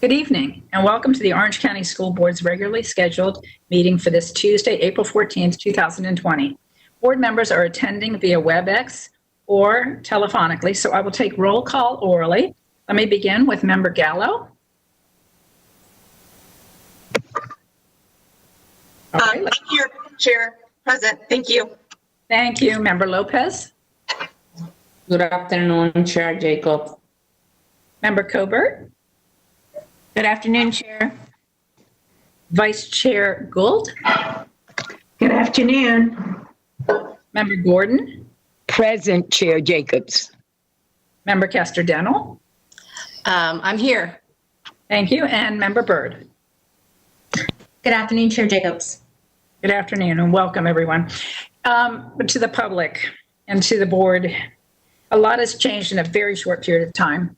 Good evening, and welcome to the Orange County School Board's regularly scheduled meeting for this Tuesday, April 14th, 2020. Board members are attending via WebEx or telephonically, so I will take roll call orally. Let me begin with Member Gallo. I'm here, Chair. Present. Thank you. Thank you. Member Lopez. Good afternoon, Chair Jacob. Member Cobert. Good afternoon, Chair. Vice Chair Gould. Good afternoon. Member Gordon. Present, Chair Jacobs. Member Castor-Denel. I'm here. Thank you. And Member Byrd. Good afternoon, Chair Jacobs. Good afternoon and welcome, everyone. To the public and to the board, a lot has changed in a very short period of time,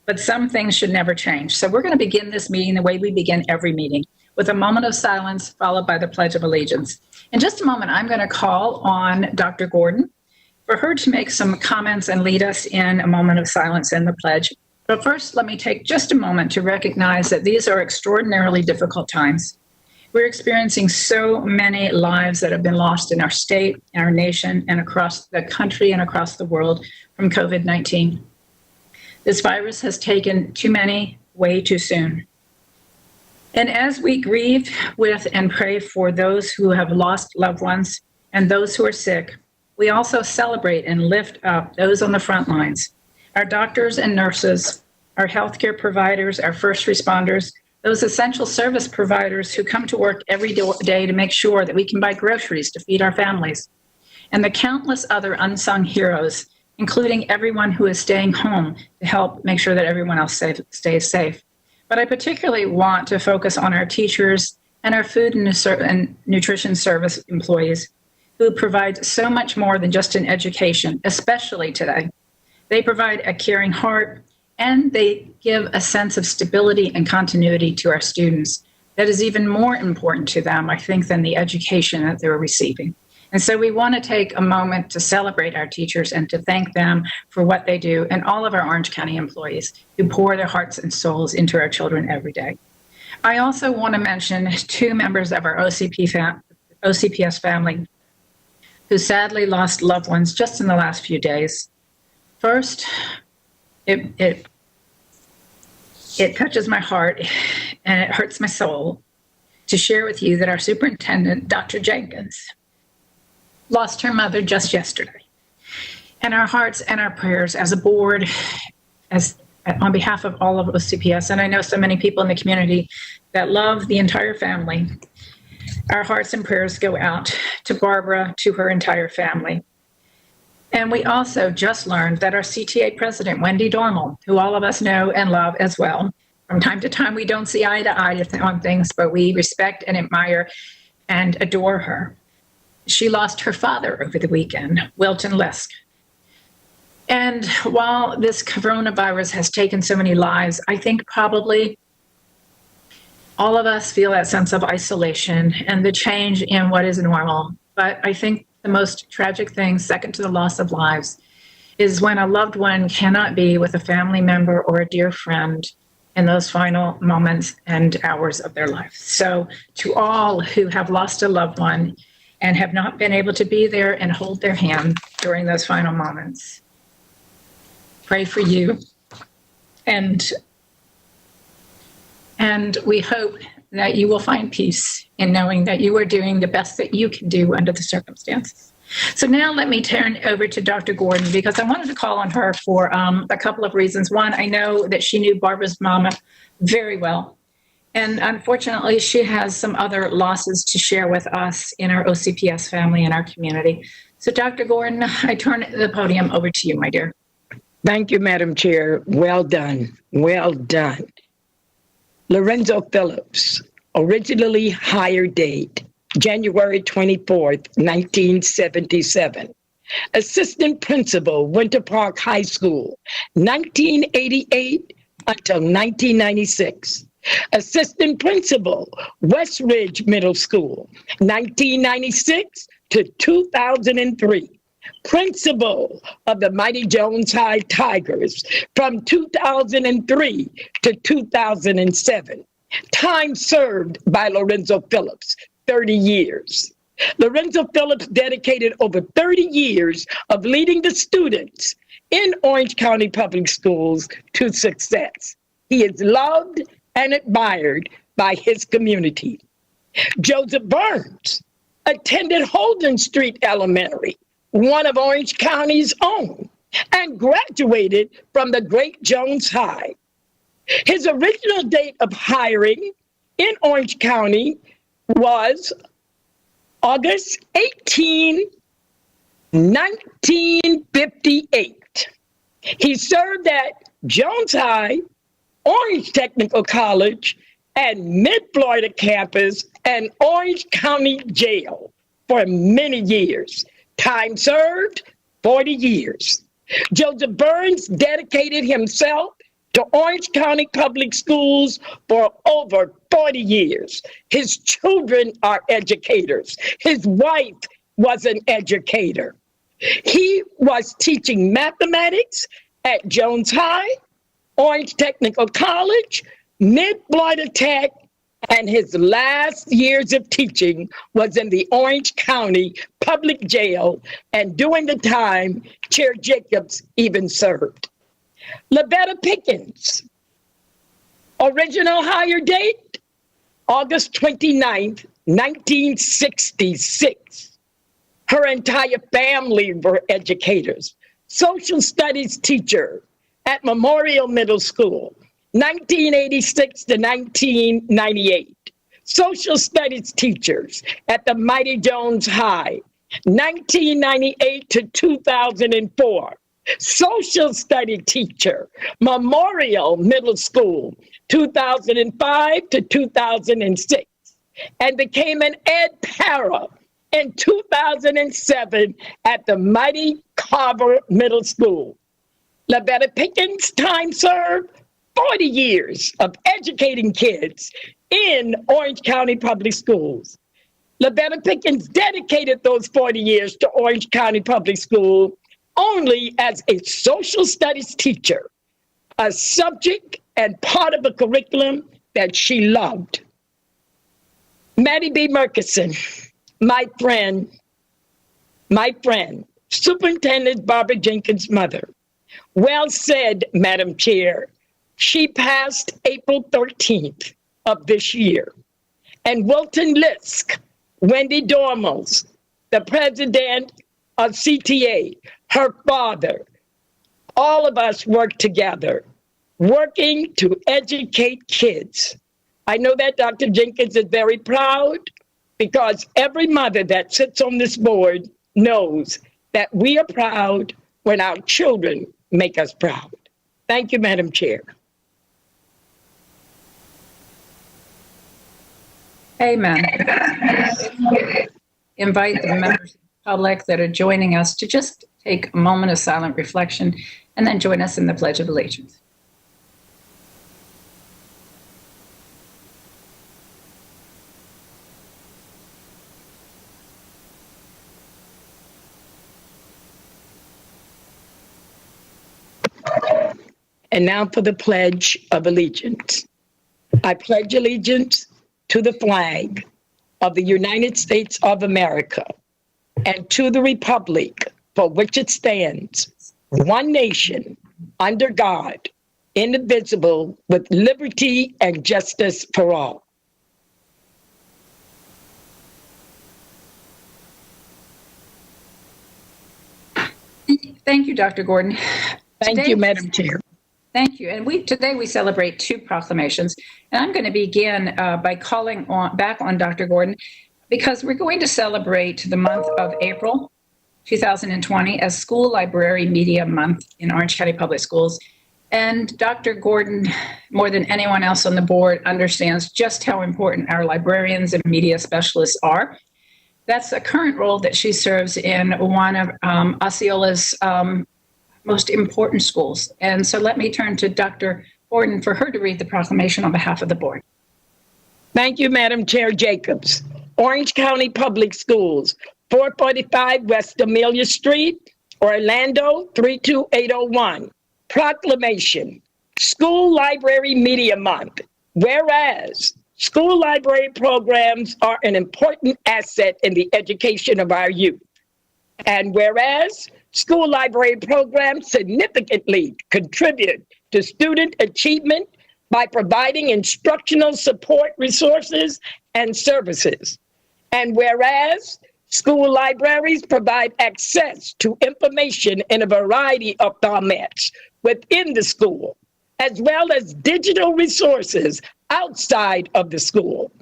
but some things should never change. So we're going to begin this meeting the way we begin every meeting, with a moment of silence followed by the Pledge of Allegiance. In just a moment, I'm going to call on Dr. Gordon for her to make some comments and lead us in a moment of silence and the pledge. But first, let me take just a moment to recognize that these are extraordinarily difficult times. We're experiencing so many lives that have been lost in our state, our nation, and across the country and across the world from COVID-19. This virus has taken too many way too soon. And as we grieve with and pray for those who have lost loved ones and those who are sick, we also celebrate and lift up those on the front lines, our doctors and nurses, our healthcare providers, our first responders, those essential service providers who come to work every day to make sure that we can buy groceries to feed our families, and the countless other unsung heroes, including everyone who is staying home to help make sure that everyone else stays safe. But I particularly want to focus on our teachers and our food and nutrition service employees who provide so much more than just an education, especially today. They provide a caring heart, and they give a sense of stability and continuity to our students that is even more important to them, I think, than the education that they're receiving. And so we want to take a moment to celebrate our teachers and to thank them for what they do, and all of our Orange County employees who pour their hearts and souls into our children every day. I also want to mention two members of our OCPS family who sadly lost loved ones just in the last few days. First, it touches my heart and it hurts my soul to share with you that our superintendent, Dr. Jenkins, lost her mother just yesterday. And our hearts and our prayers as a board, on behalf of all of OCPS, and I know so many people in the community that love the entire family, our hearts and prayers go out to Barbara, to her entire family. And we also just learned that our CTA president, Wendy Dormal, who all of us know and love as well, from time to time we don't see eye to eye on things, but we respect and admire and adore her. She lost her father over the weekend, Wilton Lesk. And while this coronavirus has taken so many lives, I think probably all of us feel that sense of isolation and the change in what is normal. But I think the most tragic thing, second to the loss of lives, is when a loved one cannot be with a family member or a dear friend in those final moments and hours of their life. So to all who have lost a loved one and have not been able to be there and hold their hand during those final moments, pray for you. And we hope that you will find peace in knowing that you are doing the best that you can do under the circumstances. So now let me turn over to Dr. Gordon, because I wanted to call on her for a couple of reasons. One, I know that she knew Barbara's mama very well. And unfortunately, she has some other losses to share with us in our OCPS family and our community. So Dr. Gordon, I turn the podium over to you, my dear. Thank you, Madam Chair. Well done. Well done. Lorenzo Phillips, originally hired date, January 24th, 1977. Assistant principal, Winter Park High School, 1988 until 1996. Assistant principal, West Ridge Middle School, 1996 to 2003. principal of the Mighty Jones High Tigers from 2003 to 2007. Time served by Lorenzo Phillips, 30 years. Lorenzo Phillips dedicated over 30 years of leading the students in Orange County Public Schools to success. He is loved and admired by his community. Joseph Burns attended Holden Street Elementary, one of Orange County's own, and graduated from the Great Jones High. His original date of hiring in Orange County was August 18, 1958. He served at Jones High, Orange Technical College, and Mid-Florida campus and Orange County Jail for many years. Time served, 40 years. Joseph Burns dedicated himself to Orange County Public Schools for over 40 years. His children are educators. His wife was an educator. He was teaching mathematics at Jones High, Orange Technical College, Mid-Florida Tech, and his last years of teaching was in the Orange County Public Jail, and during the time, Chair Jacobs even served. Lavetta Pickens, original hire date, August 29th, 1966. Her entire family were educators. Social studies teacher at Memorial Middle School, 1986 to 1998. Social studies teachers at the Mighty Jones High, 1998 to 2004. Social study teacher, Memorial Middle School, 2005 to 2006, and became an ed para in 2007 at the Mighty Carver Middle School. Lavetta Pickens, time served, 40 years of educating kids in Orange County Public Schools. Lavetta Pickens dedicated those 40 years to Orange County Public School only as a social studies teacher, a subject and part of a curriculum that she loved. Maddie B. Murkison, my friend, Superintendent Barbara Jenkins' mother. Well said, Madam Chair. She passed April 13th of this year. And Wilton Lisk, Wendy Dormels, the president of CTA, her father, all of us work together, working to educate kids. I know that Dr. Jenkins is very proud because every mother that sits on this board knows that we are proud when our children make us proud. Thank you, Madam Chair. Amen. Invite the members of the public that are joining us to just take a moment of silent reflection and then join us in the Pledge of Allegiance. And now for the Pledge of Allegiance. I pledge allegiance to the flag of the United States of America and to the republic for which it stands, one nation, under God, indivisible, with liberty and justice for all. Thank you, Dr. Gordon. Thank you, Madam Chair. Thank you. And today we celebrate two proclamations. And I'm going to begin by calling back on Dr. Gordon because we're going to celebrate the month of April 2020 as School Library Media Month in Orange County Public Schools. And Dr. Gordon, more than anyone else on the board, understands just how important our librarians and media specialists are. That's a current role that she serves in one of Osceola's most important schools. And so let me turn to Dr. Gordon for her to read the proclamation on behalf of the board. Thank you, Madam Chair Jacobs. Orange County Public Schools, 445 West Amelia Street, Orlando 32801. Proclamation, School Library Media Month. Whereas school library programs are an important asset in the education of our youth. And whereas school library programs significantly contribute to student achievement by providing instructional support resources and services. And whereas school libraries provide access to information in a variety of formats within the school, as well as digital resources outside of the school.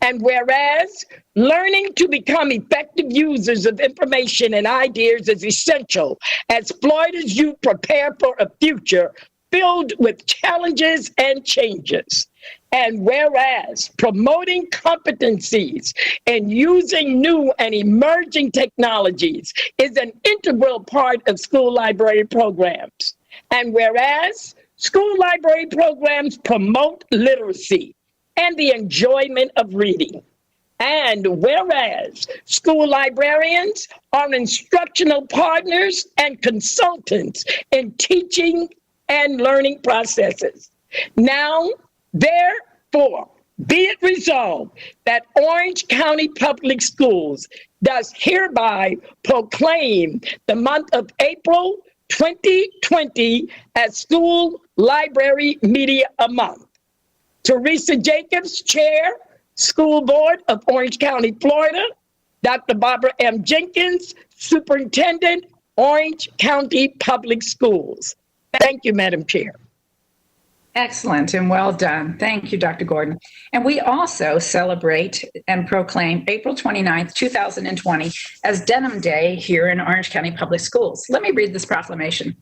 And whereas learning to become effective users of information and ideas is essential as Florida's youth prepare for a future filled with challenges and changes. And whereas promoting competencies and using new and emerging technologies is an integral part of school library programs. And whereas school library programs promote literacy and the enjoyment of reading. And whereas school librarians are instructional partners and consultants in teaching and learning processes. Now, therefore, be it resolved that Orange County Public Schools does hereby proclaim the month of April 2020 as School Library Media Month. Teresa Jacobs, Chair, School Board of Orange County, Florida. Dr. Barbara M. Jenkins, Superintendent, Orange County Public Schools. Thank you, Madam Chair. Excellent and well done. Thank you, Dr. Gordon. And we also celebrate and proclaim April 29th, 2020 as Denim Day here in Orange County Public Schools. Let me read this proclamation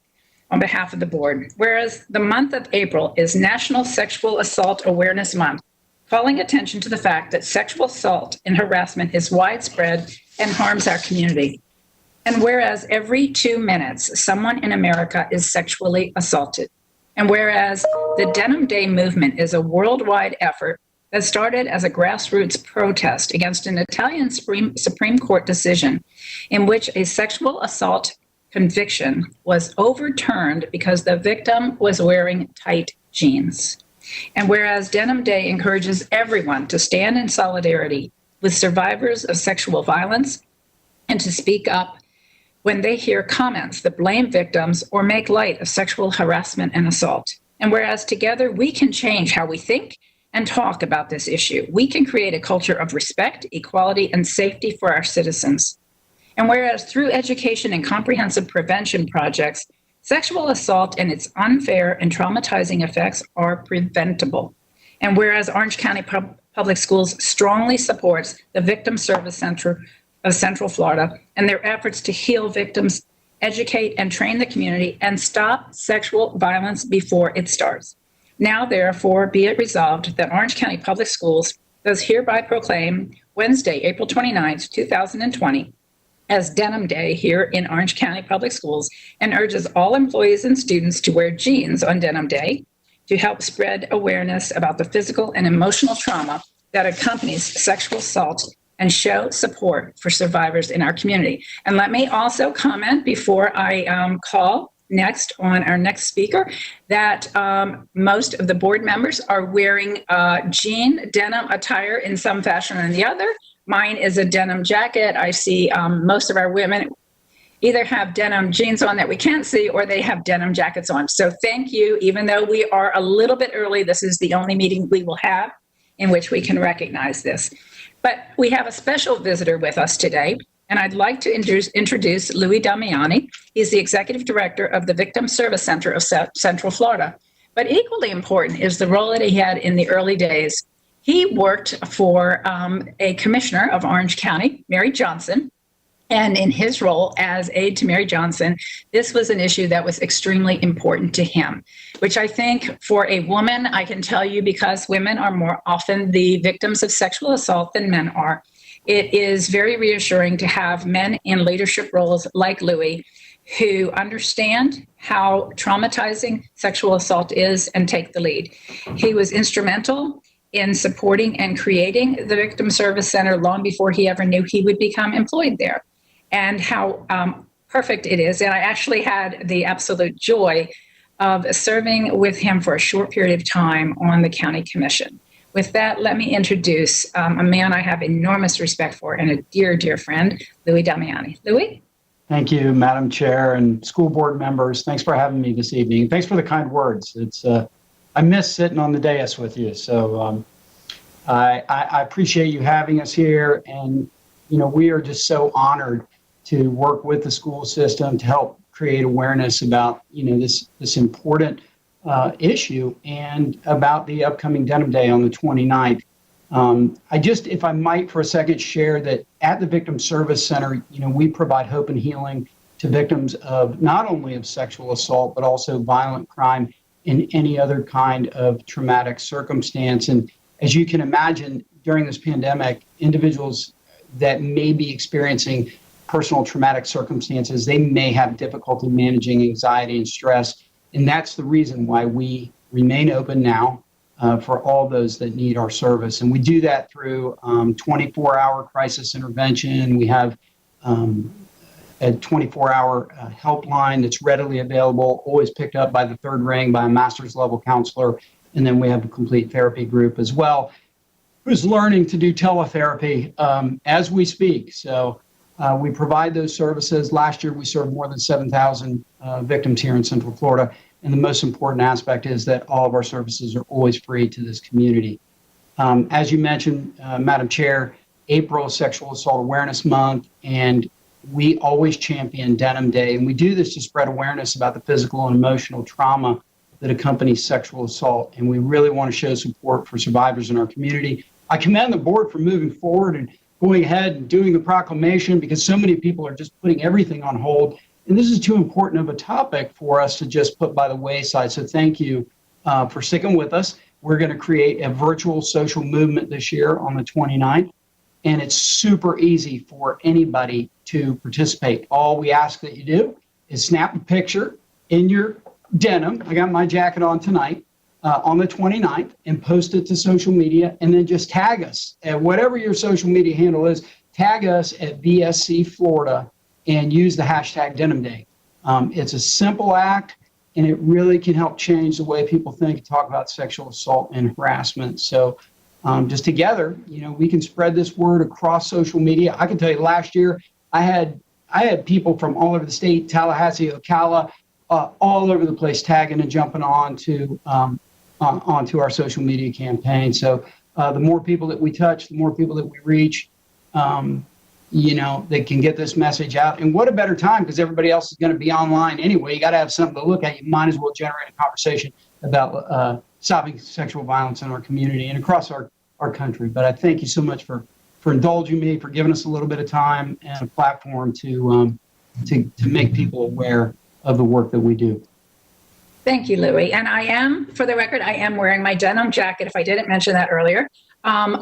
on behalf of the board. Whereas the month of April is National Sexual Assault Awareness Month, calling attention to the fact that sexual assault and harassment is widespread and harms our community. And whereas every 2 minutes, someone in America is sexually assaulted. And whereas the Denim Day movement is a worldwide effort that started as a grassroots protest against an Italian Supreme Court decision in which a sexual assault conviction was overturned because the victim was wearing tight jeans. And whereas Denim Day encourages everyone to stand in solidarity with survivors of sexual violence and to speak up when they hear comments that blame victims or make light of sexual harassment and assault. And whereas together we can change how we think and talk about this issue, we can create a culture of respect, equality, and safety for our citizens. And whereas through education and comprehensive prevention projects, sexual assault and its unfair and traumatizing effects are preventable. And whereas Orange County Public Schools strongly supports the Victim Service Center of Central Florida and their efforts to heal victims, educate and train the community, and stop sexual violence before it starts. Now, therefore, be it resolved that Orange County Public Schools does hereby proclaim Wednesday, April 29th, 2020, as Denim Day here in Orange County Public Schools, and urges all employees and students to wear jeans on Denim Day to help spread awareness about the physical and emotional trauma that accompanies sexual assault and show support for survivors in our community. And let me also comment before I call next on our next speaker that most of the board members are wearing jean denim attire in some fashion or the other. Mine is a denim jacket. I see most of our women either have denim jeans on that we can't see or they have denim jackets on. So thank you. Even though we are a little bit early, this is the only meeting we will have in which we can recognize this. But we have a special visitor with us today, and I'd like to introduce Louis Damiani. He's the Executive Director of the Victim Service Center of Central Florida. But equally important is the role that he had in the early days. He worked for a commissioner of Orange County, Mary Johnson, and in his role as aide to Mary Johnson, this was an issue that was extremely important to him, which I think for a woman, I can tell you because women are more often the victims of sexual assault than men are. It is very reassuring to have men in leadership roles like Louis who understand how traumatizing sexual assault is and take the lead. He was instrumental in supporting and creating the Victim Service Center long before he ever knew he would become employed there. and how perfect it is. And I actually had the absolute joy of serving with him for a short period of time on the county commission. With that, let me introduce a man I have enormous respect for and a dear, dear friend, Louis Damiani. Louis? Thank you, Madam Chair and school board members. Thanks for having me this evening. Thanks for the kind words. I miss sitting on the dais with you. So I appreciate you having us here. And, we are just so honored to work with the school system to help create awareness about, this important issue and about the upcoming Denim Day on the 29th. If I might for a second share that at the Victim Service Center, we provide hope and healing to victims of not only of sexual assault, but also violent crime and any other kind of traumatic circumstance. And as you can imagine, during this pandemic, individuals that may be experiencing personal traumatic circumstances, they may have difficulty managing anxiety and stress. And that's the reason why we remain open now for all those that need our service. And we do that through 24-hour crisis intervention. We have a 24-hour helpline that's readily available, always picked up by the third ring by a master's level counselor. And then we have a complete therapy group as well, who's learning to do teletherapy as we speak. So we provide those services. Last year, we served more than 7,000 victims here in Central Florida. And the most important aspect is that all of our services are always free to this community. As you mentioned, Madam Chair, April is Sexual Assault Awareness Month, and we always champion Denim Day. And we do this to spread awareness about the physical and emotional trauma that accompanies sexual assault. And we really want to show support for survivors in our community. I commend the board for moving forward and going ahead and doing the proclamation, because so many people are just putting everything on hold. And this is too important of a topic for us to just put by the wayside. So thank you for sticking with us. We're going to create a virtual social movement this year on the 29th. And it's super easy for anybody to participate. All we ask that you do is snap a picture in your denim. I got my jacket on tonight on the 29th and post it to social media, and then just tag us at whatever your social media handle is. Tag us at VSC Florida and use the hashtag Denim Day. It's a simple act, and it really can help change the way people think and talk about sexual assault and harassment. So just together, we can spread this word across social media. I can tell you last year, I had people from all over the state, Tallahassee, Ocala, all over the place tagging and jumping onto our social media campaign. So the more people that we touch, the more people that we reach, they can get this message out. And what a better time, because everybody else is going to be online anyway. You got to have something to look at. You might as well generate a conversation about stopping sexual violence in our community and across our country. But I thank you so much for indulging me, for giving us a little bit of time and a platform to make people aware of the work that we do. Thank you, Louis. And for the record, I am wearing my denim jacket, if I didn't mention that earlier.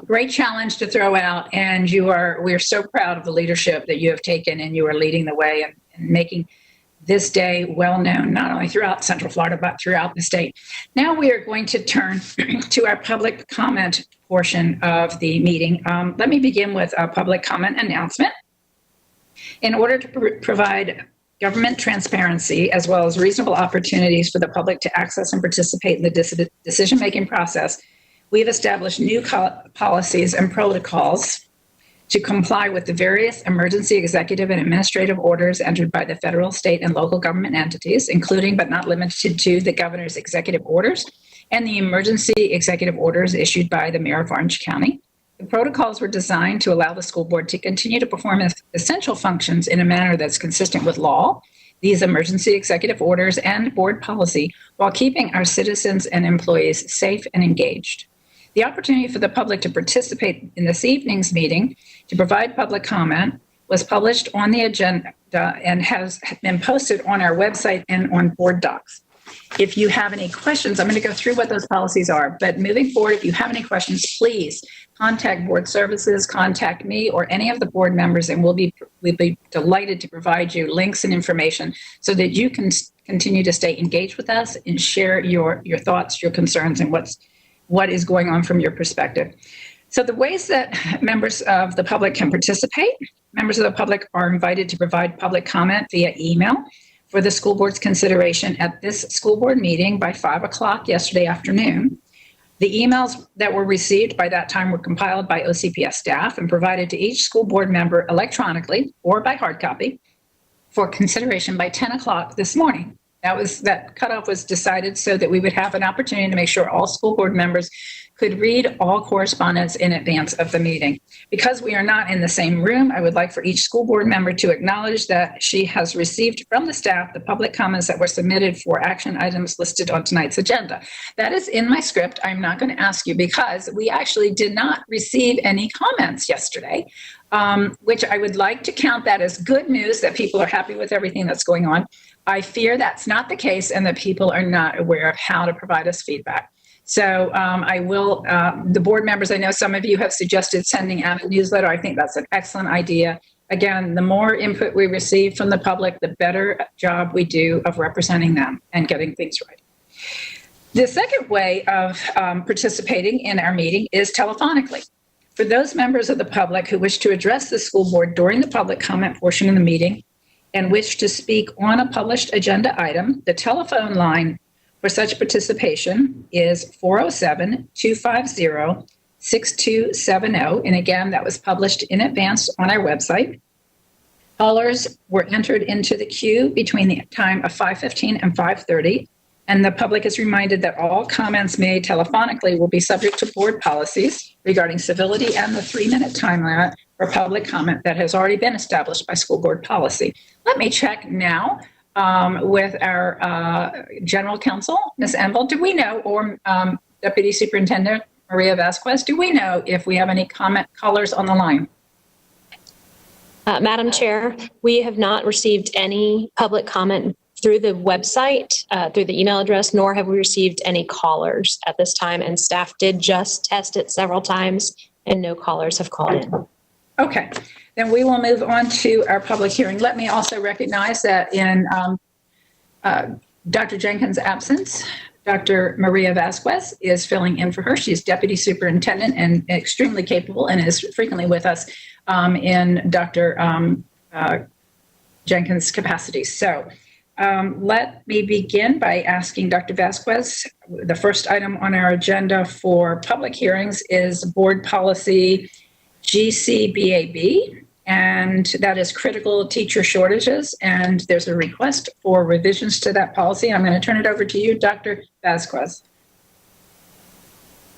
Great challenge to throw out. And we're so proud of the leadership that you have taken, and you are leading the way and making this day well known, not only throughout Central Florida, but throughout the state. Now we are going to turn to our public comment portion of the meeting. Let me begin with a public comment announcement. In order to provide government transparency, as well as reasonable opportunities for the public to access and participate in the decision-making process, we've established new policies and protocols to comply with the various emergency executive and administrative orders entered by the federal, state, and local government entities, including but not limited to the governor's executive orders and the emergency executive orders issued by the mayor of Orange County. The protocols were designed to allow the school board to continue to perform essential functions in a manner that's consistent with law, these emergency executive orders, and board policy, while keeping our citizens and employees safe and engaged. The opportunity for the public to participate in this evening's meeting to provide public comment was published on the agenda and has been posted on our website and on BoardDocs. If you have any questions, I'm going to go through what those policies are, but moving forward, if you have any questions, please contact board services, contact me or any of the board members, and we'll be delighted to provide you links and information so that you can continue to stay engaged with us and share your thoughts, your concerns, and what is going on from your perspective. So the ways that members of the public can participate, members of the public are invited to provide public comment via email for the school board's consideration at this school board meeting by 5 o'clock yesterday afternoon. The emails that were received by that time were compiled by OCPS staff and provided to each school board member electronically or by hard copy for consideration by 10 o'clock this morning. That cutoff was decided so that we would have an opportunity to make sure all school board members could read all correspondence in advance of the meeting. Because we are not in the same room, I would like for each school board member to acknowledge that she has received from the staff the public comments that were submitted for action items listed on tonight's agenda. That is in my script. I'm not going to ask you because we actually did not receive any comments yesterday, which I would like to count that as good news that people are happy with everything that's going on. I fear that's not the case and that people are not aware of how to provide us feedback. So I will, the board members, I know some of you have suggested sending out a newsletter. I think that's an excellent idea. Again, the more input we receive from the public, the better job we do of representing them and getting things right. The second way of participating in our meeting is telephonically. For those members of the public who wish to address the school board during the public comment portion of the meeting and wish to speak on a published agenda item, the telephone line for such participation is 407-250-6270. And again, that was published in advance on our website. Callers were entered into the queue between the time of 5:15 and 5:30. And the public is reminded that all comments made telephonically will be subject to board policies regarding civility and the 3-minute time limit for public comment that has already been established by school board policy. Let me check now with our general counsel, Ms. Enville. Do we know, or Deputy Superintendent Maria Vasquez, do we know if we have any comment callers on the line? Madam Chair, we have not received any public comment through the website, through the email address, nor have we received any callers at this time. And staff did just test it several times and no callers have called in. Okay, then we will move on to our public hearing. Let me also recognize that in Dr. Jenkins' absence, Dr. Maria Vasquez is filling in for her. She's Deputy Superintendent and extremely capable and is frequently with us in Dr. Jenkins' capacity. So let me begin by asking Dr. Vasquez. The first item on our agenda for public hearings is board policy GCBAB, and that is critical teacher shortages. And there's a request for revisions to that policy. I'm going to turn it over to you, Dr. Vasquez.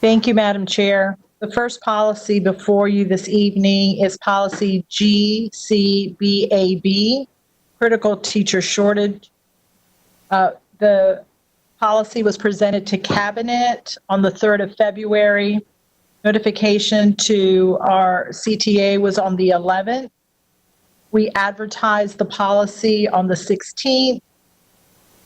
Thank you, Madam Chair. The first policy before you this evening is policy GCBAB, critical teacher shortage. The policy was presented to Cabinet on the 3rd of February. Notification to our CTA was on the 11th. We advertised the policy on the 16th.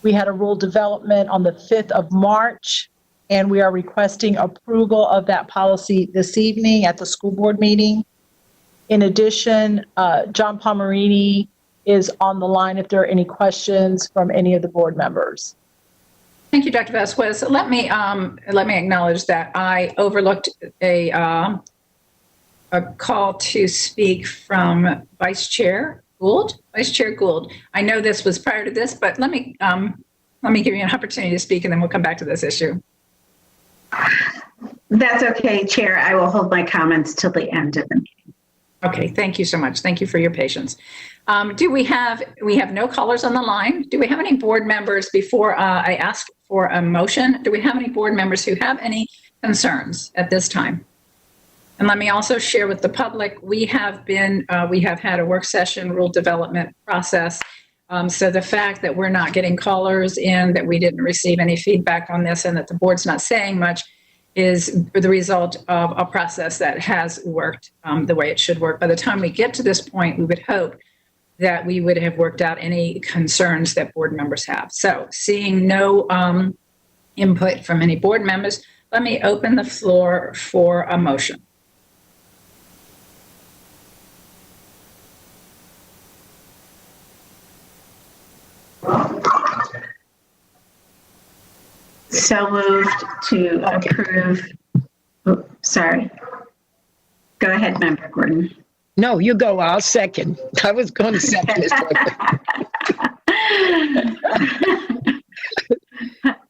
We had a rule development on the 5th of March, and we are requesting approval of that policy this evening at the school board meeting. In addition, John Pomerini is on the line if there are any questions from any of the board members. Thank you, Dr. Vasquez. Let me acknowledge that I overlooked a call to speak from Vice Chair Gould. Vice Chair Gould. I know this was prior to this, but let me give you an opportunity to speak, and then we'll come back to this issue. That's okay, Chair. I will hold my comments till the end of the meeting. Okay, thank you so much. Thank you for your patience. We have no callers on the line. Do we have any board members before I ask for a motion? Do we have any board members who have any concerns at this time? And let me also share with the public, we have had a work session rule development process. So the fact that we're not getting callers in, that we didn't receive any feedback on this, and that the board's not saying much is the result of a process that has worked the way it should work. By the time we get to this point, we would hope that we would have worked out any concerns that board members have. So seeing no input from any board members, let me open the floor for a motion. So moved to approve. Oh, sorry. Go ahead, Member Gordon. No, you go. I'll second. I was going to second this one.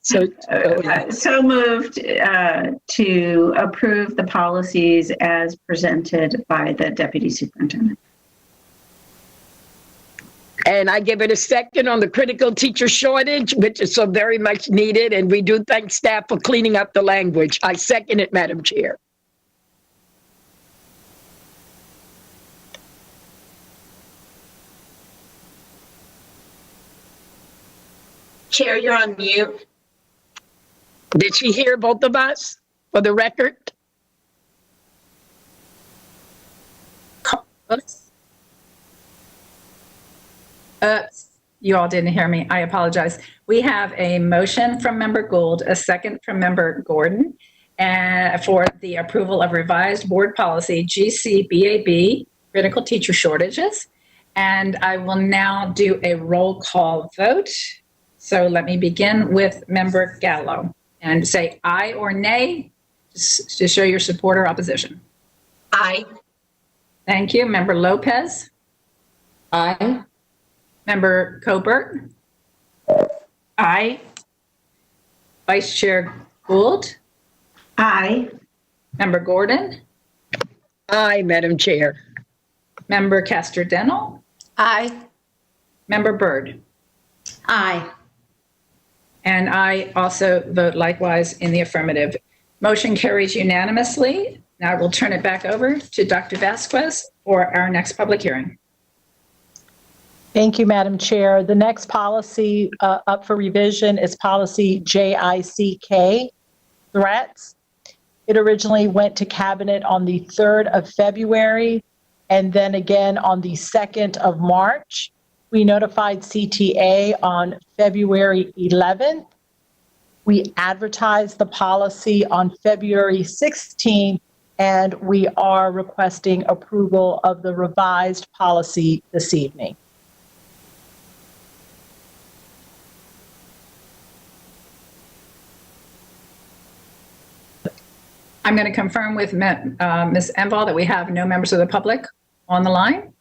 So moved to approve the policies as presented by the Deputy Superintendent. And I give it a second on the critical teacher shortage, which is so very much needed. And we do thank staff for cleaning up the language. I second it, Madam Chair. Chair, you're on mute. Did she hear both of us for the record? You all didn't hear me. I apologize. We have a motion from Member Gould, a second from Member Gordon, and for the approval of revised board policy GCBAB, critical teacher shortages. And I will now do a roll call vote. So let me begin with Member Gallo and say aye or nay to show your support or opposition. Aye. Thank you. Member Lopez. Aye. Member Cobert. Aye. Vice Chair Gould. Aye. Member Gordon. Aye, Madam Chair. Member Castor-Denel. Aye. Member Byrd. Aye. And I also vote likewise in the affirmative. Motion carries unanimously. Now I will turn it back over to Dr. Vasquez for our next public hearing. Thank you, Madam Chair. The next policy up for revision is policy JICK, threats. It originally went to Cabinet on the 3rd of February and then again on the 2nd of March. We notified CTA on February 11th. We advertised the policy on February 16th, and we are requesting approval of the revised policy this evening. I'm going to confirm with Ms. Enval that we have no members of the public on the line.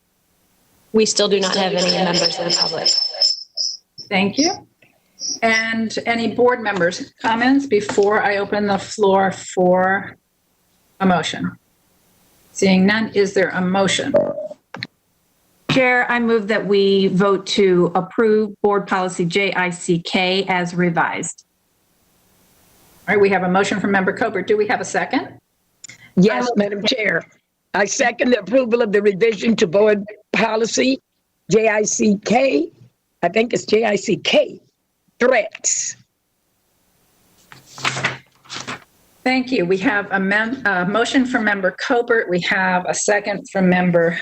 We still do not have any members of the public. Thank you. And any board members' comments before I open the floor for a motion? Seeing none, is there a motion? Chair, I move that we vote to approve board policy JICK as revised. All right, we have a motion from Member Cobert. Do we have a second? Yes, Madam Chair. I second the approval of the revision to board policy JICK. I think it's JICK, threats. Thank you. We have a motion from Member Cobert. We have a second from Member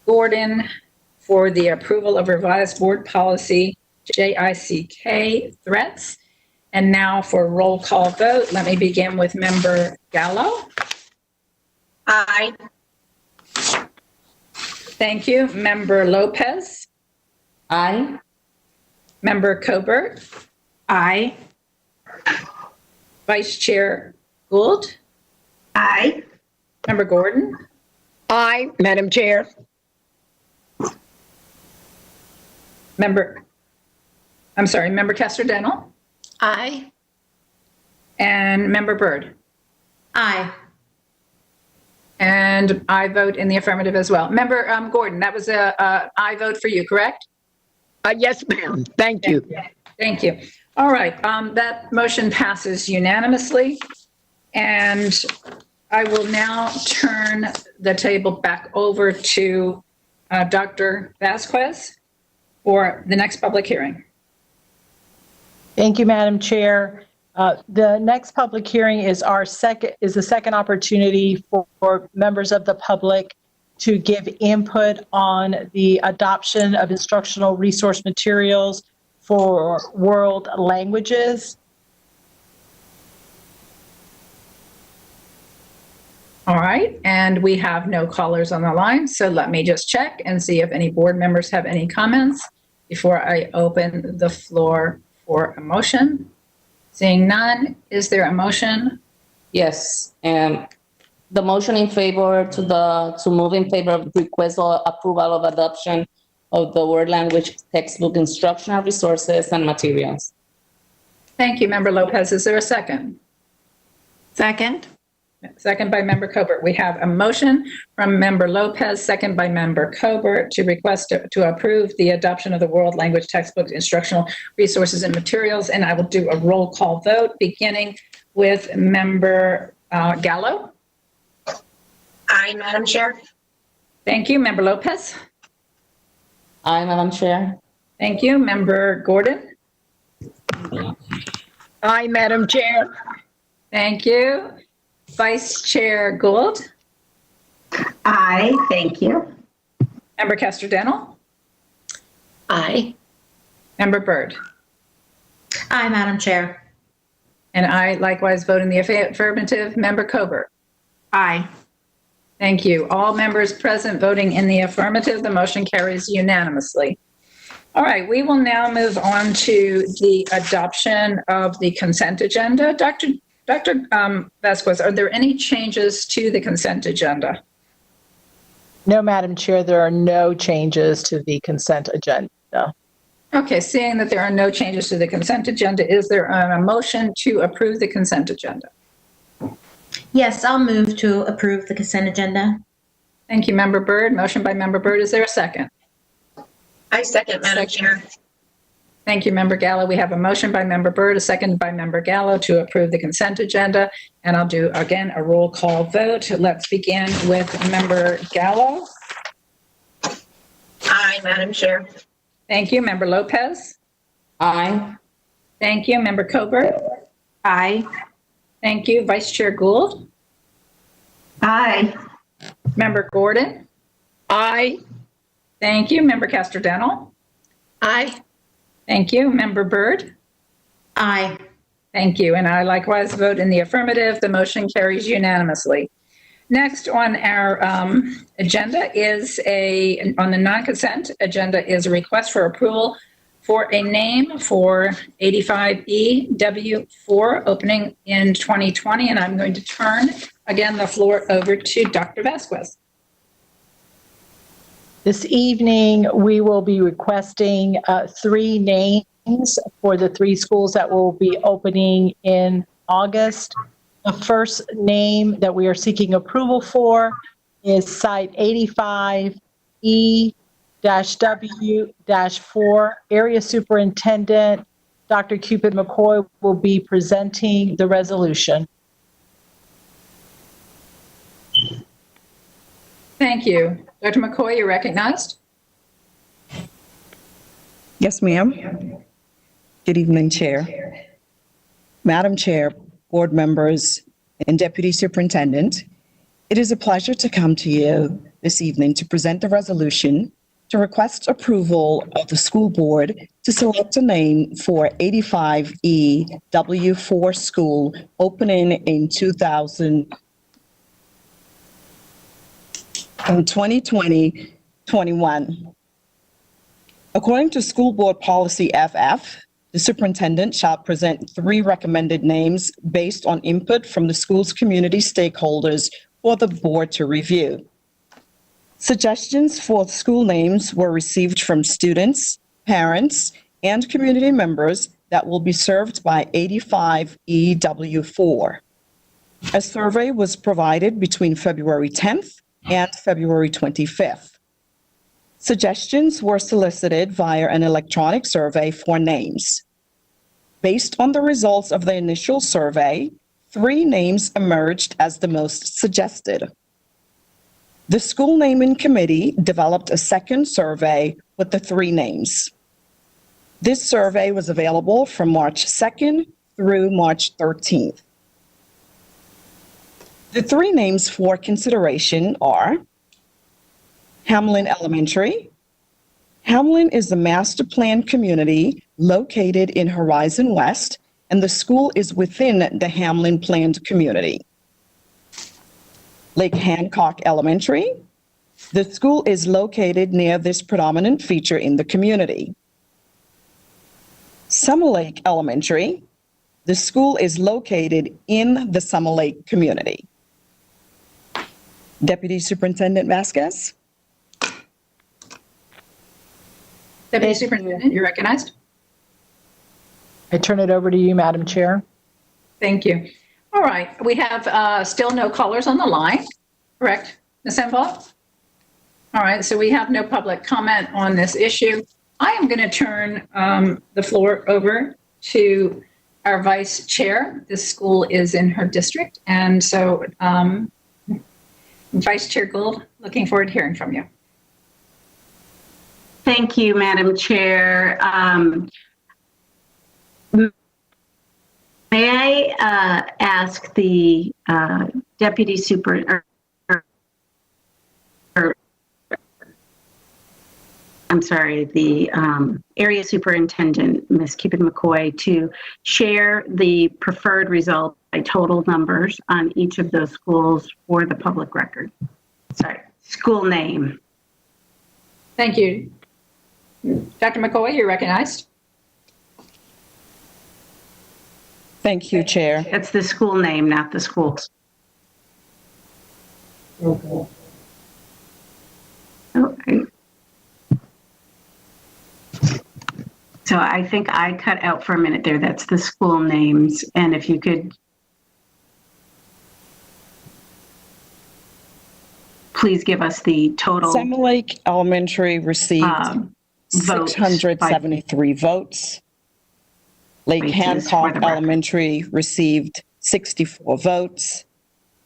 Gordon for the approval of revised board policy JICK, threats. And now for roll call vote, let me begin with Member Gallo. Aye. Thank you. Member Lopez. Aye. Member Cobert. Aye. Vice Chair Gould. Aye. Member Gordon. Aye, Madam Chair. Member Castor-Denel. Aye. And Member Byrd. Aye. And I vote in the affirmative as well. Member Gordon, that was a aye vote for you, correct? Yes, ma'am. Thank you. Thank you. All right, that motion passes unanimously. And I will now turn the table back over to Dr. Vasquez for the next public hearing. Thank you, Madam Chair. The next public hearing is the second opportunity for members of the public to give input on the adoption of instructional resource materials for world languages. All right, and we have no callers on the line, so let me just check and see if any board members have any comments before I open the floor for a motion. Seeing none, is there a motion? Yes. The motion in favor to move in favor of request or approval of adoption of the word language textbook instructional resources and materials. Thank you, Member Lopez. Is there a second? Second. Second by Member Colbert. We have a motion from Member Lopez, second by Member Colbert, to request to approve the adoption of the world language textbook instructional resources and materials. And I will do a roll call vote, beginning with Member Gallo. Aye, Madam Chair. Thank you. Member Lopez. Aye, Madam Chair. Thank you. Member Gordon. Aye, Madam Chair. Thank you. Vice Chair Gould. Aye, thank you. Member Castor-Dental. Aye. Member Byrd. Aye, Madam Chair. And I likewise vote in the affirmative. Member Colbert. Aye. Thank you. All members present voting in the affirmative, the motion carries unanimously. All right, we will now move on to the adoption of the consent agenda. Dr. Vasquez, are there any changes to the consent agenda? No, Madam Chair, there are no changes to the consent agenda. Okay, seeing that there are no changes to the consent agenda, is there a motion to approve the consent agenda? Yes, I'll move to approve the consent agenda. Thank you, Member Byrd. Motion by Member Byrd. Is there a second? I second, Madam Chair. Thank you, Member Gallo. We have a motion by Member Byrd, a second by Member Gallo to approve the consent agenda. And I'll do, again, a roll call vote. Let's begin with Member Gallo. Aye, Madam Chair. Thank you. Member Lopez. Aye. Thank you. Member Colbert. Aye. Thank you. Vice Chair Gould. Aye. Member Gordon. Aye. Thank you. Member Castor-Dental. Aye. Thank you. Member Byrd. Aye. Thank you. And I likewise vote in the affirmative. The motion carries unanimously. Next on our agenda is on the non-consent agenda is a request for approval for a name for 85EW4 opening in 2020. And I'm going to turn again the floor over to Dr. Vasquez. This evening, we will be requesting 3 names for the 3 schools that will be opening in August. The first name that we are seeking approval for is Site 85E-W-4. Area Superintendent Dr. Cupid McCoy will be presenting the resolution. Thank you. Dr. McCoy, you're recognized. Yes, ma'am. Good evening, Chair. Madam Chair, board members, and Deputy Superintendent, it is a pleasure to come to you this evening to present the resolution to request approval of the school board to select a name for 85EW4 school opening in 2020-21. According to School Board Policy FF, the superintendent shall present 3 recommended names based on input from the school's community stakeholders for the board to review. Suggestions for school names were received from students, parents, and community members that will be served by 85EW4. A survey was provided between February 10th and February 25th. Suggestions were solicited via an electronic survey for names. Based on the results of the initial survey, 3 names emerged as the most suggested. The school naming committee developed a second survey with the 3 names. This survey was available from March 2nd through March 13th. The 3 names for consideration are Hamlin Elementary. Hamlin is a master plan community located in Horizon West, and the school is within the Hamlin planned community. Lake Hancock Elementary. The school is located near this predominant feature in the community. Summer Lake Elementary. The school is located in the Summer Lake community. Deputy Superintendent Vasquez? Deputy Superintendent, you're recognized. I turn it over to you, Madam Chair. Thank you. All right, we have still no callers on the line, correct, Ms. Enval? All right, so we have no public comment on this issue. I am going to turn the floor over to our vice chair. This school is in her district, and so Vice Chair Gould, looking forward to hearing from you. Thank you, Madam Chair. May I ask the Deputy Super, I'm sorry, the Area Superintendent, Ms. Keepin McCoy, to share the preferred result by total numbers on each of those schools for the public record. Sorry, school name. Thank you. Dr. McCoy, you're recognized. Thank you, Chair. It's the school name, not the schools. Okay. Okay. So I think I cut out for a minute there. That's the school names. And if you could please give us the total. Summer Lake Elementary received 673 votes. Lake Hancock Elementary received 64 votes.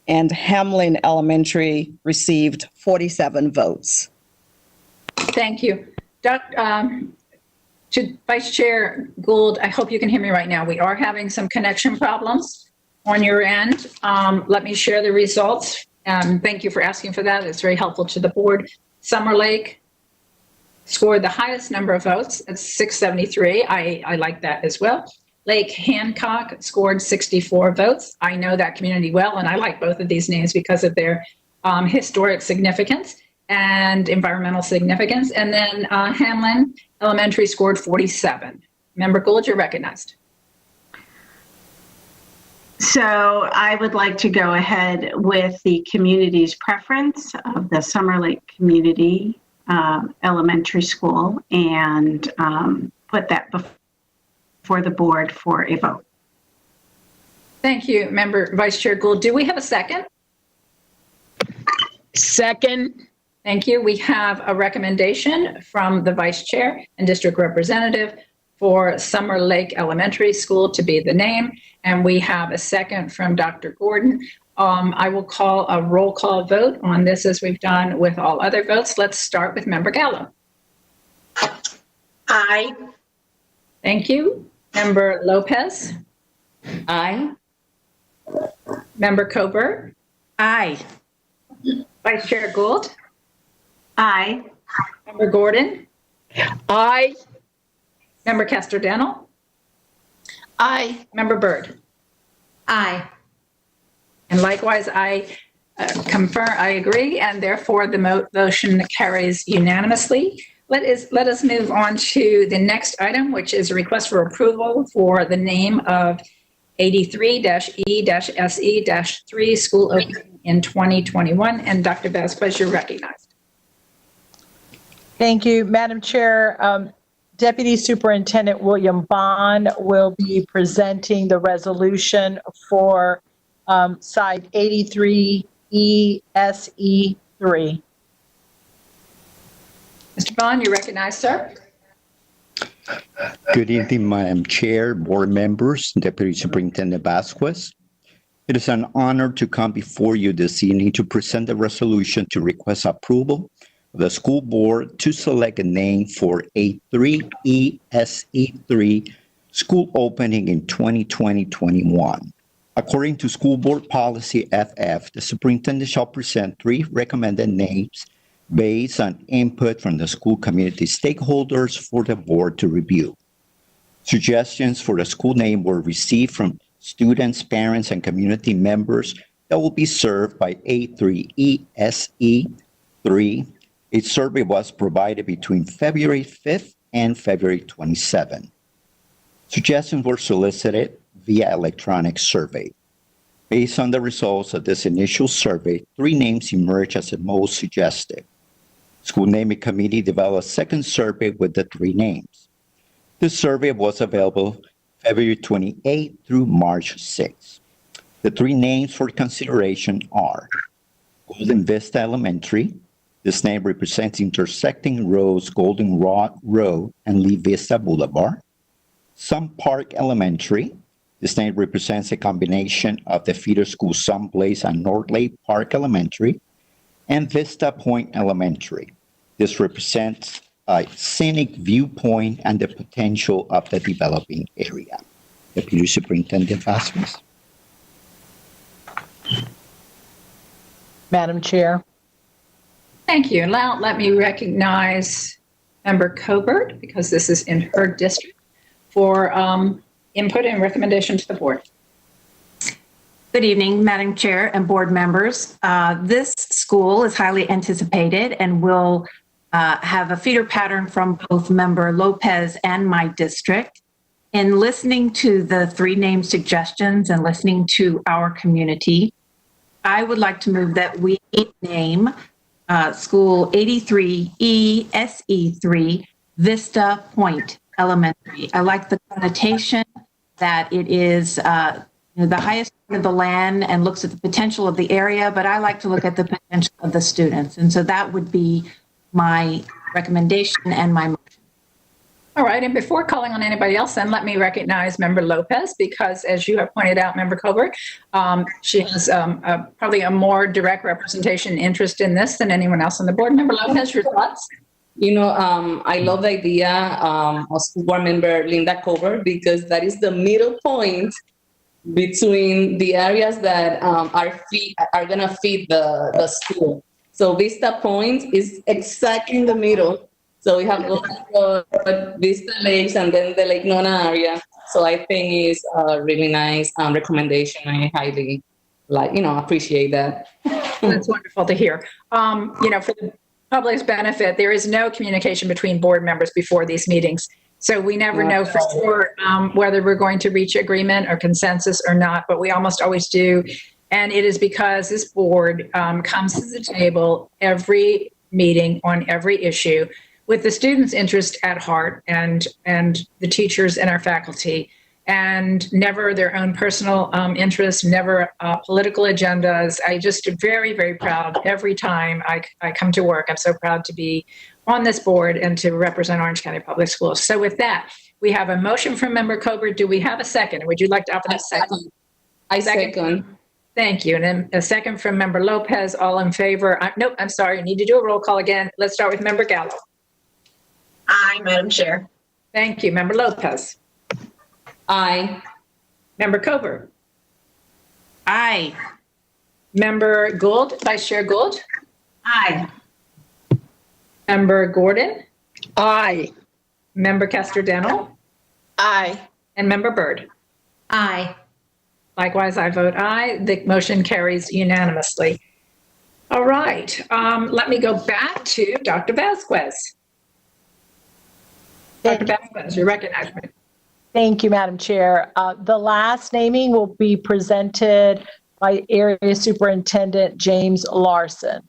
And Hamlin Elementary received 47 votes. Thank you. To Vice Chair Gould, I hope you can hear me right now. We are having some connection problems on your end. Let me share the results. Thank you for asking for that. It's very helpful to the board. Summer Lake scored the highest number of votes at 673. I like that as well. Lake Hancock scored 64 votes. I know that community well, and I like both of these names because of their historic significance and environmental significance. And then Hamlin Elementary scored 47. Member Gould, you're recognized. So I would like to go ahead with the community's preference of the Summer Lake Community Elementary School and put that before the board for a vote. Thank you, Member Vice Chair Gould. Do we have a second? Second. Thank you. We have a recommendation from the Vice Chair and District Representative for Summer Lake Elementary School to be the name, and we have a second from Dr. Gordon. I will call a roll call vote on this as we've done with all other votes. Let's start with Member Gallo. Aye. Thank you. Member Lopez. Aye. Member Coburn. Aye. Vice Chair Gould. Aye. Member Gordon. Aye. Member Castor-Dennell. Aye. Member Byrd. Aye. And likewise, I confirm, I agree, and therefore the motion carries unanimously. Let us move on to the next item, which is a request for approval for the name of 83-E-SE-3 school opening in 2021. And Dr. Vasquez, you're recognized. Thank you, Madam Chair. Deputy Superintendent William Bond will be presenting the resolution for site 83-E-SE-3. Mr. Bond, you're recognized, sir. Good evening, Madam Chair, board members, Deputy Superintendent Vasquez. It is an honor to come before you this evening to present the resolution to request approval of the school board to select a name for a 3ESE3 school opening in 2020-21. According to School Board Policy FF, the superintendent shall present 3 recommended names based on input from the school community stakeholders for the board to review. Suggestions for the school name were received from students, parents, and community members that will be served by A3ESE3. A survey was provided between February 5th and February 27th. Suggestions were solicited via electronic survey. Based on the results of this initial survey, 3 names emerged as the most suggested. School naming committee developed a second survey with the 3 names. This survey was available February 28 through March 6. The 3 names for consideration are Golden Vista Elementary. This name represents intersecting roads Goldenrod Road and Lee Vista Boulevard. Sun Park Elementary. This name represents a combination of the feeder school Sun Blaze and North Lake Park Elementary. And Vista Point Elementary. This represents a scenic viewpoint and the potential of the developing area. Deputy Superintendent Vasquez. Madam Chair. Thank you. Now let me recognize Member Covert, because this is in her district, for input and recommendation to the board. Good evening, Madam Chair and board members. This school is highly anticipated and will have a feeder pattern from both Member Lopez and my district. In listening to the 3 name suggestions and listening to our community, I would like to move that we name School 83E SE3 Vista Point Elementary. I like the connotation that it is the highest part of the land and looks at the potential of the area, but I like to look at the potential of the students. And so that would be my recommendation and my motion. All right, and before calling on anybody else, then let me recognize Member Lopez, because as you have pointed out, Member Covert, she has probably a more direct representation interest in this than anyone else on the board. Member Lopez, your thoughts? I love the idea of school board member Linda Covert, because that is the middle point between the areas that are going to feed the school. So Vista Point is exactly in the middle. So we have Vista Lakes and then the Lake Nona area. So I think it's a really nice recommendation. I highly appreciate that. That's wonderful to hear. For the public's benefit, there is no communication between board members before these meetings. So we never know for sure whether we're going to reach agreement or consensus or not, but we almost always do. And it is because this board comes to the table every meeting on every issue with the students' interest at heart and the teachers and our faculty, and never their own personal interests, never political agendas. I just am very, very proud every time I come to work. I'm so proud to be on this board and to represent Orange County Public Schools. So with that, we have a motion from Member Covert. Do we have a second? Would you like to offer that second? I second. Thank you. And then a second from Member Lopez. All in favor? Nope, I'm sorry. I need to do a roll call again. Let's start with Member Gallo. Aye, Madam Chair. Thank you. Member Lopez. Aye. Member Covert. Aye. Member Gould, Vice Chair Gould. Aye. Member Gordon. Aye. Member Castor-Denel. Aye. And Member Byrd. Aye. Likewise, I vote aye. The motion carries unanimously. All right. Let me go back to Dr. Vasquez. Dr. Vasquez, you're recognized. Thank you, Madam Chair. The last naming will be presented by Area Superintendent James Larson.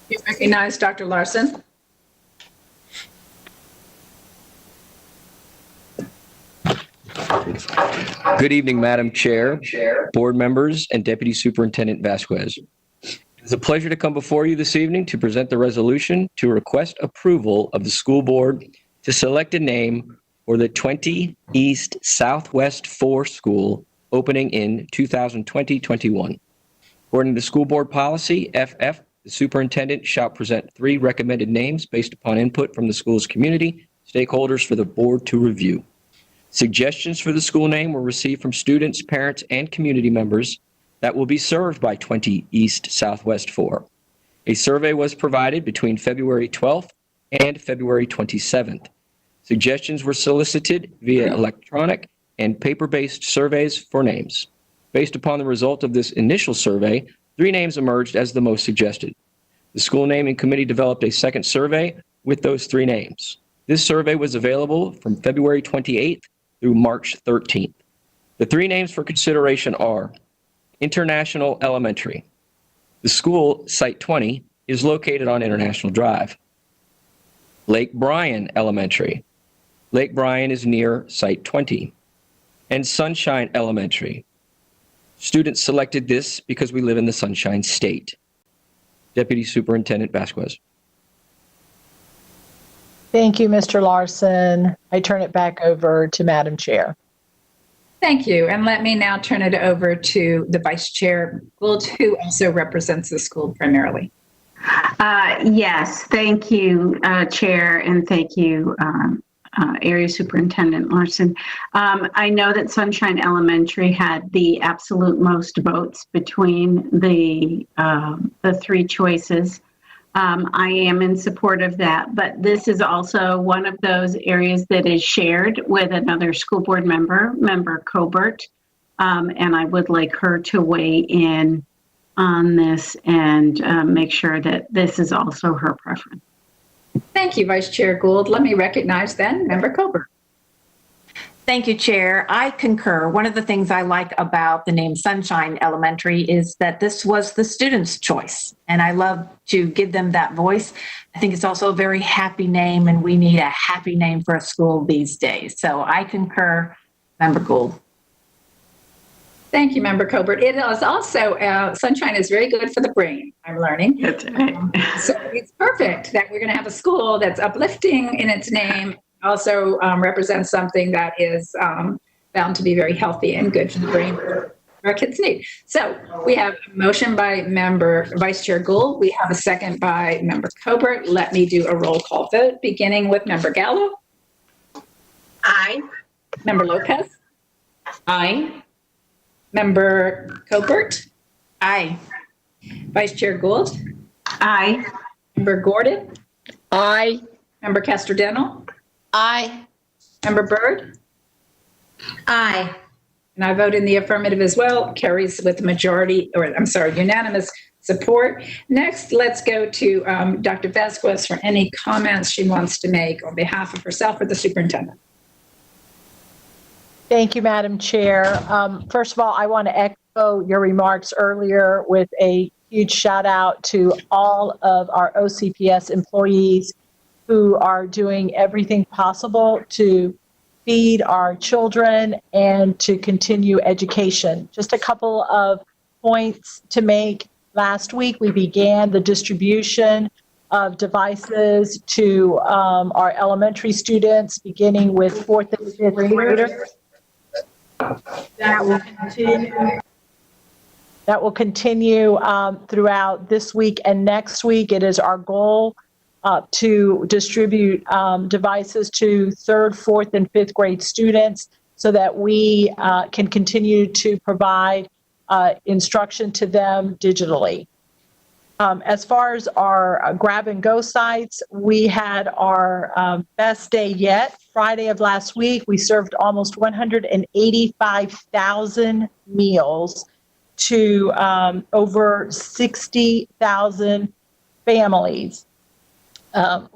You recognize Dr. Larson? Good evening, Madam Chair, board members, and Deputy Superintendent Vasquez. It's a pleasure to come before you this evening to present the resolution to request approval of the school board to select a name for the 20 East Southwest 4 school opening in 2020-21. According to school board policy, FF, the superintendent shall present 3 recommended names based upon input from the school's community stakeholders for the board to review. Suggestions for the school name were received from students, parents, and community members that will be served by 20 East Southwest 4. A survey was provided between February 12th and February 27th. Suggestions were solicited via electronic and paper-based surveys for names. Based upon the result of this initial survey, 3 names emerged as the most suggested. The school naming committee developed a second survey with those 3 names. This survey was available from February 28th through March 13th. The three names for consideration are International Elementary. The school, Site 20, is located on International Drive. Lake Bryan Elementary. Lake Bryan is near Site 20. And Sunshine Elementary. Students selected this because we live in the Sunshine State. Deputy Superintendent Vasquez. Thank you, Mr. Larson. I turn it back over to Madam Chair. Thank you. And let me now turn it over to the Vice Chair Gould, who also represents the school primarily. Yes, thank you, Chair, and thank you, Area Superintendent Larson. I know that Sunshine Elementary had the absolute most votes between the three choices. I am in support of that, but this is also one of those areas that is shared with another school board member, Member Colbert, and I would like her to weigh in on this and make sure that this is also her preference. Thank you, Vice Chair Gould. Let me recognize then Member Colbert. Thank you, Chair. I concur. One of the things I like about the name Sunshine Elementary is that this was the students' choice, and I love to give them that voice. I think it's also a very happy name, and we need a happy name for a school these days. So I concur, Member Gould. Thank you, Member Colbert. It is also, sunshine is very good for the brain, I'm learning. That's right. So it's perfect that we're going to have a school that's uplifting in its name, also represents something that is found to be very healthy and good for the brain our kids need. So we have a motion by Vice Chair Gould. We have a second by Member Colbert. Let me do a roll call vote, beginning with Member Gallo. Aye. Member Lopez. Aye. Member Colbert. Aye. Vice Chair Gould. Aye. Member Gordon. Aye. Member Castor-Dental. Aye. Member Byrd. Aye. And I vote in the affirmative as well. Carries with unanimous support. Next, let's go to Dr. Vasquez for any comments she wants to make on behalf of herself or the superintendent. Thank you, Madam Chair. First of all, I want to echo your remarks earlier with a huge shout out to all of our OCPS employees who are doing everything possible to feed our children and to continue education. Just a couple of points to make. Last week, we began the distribution of devices to our elementary students, beginning with 4th and 5th graders. That will continue throughout this week and next week. It is our goal to distribute devices to 3rd, 4th, and 5th grade students so that we can continue to provide instruction to them digitally. As far as our grab and go sites, we had our best day yet. Friday of last week, we served almost 185,000 meals to over 60,000 families.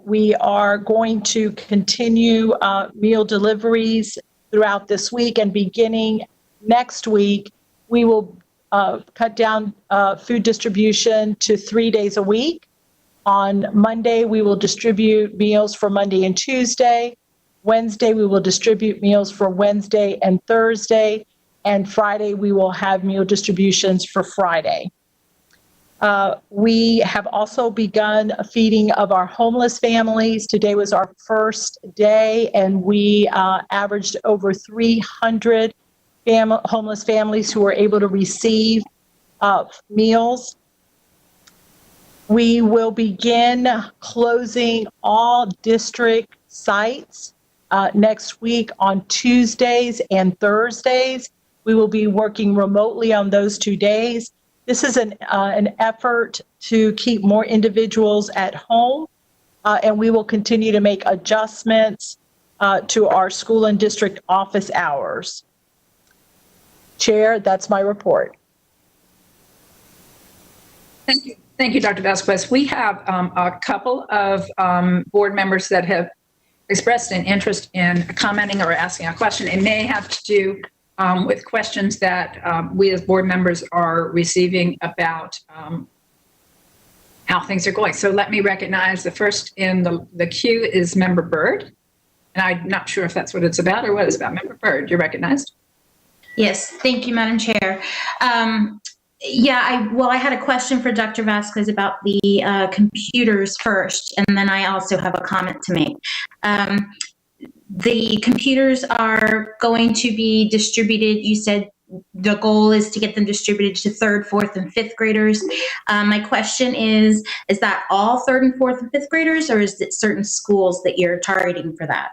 We are going to continue meal deliveries throughout this week, and beginning next week, we will cut down food distribution to 3 days a week. On Monday, we will distribute meals for Monday and Tuesday. Wednesday, we will distribute meals for Wednesday and Thursday. And Friday, we will have meal distributions for Friday. We have also begun a feeding of our homeless families. Today was our first day, and we averaged over 300 homeless families who were able to receive meals. We will begin closing all district sites next week on Tuesdays and Thursdays. We will be working remotely on those 2 days. This is an effort to keep more individuals at home, and we will continue to make adjustments to our school and district office hours. Chair, that's my report. Thank you. Thank you, Dr. Vasquez. We have a couple of board members that have expressed an interest in commenting or asking a question. It may have to do with questions that we as board members are receiving about how things are going. So let me recognize the first in the queue is Member Byrd. And I'm not sure if that's what it's about or what it's about. Member Byrd, you're recognized. Yes, thank you, Madam Chair. I had a question for Dr. Vasquez about the computers first, and then I also have a comment to make. The computers are going to be distributed, you said the goal is to get them distributed to 3rd, 4th, and 5th graders. My question is that all 3rd and 4th and 5th graders, or is it certain schools that you're targeting for that?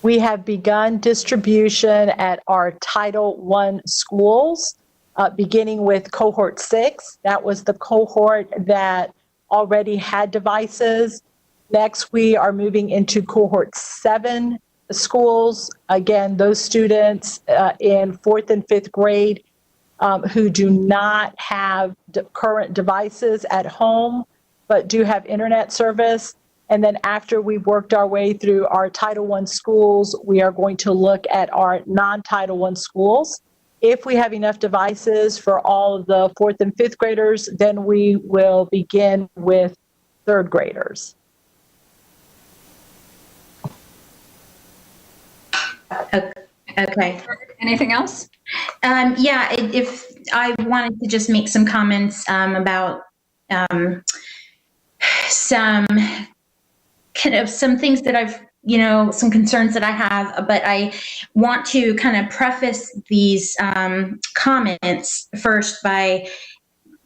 We have begun distribution at our Title I schools, beginning with cohort 6. That was the cohort that already had devices. Next, we are moving into cohort 7 schools. Again, those students in 4th and 5th grade who do not have current devices at home, but do have internet service. And then after we've worked our way through our Title I schools, we are going to look at our non-Title I schools. If we have enough devices for all of the 4th and 5th graders, then we will begin with 3rd graders. Okay. Anything else? If I wanted to just make some comments about some things that I've, some concerns that I have, but I want to kind of preface these comments first by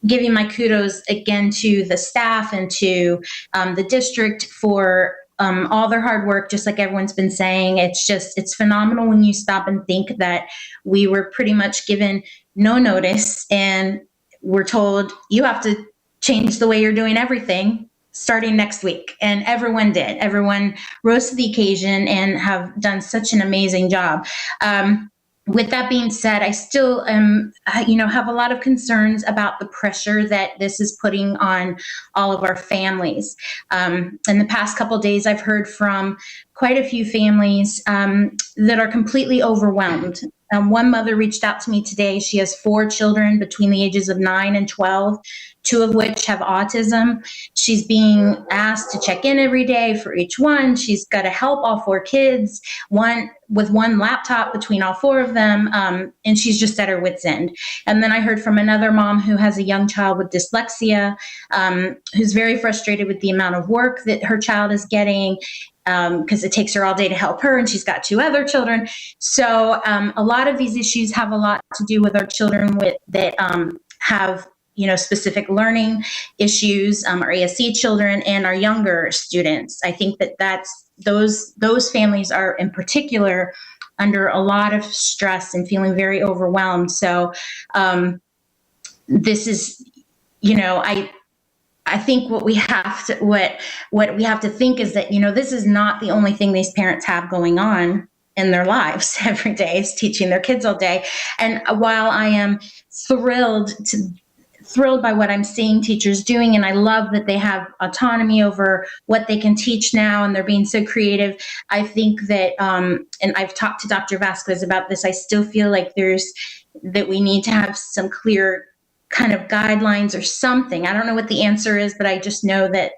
giving my kudos again to the staff and to the district for all their hard work. Just like everyone's been saying, it's phenomenal when you stop and think that we were pretty much given no notice and we're told you have to change the way you're doing everything starting next week. And everyone did. Everyone rose to the occasion and have done such an amazing job. With that being said, I still have a lot of concerns about the pressure that this is putting on all of our families. In the past couple of days, I've heard from quite a few families that are completely overwhelmed. One mother reached out to me today. She has 4 children between the ages of 9 and 12, 2 of which have autism. She's being asked to check in every day for each one. She's got to help all 4 kids, with one laptop between all 4 of them, and she's just at her wit's end. And then I heard from another mom who has a young child with dyslexia, who's very frustrated with the amount of work that her child is getting, because it takes her all day to help her, and she's got 2 other children. So a lot of these issues have a lot to do with our children that have specific learning issues, our ASC children and our younger students. I think that's those families are in particular under a lot of stress and feeling very overwhelmed. So this is, I think what we have to think is that, this is not the only thing these parents have going on in their lives every day, is teaching their kids all day. And while I am thrilled by what I'm seeing teachers doing, and I love that they have autonomy over what they can teach now and they're being so creative, I think that, and I've talked to Dr. Vasquez about this, I still feel like that we need to have some clear kind of guidelines or something. I don't know what the answer is, but I just know that,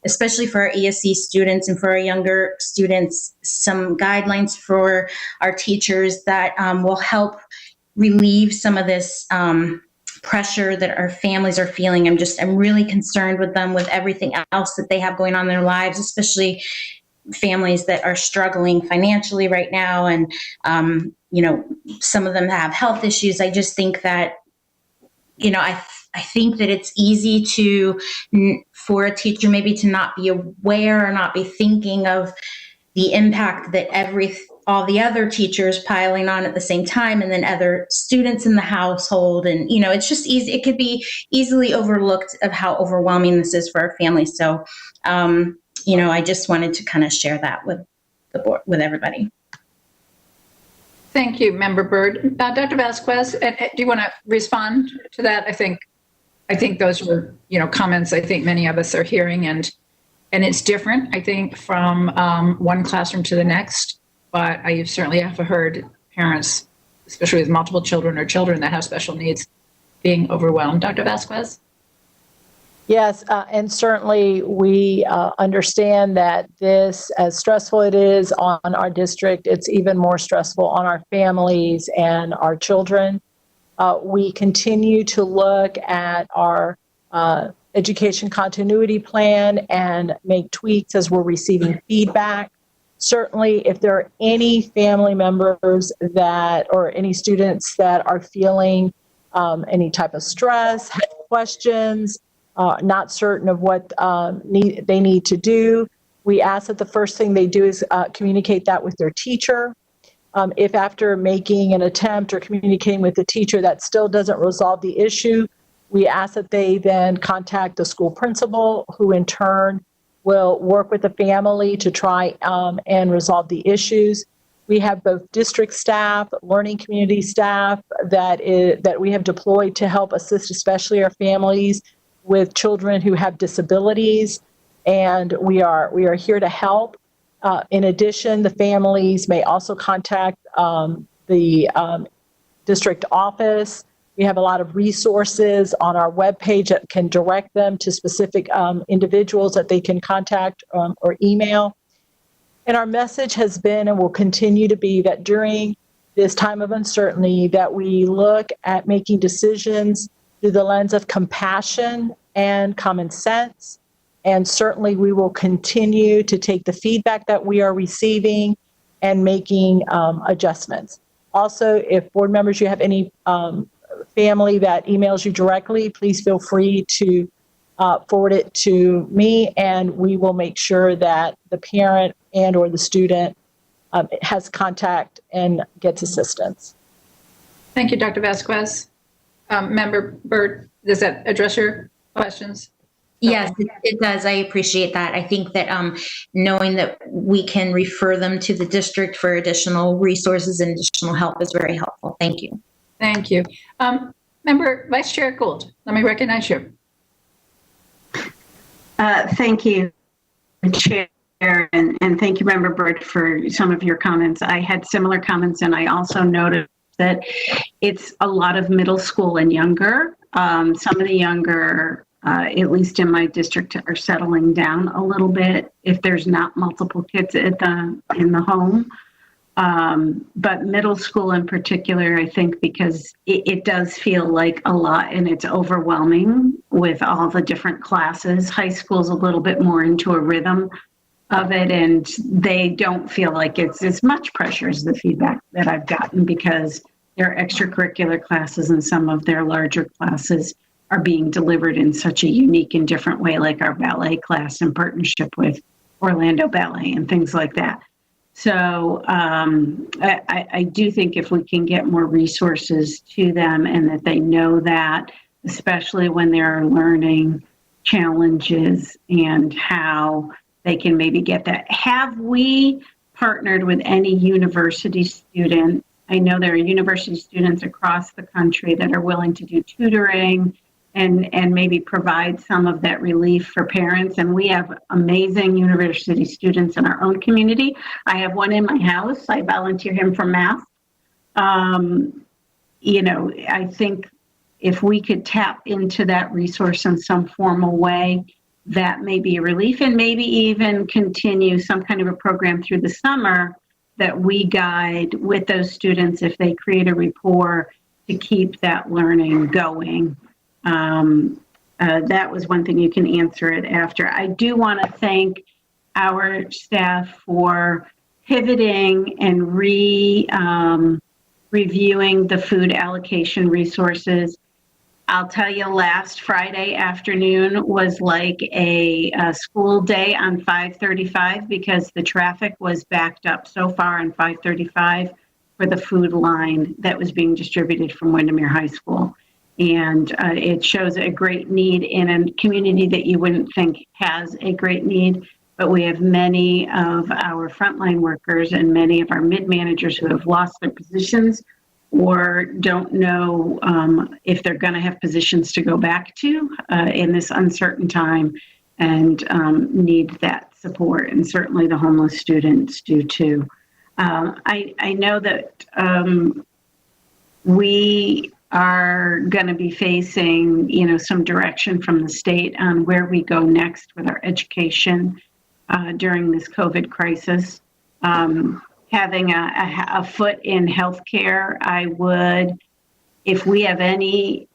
especially for our ESC students and for our younger students, some guidelines for our teachers that will help relieve some of this pressure that our families are feeling. I'm really concerned with them, with everything else that they have going on in their lives, especially families that are struggling financially right now. And, some of them have health issues. I just think that, I think that it's easy for a teacher maybe to not be aware or not be thinking of the impact that all the other teachers piling on at the same time, and then other students in the household. And, it's just easy. It could be easily overlooked of how overwhelming this is for our families. So, I just wanted to kind of share that with the board, with everybody. Thank you, Member Byrd. Dr. Vasquez, do you want to respond to that? I think those were, comments I think many of us are hearing, and And it's different, I think, from one classroom to the next. But I certainly have heard parents, especially with multiple children or children that have special needs, being overwhelmed. Dr. Vasquez? Yes, and certainly we understand that this, as stressful it is on our district, it's even more stressful on our families and our children. We continue to look at our education continuity plan and make tweaks as we're receiving feedback. Certainly, if there are any family members that, or any students that are feeling any type of stress, have questions, not certain of what they need to do, we ask that the first thing they do is communicate that with their teacher. If after making an attempt or communicating with the teacher that still doesn't resolve the issue, we ask that they then contact the school principal, who in turn will work with the family to try and resolve the issues. We have both district staff, learning community staff that we have deployed to help assist, especially our families with children who have disabilities, and we are here to help. In addition, the families may also contact the district office. We have a lot of resources on our webpage that can direct them to specific individuals that they can contact or email. And our message has been and will continue to be that during this time of uncertainty, that we look at making decisions through the lens of compassion and common sense. And certainly we will continue to take the feedback that we are receiving and making adjustments. Also, if board members, you have any family that emails you directly, please feel free to forward it to me, and we will make sure that the parent and or the student has contact and gets assistance. Thank you, Dr. Vasquez. Member Byrd, does that address your questions? Yes, it does. I appreciate that. I think that knowing that we can refer them to the district for additional resources and additional help is very helpful. Thank you. Thank you. Member Vice Chair Gould, let me recognize you. Thank you, Chair, and thank you, Member Byrd, for some of your comments. I had similar comments, and I also noted that it's a lot of middle school and younger. Some of the younger, at least in my district, are settling down a little bit if there's not multiple kids in the home. But middle school in particular, I think, because it does feel like a lot and it's overwhelming with all the different classes. High school's a little bit more into a rhythm of it, and they don't feel like it's as much pressure as the feedback that I've gotten, because their extracurricular classes and some of their larger classes are being delivered in such a unique and different way, like our ballet class in partnership with Orlando Ballet and things like that. So I do think if we can get more resources to them and that they know that, especially when there are learning challenges and how they can maybe get that. Have we partnered with any university student? I know there are university students across the country that are willing to do tutoring and maybe provide some of that relief for parents. And we have amazing university students in our own community. I have one in my house. I volunteer him for math. I think if we could tap into that resource in some formal way, that may be a relief, and maybe even continue some kind of a program through the summer that we guide with those students if they create a rapport to keep that learning going. That was one thing. You can answer it after. I do want to thank our staff for pivoting and reviewing the food allocation resources. I'll tell you, last Friday afternoon was like a school day on 535 because the traffic was backed up so far on 535 for the food line that was being distributed from Windermere High School. And it shows a great need in a community that you wouldn't think has a great need. But we have many of our frontline workers and many of our mid-managers who have lost their positions or don't know if they're going to have positions to go back to in this uncertain time. need that support. And certainly the homeless students do too. I know that we are going to be facing, some direction from the state on where we go next with our education during this COVID crisis. Having a foot in healthcare, I would, if we have any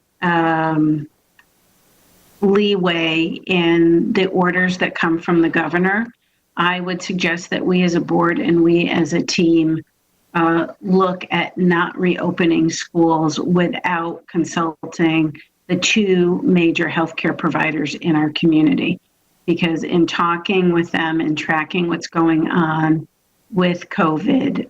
leeway in the orders that come from the governor, I would suggest that we as a board and we as a team look at not reopening schools without consulting the two major healthcare providers in our community. Because in talking with them and tracking what's going on with COVID,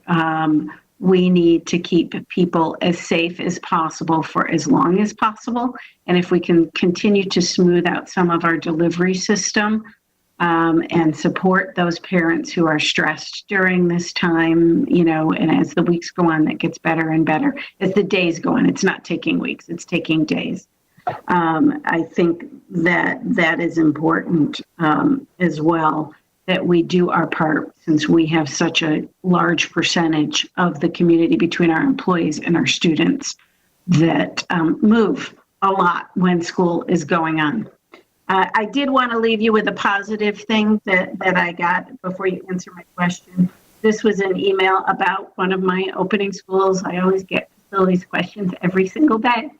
we need to keep people as safe as possible for as long as possible. And if we can continue to smooth out some of our delivery system and support those parents who are stressed during this time, and as the weeks go on, that gets better and better. As the days go on, it's not taking weeks, it's taking days. I think that is important as well, that we do our part, since we have such a large percentage of the community between our employees and our students that move a lot when school is going on. I did want to leave you with a positive thing that I got before you answer my question. This was an email about one of my opening schools. I always get facilities questions every single day.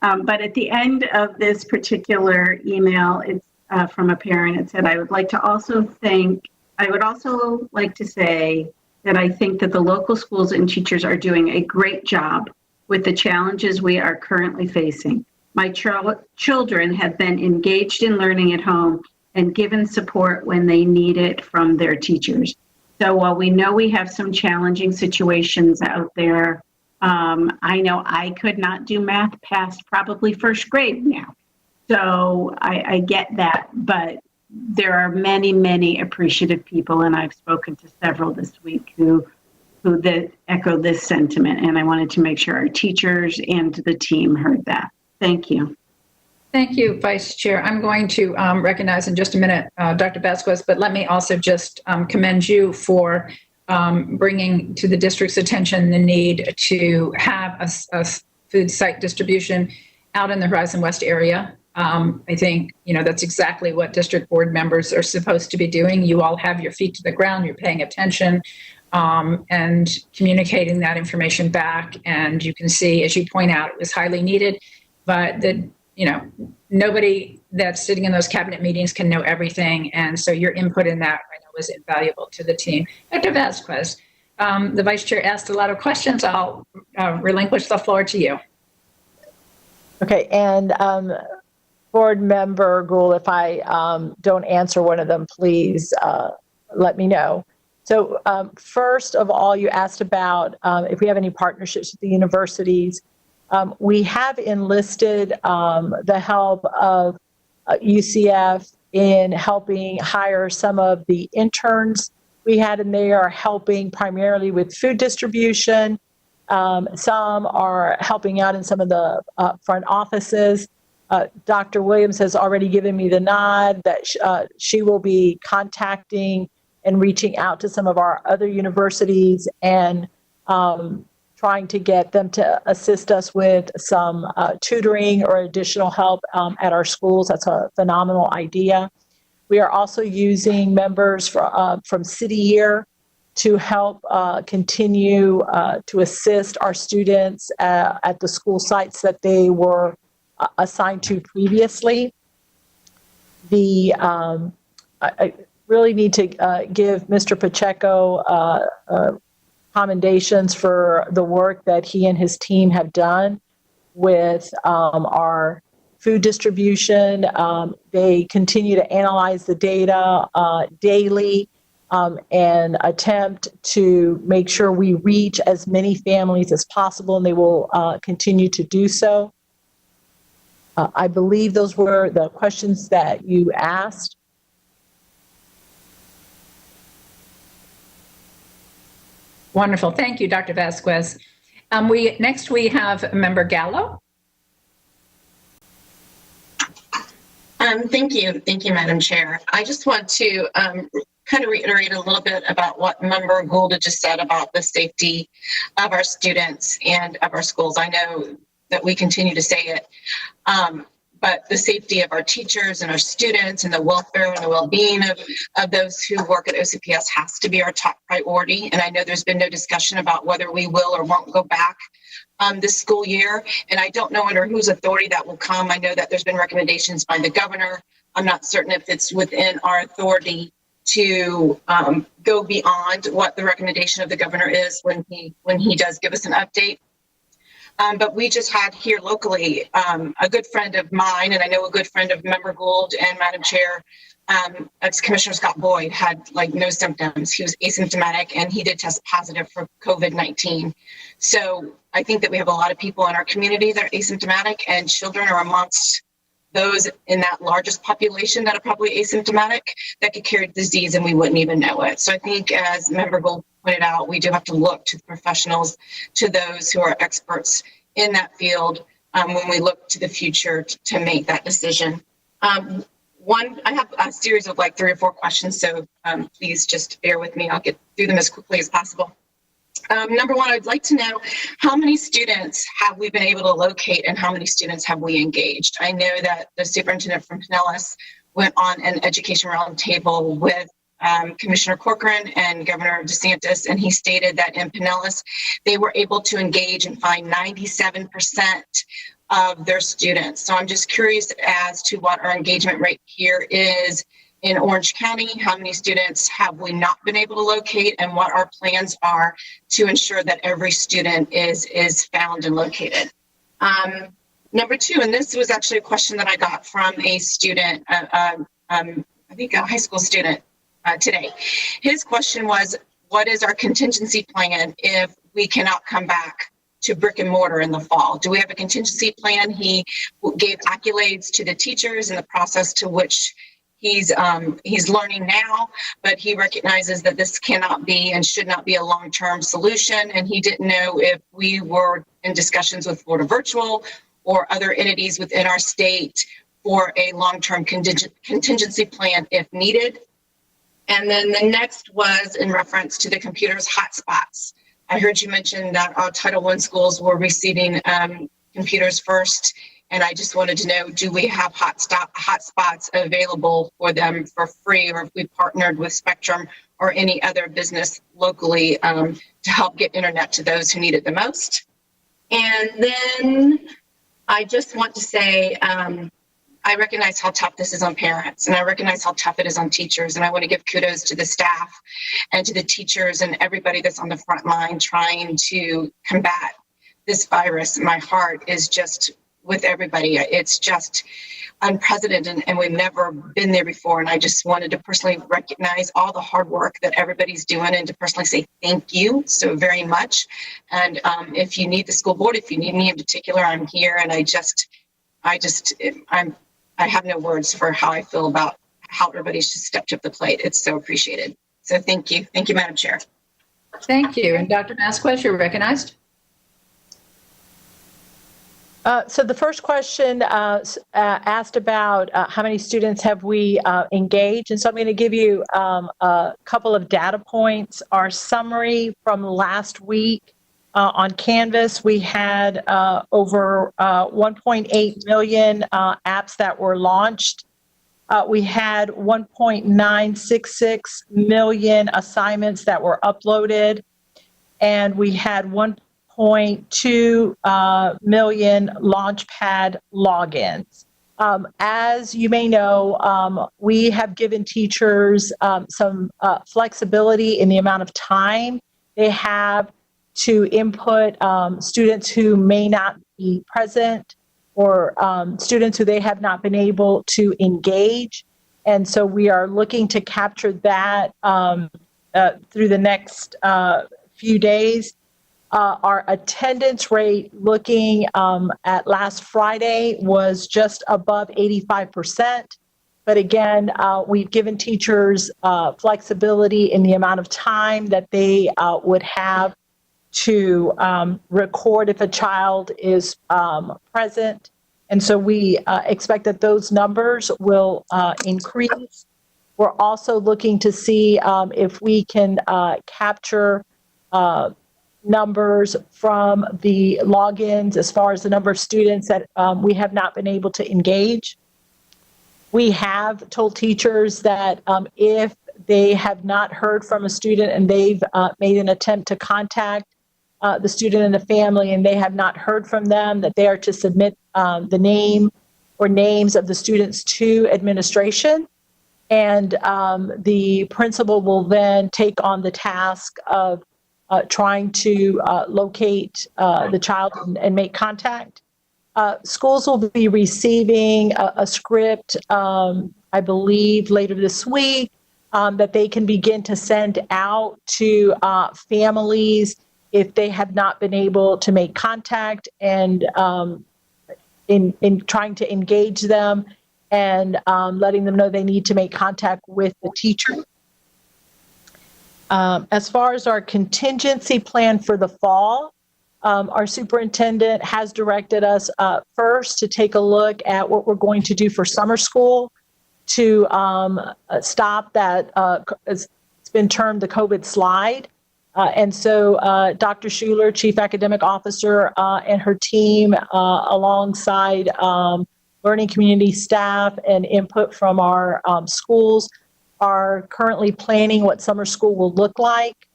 But at the end of this particular email, it's from a parent. It said, I would also like to say that I think that the local schools and teachers are doing a great job with the challenges we are currently facing. My children have been engaged in learning at home and given support when they need it from their teachers. So while we know we have some challenging situations out there, I know I could not do math past probably first grade now. So I get that, but there are many, many appreciative people, and I've spoken to several this week who echo this sentiment, and I wanted to make sure our teachers and the team heard that. Thank you. Thank you, Vice Chair. I'm going to recognize in just a minute Dr. Vasquez, but let me also just commend you for bringing to the district's attention the need to have a food site distribution out in the Horizon West area. I think, that's exactly what district board members are supposed to be doing. You all have your feet to the ground, you're paying attention and communicating that information back. And you can see, as you point out, it was highly needed, but nobody that's sitting in those cabinet meetings can know everything. And so your input in that, I know, was invaluable to the team. Dr. Vasquez, the Vice Chair asked a lot of questions. I'll relinquish the floor to you. Okay, and Board Member Gould, if I don't answer one of them, please let me know. So first of all, you asked about if we have any partnerships with the universities. We have enlisted the help of UCF in helping hire some of the interns we had, and they are helping primarily with food distribution. Some are helping out in some of the front offices. Dr. Williams has already given me the nod that she will be contacting and reaching out to some of our other universities and trying to get them to assist us with some tutoring or additional help at our schools. That's a phenomenal idea. We are also using members from City Year to help continue to assist our students at the school sites that they were assigned to previously. I really need to give Mr. Pacheco commendations for the work that he and his team have done with our food distribution. They continue to analyze the data daily and attempt to make sure we reach as many families as possible, and they will continue to do so. I believe those were the questions that you asked. Wonderful. Thank you, Dr. Vasquez. Next we have Member Gallo. Thank you. Thank you, Madam Chair. I just want to kind of reiterate a little bit about what Member Gould just said about the safety of our students and of our schools. I know that we continue to say it, but the safety of our teachers and our students and the welfare and the well-being of those who work at OCPS has to be our top priority. And I know there's been no discussion about whether we will or won't go back this school year. And I don't know under whose authority that will come. I know that there's been recommendations by the governor. I'm not certain if it's within our authority to go beyond what the recommendation of the governor is when he does give us an update. But we just had here locally a good friend of mine, and I know a good friend of Member Gould and Madam Chair, ex-Commissioner Scott Boyd had like no symptoms. He was asymptomatic and he did test positive for COVID-19. So I think that we have a lot of people in our community that are asymptomatic, and children are amongst those in that largest population that are probably asymptomatic that could carry the disease and we wouldn't even know it. So I think, as Member Gould pointed out, we do have to look to the professionals, to those who are experts in that field when we look to the future to make that decision. I have a series of like 3 or 4 questions, so please just bear with me. I'll get through them as quickly as possible. Number one, I'd like to know how many students have we been able to locate and how many students have we engaged? I know that the superintendent from Pinellas went on an education roundtable with Commissioner Corcoran and Governor DeSantis, and he stated that in Pinellas, they were able to engage and find 97% of their students. So I'm just curious as to what our engagement rate here is in Orange County. How many students have we not been able to locate, and what our plans are to ensure that every student is found and located. Number 2, and this was actually a question that I got from a student, I think a high school student today. His question was, what is our contingency plan if we cannot come back to brick and mortar in the fall? Do we have a contingency plan? He gave accolades to the teachers and the process to which he's learning now, but he recognizes that this cannot be and should not be a long-term solution. And he didn't know if we were in discussions with Florida Virtual or other entities within our state for a long-term contingency plan if needed. And then the next was in reference to the computers hotspots. I heard you mention that our Title I schools were receiving computers first, and I just wanted to know, do we have hotspots available for them for free, or if we partnered with Spectrum or any other business locally to help get internet to those who need it the most? And then I just want to say, I recognize how tough this is on parents, and I recognize how tough it is on teachers, and I want to give kudos to the staff and to the teachers and everybody that's on the front line trying to combat this virus. My heart is just with everybody. It's just unprecedented, and we've never been there before, and I just wanted to personally recognize all the hard work that everybody's doing and to personally say thank you so very much. And if you need the school board, if you need me in particular, I'm here, and I have no words for how I feel about how everybody's just stepped up the plate. It's so appreciated. So thank you. Thank you, Madam Chair. Thank you. And Dr. Vasquez, you're recognized. So the first question asked about how many students have we engaged. And so I'm going to give you a couple of data points. Our summary from last week on Canvas, we had over 1.8 million apps that were launched. We had 1.966 million assignments that were uploaded, and we had 1.2 million Launchpad logins. As you may know, we have given teachers some flexibility in the amount of time they have to input students who may not be present or students who they have not been able to engage. And so we are looking to capture that through the next few days. Our attendance rate looking at last Friday was just above 85%. But again, we've given teachers flexibility in the amount of time that they would have to record if a child is present. And so we expect that those numbers will increase. We're also looking to see if we can capture numbers from the logins as far as the number of students that we have not been able to engage. We have told teachers that if they have not heard from a student and they've made an attempt to contact the student and the family and they have not heard from them, that they are to submit the name or names of the students to administration. And the principal will then take on the task of trying to locate the child and make contact. Schools will be receiving a script, I believe, later this week that they can begin to send out to families if they have not been able to make contact, and in trying to engage them and letting them know they need to make contact with the teacher. As far as our contingency plan for the fall, our superintendent has directed us first to take a look at what we're going to do for summer school to stop that, it's been termed the COVID slide. And so Dr. Schuler, Chief Academic Officer, and her team, alongside learning community staff and input from our schools, are currently planning what summer school will look like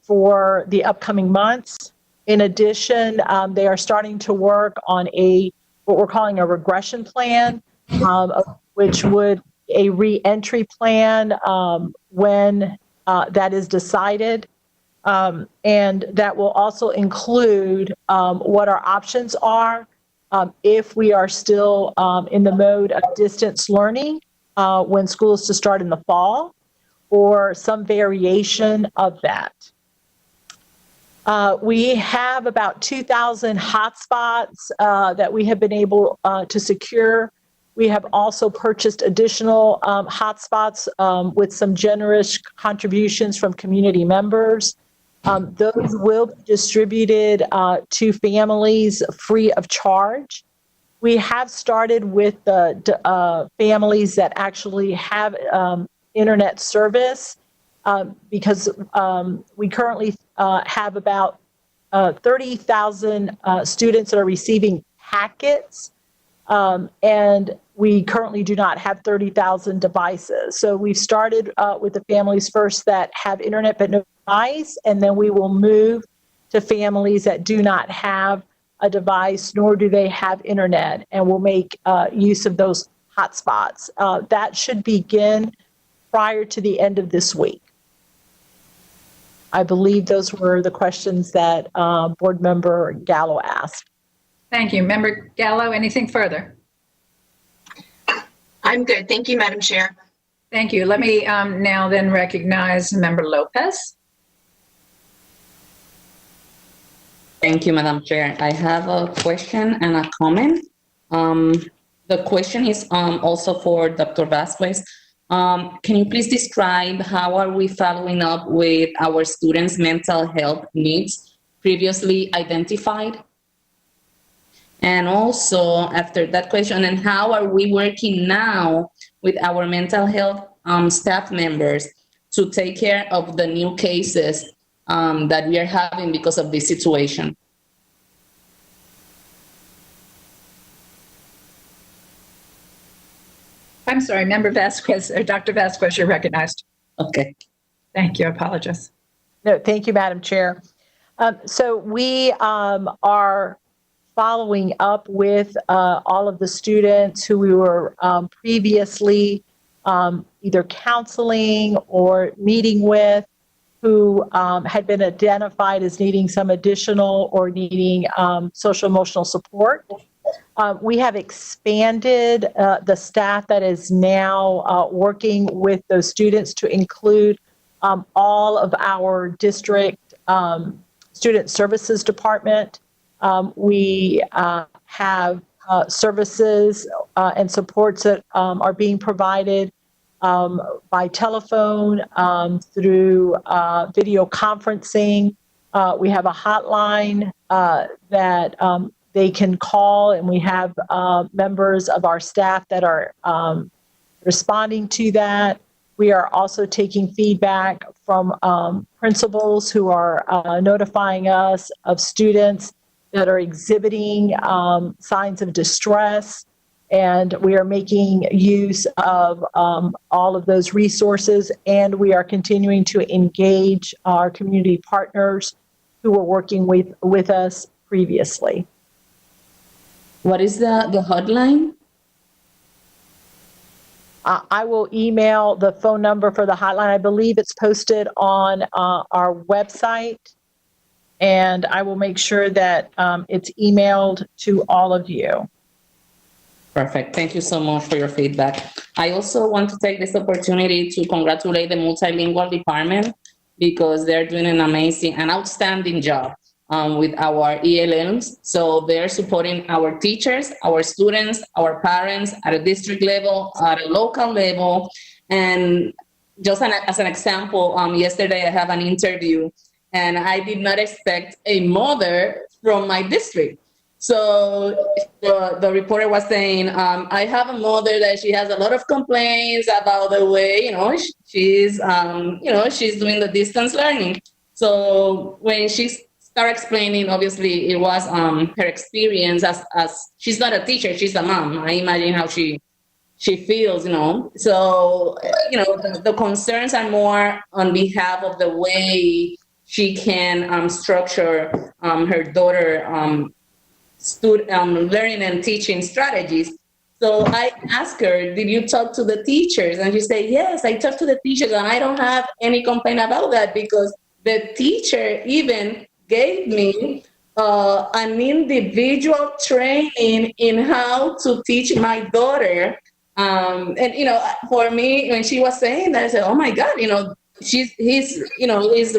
for the upcoming months. In addition, they are starting to work on what we're calling a regression plan, which would a re-entry plan when that is decided. And that will also include what our options are if we are still in the mode of distance learning when school is to start in the fall, or some variation of that. We have about 2,000 hotspots that we have been able to secure. We have also purchased additional hotspots with some generous contributions from community members. Those will be distributed to families free of charge. We have started with the families that actually have internet service because we currently have about 30,000 students that are receiving packets, and we currently do not have 30,000 devices. So we've started with the families first that have internet but no device, and then we will move to families that do not have a device, nor do they have internet, and we'll make use of those hotspots. That should begin prior to the end of this week. I believe those were the questions that Board Member Gallo asked. Thank you. Member Gallo, anything further? I'm good. Thank you, Madam Chair. Thank you. Let me now then recognize Member Lopez. Thank you, Madam Chair. I have a question and a comment. The question is also for Dr. Vasquez. Can you please describe how are we following up with our students' mental health needs previously identified? And also, after that question, and how are we working now with our mental health staff members to take care of the new cases that we are having because of this situation? I'm sorry, Member Vasquez, or Dr. Vasquez, you're recognized. Okay. Thank you. I apologize. No, thank you, Madam Chair. So we are following up with all of the students who we were previously either counseling or meeting with, who had been identified as needing some additional or needing social emotional support. We have expanded the staff that is now working with those students to include all of our district student services department. We have services and supports that are being provided by telephone, through video conferencing. We have a hotline that they can call, and we have members of our staff that are responding to that. We are also taking feedback from principals who are notifying us of students that are exhibiting signs of distress. And we are making use of all of those resources, and we are continuing to engage our community partners who were working with us previously. What is the hotline? I will email the phone number for the hotline. I believe it's posted on our website, and I will make sure that it's emailed to all of you. Perfect. Thank you so much for your feedback. I also want to take this opportunity to congratulate the multilingual department because they're doing an amazing and outstanding job with our ELMs. So they're supporting our teachers, our students, our parents at a district level, at a local level. And just as an example, yesterday I have an interview and I did not expect a mother from my district. So the reporter was saying, I have a mother that she has a lot of complaints about the way, she's doing the distance learning. So when she started explaining, obviously it was her experience as she's not a teacher, she's a mom. I imagine how she feels, So, the concerns are more on behalf of the way she can structure her daughter learning and teaching strategies. So I asked her, did you talk to the teachers? And she said, yes, I talked to the teachers and I don't have any complaint about that because the teacher even gave me an individual training in how to teach my daughter. And, for me, when she was saying that, I said, oh my God, he's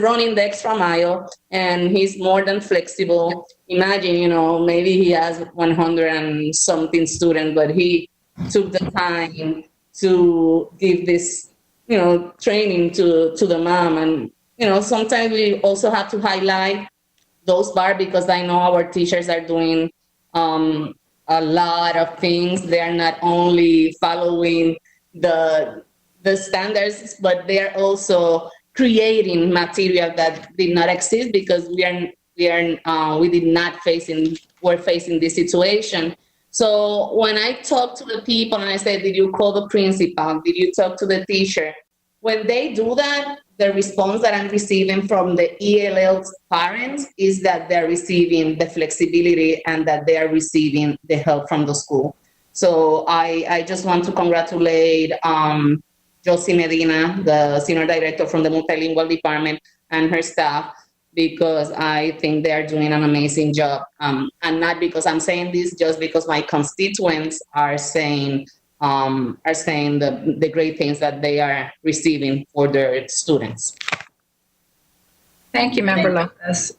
running the extra mile and he's more than flexible. Imagine, maybe he has 100 and something students, but he took the time to give this, training to the mom. And, sometimes we also have to highlight those parts because I know our teachers are doing a lot of things. They are not only following the standards, but they are also creating material that did not exist because we're facing this situation. So when I talk to the people and I say, did you call the principal? Did you talk to the teacher? When they do that, the response that I'm receiving from the ELL parents is that they're receiving the flexibility and that they are receiving the help from the school. So I just want to congratulate Josie Medina, the senior director from the multilingual department, and her staff, because I think they are doing an amazing job. And not because I'm saying this, just because my constituents are saying the great things that they are receiving for their students. Thank you, Member Lopez.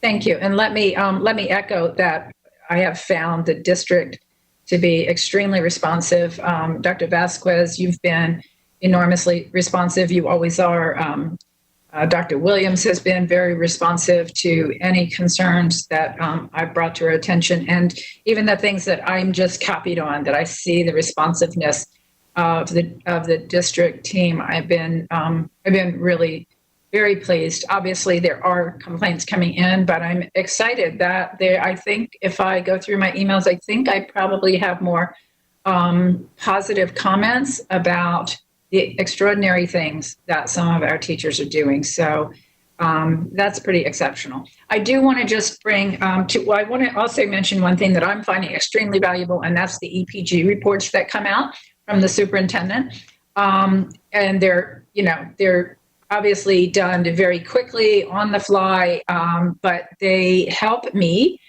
Thank you. And let me echo that I have found the district to be extremely responsive. Dr. Vasquez, you've been enormously responsive. You always are. Dr. Williams has been very responsive to any concerns that I've brought to her attention, and even the things that I'm just copied on, that I see the responsiveness of the district team. I've been really very pleased. Obviously, there are complaints coming in, but I'm excited that I think if I go through my emails, I think I probably have more positive comments about the extraordinary things that some of our teachers are doing. So that's pretty exceptional. I do want to just bring I want to also mention one thing that I'm finding extremely valuable, and that's the EPG reports that come out from the superintendent. And they're obviously done very quickly on the fly, but they help me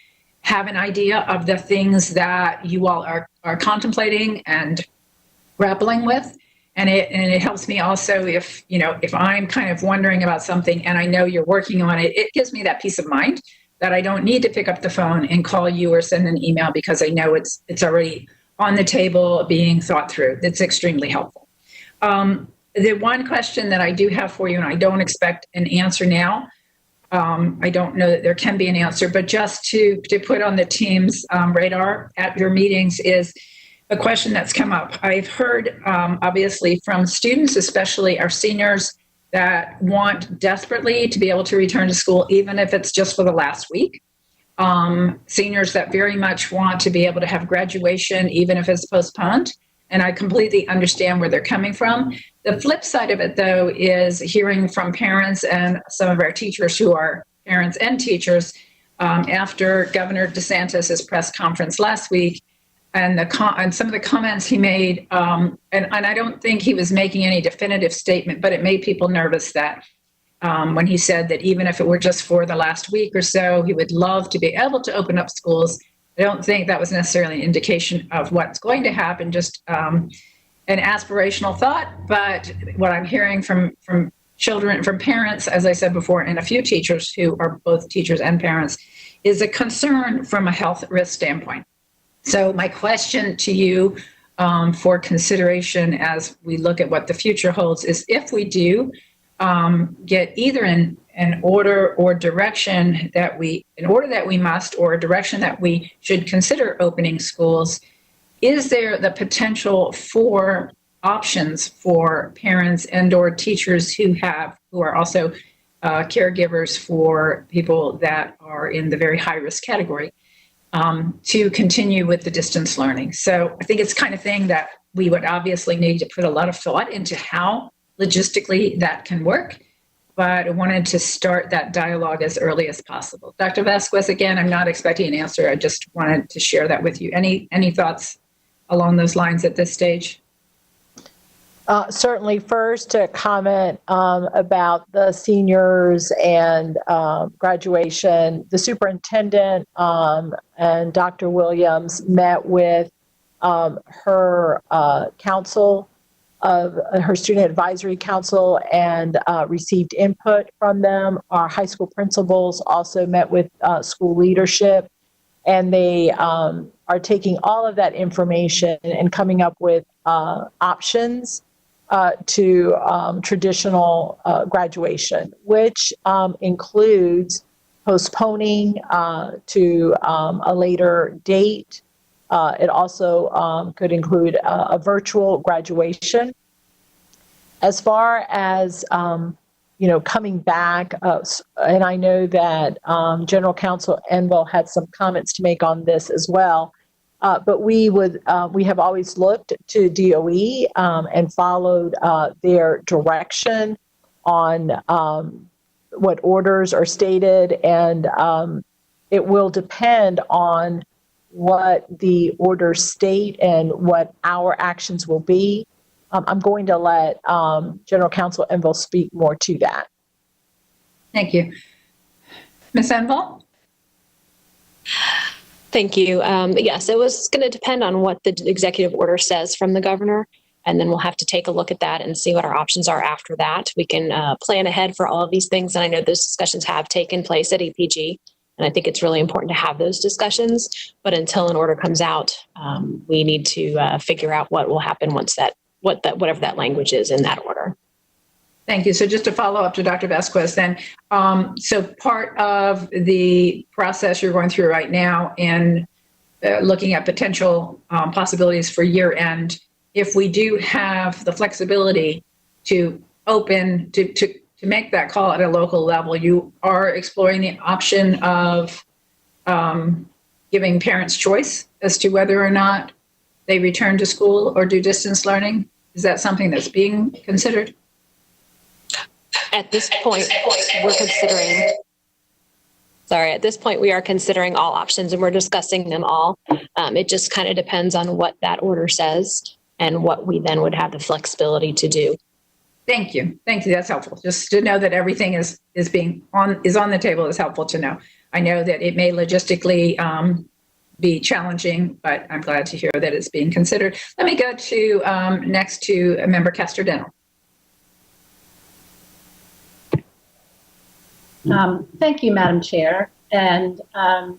have an idea of the things that you all are contemplating and grappling with. And it helps me also if I'm kind of wondering about something and I know you're working on it, it gives me that peace of mind that I don't need to pick up the phone and call you or send an email because I know it's already on the table being thought through. It's extremely helpful. The one question that I do have for you, and I don't expect an answer now, I don't know that there can be an answer, but just to put on the team's radar at your meetings is a question that's come up. I've heard, obviously, from students, especially our seniors, that want desperately to be able to return to school, even if it's just for the last week. Seniors that very much want to be able to have graduation, even if it's postponed. And I completely understand where they're coming from. The flip side of it, though, is hearing from parents and some of our teachers who are parents and teachers after Governor DeSantis' press conference last week, and some of the comments he made, and I don't think he was making any definitive statement, but it made people nervous that when he said that even if it were just for the last week or so, he would love to be able to open up schools. I don't think that was necessarily an indication of what's going to happen, just an aspirational thought. But what I'm hearing from children, from parents, as I said before, and a few teachers who are both teachers and parents, is a concern from a health risk standpoint. So my question to you for consideration as we look at what the future holds is, if we do get either an order or direction that we must, or a direction that we should consider opening schools, is there the potential for options for parents and or teachers who are also caregivers for people that are in the very high risk category to continue with the distance learning? So I think it's the kind of thing that we would obviously need to put a lot of thought into how logistically that can work, but I wanted to start that dialogue as early as possible. Dr. Vasquez, again, I'm not expecting an answer. I just wanted to share that with you. Any thoughts along those lines at this stage? Certainly, first to comment about the seniors and graduation. The superintendent and Dr. Williams met with her council, of her student advisory council, and received input from them. Our high school principals also met with school leadership, and they are taking all of that information and coming up with options to traditional graduation, which includes postponing to a later date. It also could include a virtual graduation. As far as coming back, and I know that General Counsel Enville had some comments to make on this as well. But we have always looked to DOE and followed their direction on what orders are stated, and it will depend on what the orders state and what our actions will be. I'm going to let General Counsel Enville speak more to that. Thank you. Ms. Enville? Thank you. Yes, it was going to depend on what the executive order says from the governor, and then we'll have to take a look at that and see what our options are after that. We can plan ahead for all of these things, and I know those discussions have taken place at APG, and I think it's really important to have those discussions. But until an order comes out, we need to figure out what will happen once whatever that language is in that order. Thank you. So just to follow up to Dr. Vasquez then, so part of the process you're going through right now in looking at potential possibilities for year end, if we do have the flexibility to open, to make that call at a local level, you are exploring the option of giving parents choice as to whether or not they return to school or do distance learning. Is that something that's being considered? At this point, we are considering all options, and we're discussing them all. It just kind of depends on what that order says and what we then would have the flexibility to do. Thank you. That's helpful. Just to know that everything is on the table is helpful to know. I know that it may logistically be challenging, but I'm glad to hear that it's being considered. Let me go to next to Member Kester-Denel. Thank you, Madam Chair. And I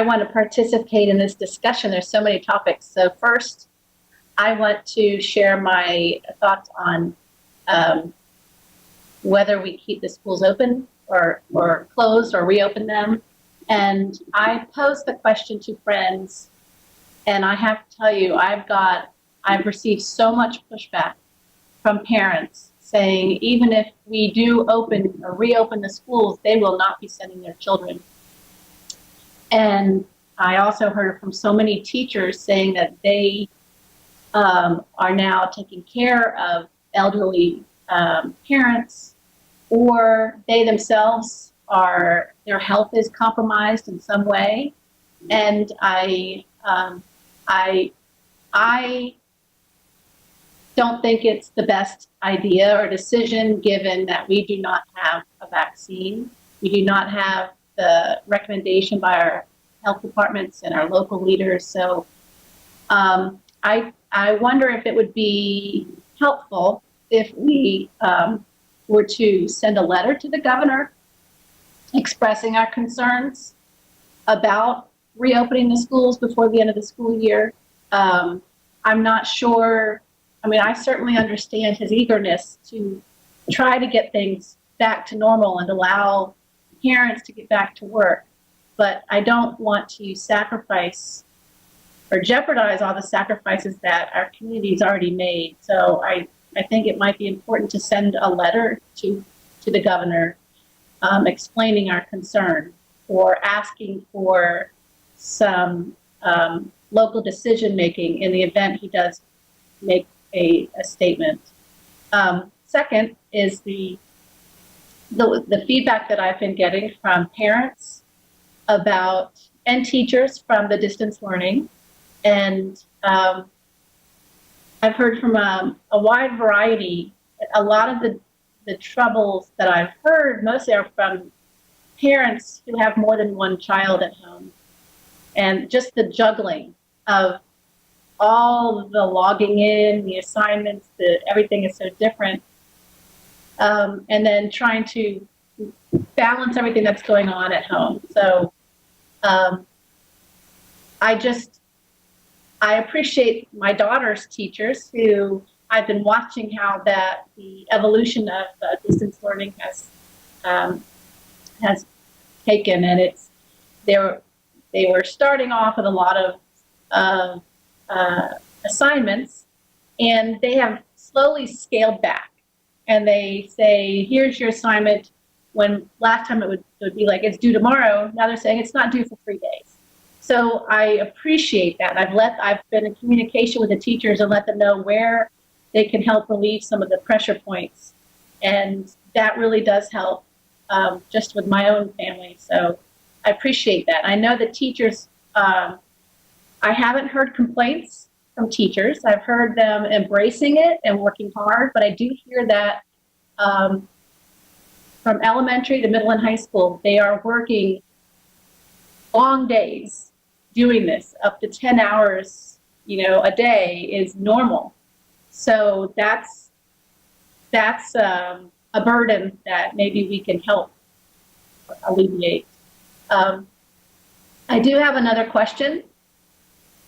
want to participate in this discussion. There's so many topics. So first, I want to share my thoughts on whether we keep the schools open or closed or reopen them. And I posed the question to friends, and I have to tell you, I've received so much pushback from parents saying, even if we do open or reopen the schools, they will not be sending their children. And I also heard from so many teachers saying that they are now taking care of elderly parents, or they themselves their health is compromised in some way. And I don't think it's the best idea or decision, given that we do not have a vaccine. We do not have the recommendation by our health departments and our local leaders. So I wonder if it would be helpful if we were to send a letter to the governor expressing our concerns about reopening the schools before the end of the school year. I'm not sure. I mean, I certainly understand his eagerness to try to get things back to normal and allow parents to get back to work. But I don't want to sacrifice or jeopardize all the sacrifices that our community's already made. So I think it might be important to send a letter to the governor explaining our concern, or asking for some local decision making in the event he does make a statement. Second is the feedback that I've been getting from parents about, and teachers from the distance learning. And I've heard from a wide variety. A lot of the troubles that I've heard mostly are from parents who have more than one child at home, and just the juggling of all the logging in, the assignments, everything is so different. And then trying to balance everything that's going on at home. So I appreciate my daughter's teachers, who I've been watching how the evolution of distance learning has taken, and they were starting off with a lot of assignments, and they have slowly scaled back. And they say, here's your assignment, when last time it would be like, it's due tomorrow. Now they're saying it's not due for 3 days. So I appreciate that. I've been in communication with the teachers and let them know where they can help relieve some of the pressure points. And that really does help, just with my own family. So I appreciate that. I know that teachers, I haven't heard complaints from teachers. I've heard them embracing it and working hard, but I do hear that from elementary to middle and high school, they are working long days doing this, up to 10 hours, a day is normal. So that's a burden that maybe we can help alleviate. I do have another question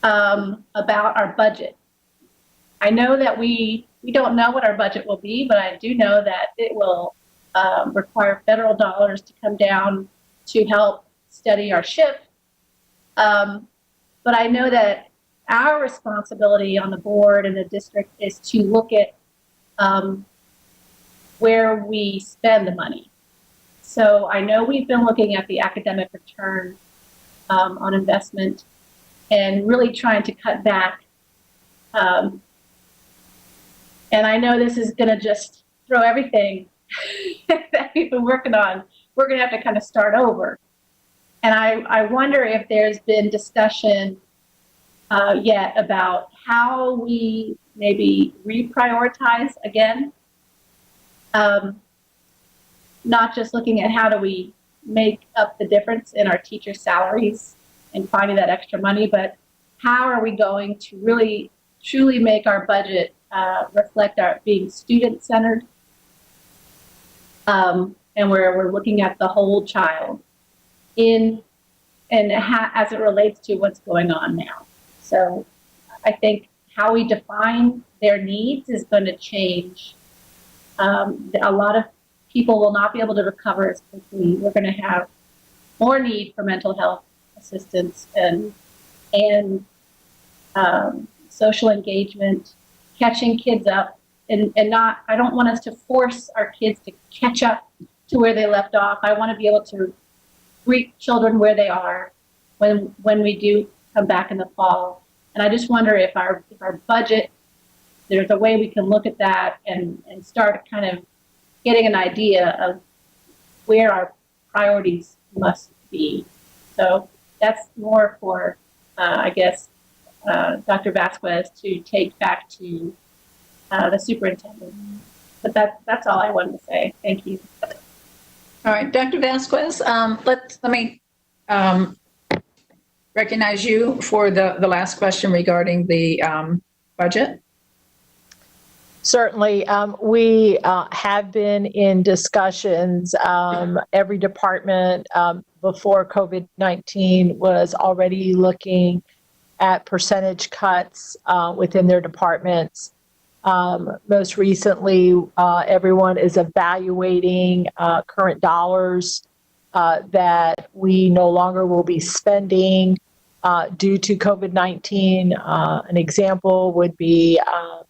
about our budget. I know that we don't know what our budget will be, but I do know that it will require federal dollars to come down to help steady our ship. But I know that our responsibility on the board and the district is to look at where we spend the money. So I know we've been looking at the academic return on investment and really trying to cut back. And I know this is going to just throw everything that we've been working on. We're going to have to kind of start over. And I wonder if there's been discussion yet about how we maybe reprioritize again. Not just looking at how do we make up the difference in our teacher salaries and finding that extra money, but how are we going to really truly make our budget reflect our being student-centered, and where we're looking at the whole child as it relates to what's going on now. So I think how we define their needs is going to change. A lot of people will not be able to recover as quickly. We're going to have more need for mental health assistance and social engagement, catching kids up, and not. I don't want us to force our kids to catch up to where they left off. I want to be able to greet children where they are when we do come back in the fall. And I just wonder if our budget, there's a way we can look at that and start kind of getting an idea of where our priorities must be. So that's more for, I guess, Dr. Vasquez to take back to the superintendent. But that's all I wanted to say. Thank you. All right, Dr. Vasquez, let me recognize you for the last question regarding the budget. Certainly. We have been in discussions. Every department before COVID-19 was already looking at percentage cuts within their departments. Most recently, everyone is evaluating current dollars that we no longer will be spending due to COVID-19. An example would be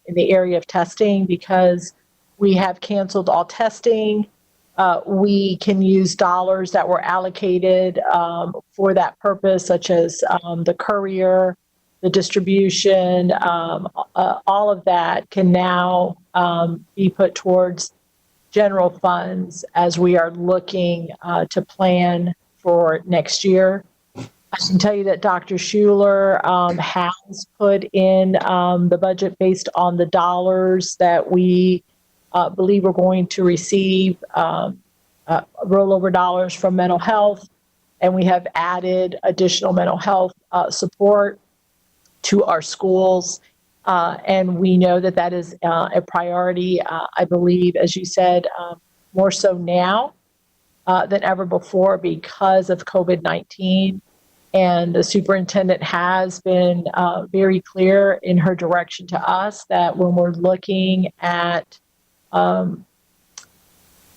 in the area of testing. Because we have canceled all testing, we can use dollars that were allocated for that purpose, such as the courier, the distribution, all of that can now be put towards general funds as we are looking to plan for next year. I can tell you that Dr. Schuler has put in the budget based on the dollars that we believe we're going to receive, rollover dollars from mental health, and we have added additional mental health support to our schools. And we know that that is a priority, I believe, as you said, more so now than ever before because of COVID-19. And the superintendent has been very clear in her direction to us that when we're looking at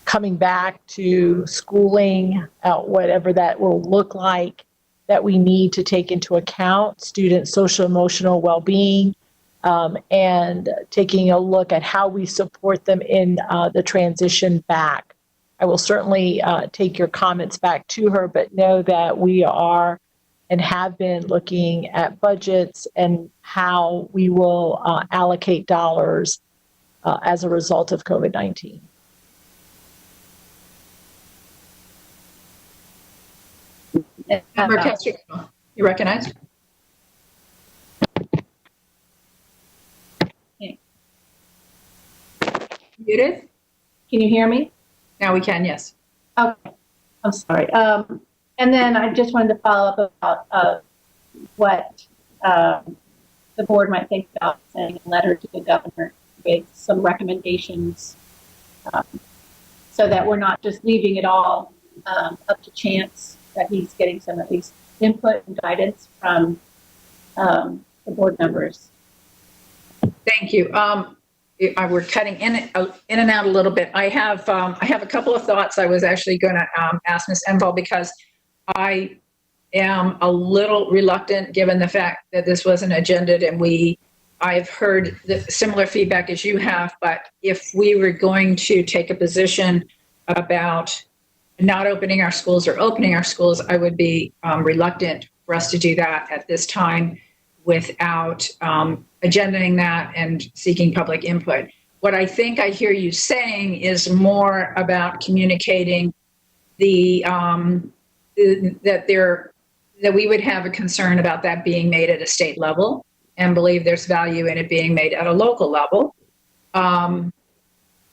coming back to schooling, whatever that will look like, that we need to take into account students' social emotional well-being and taking a look at how we support them in the transition back. I will certainly take your comments back to her, but know that we are and have been looking at budgets and how we will allocate dollars as a result of COVID-19. Member Castro, you recognized? Okay. Muted? Can you hear me? Now we can, yes. Okay. I'm sorry. And then I just wanted to follow up about what the board might think about sending a letter to the governor with some recommendations so that we're not just leaving it all up to chance, that he's getting some at least input and guidance from the board members. Thank you. We're cutting in and out a little bit. I have a couple of thoughts I was actually going to ask Ms. Enval, because I am a little reluctant given the fact that this wasn't agended and I've heard the similar feedback as you have, but if we were going to take a position about not opening our schools or opening our schools, I would be reluctant for us to do that at this time without agendaing that and seeking public input. What I think I hear you saying is more about communicating that we would have a concern about that being made at a state level and believe there's value in it being made at a local level.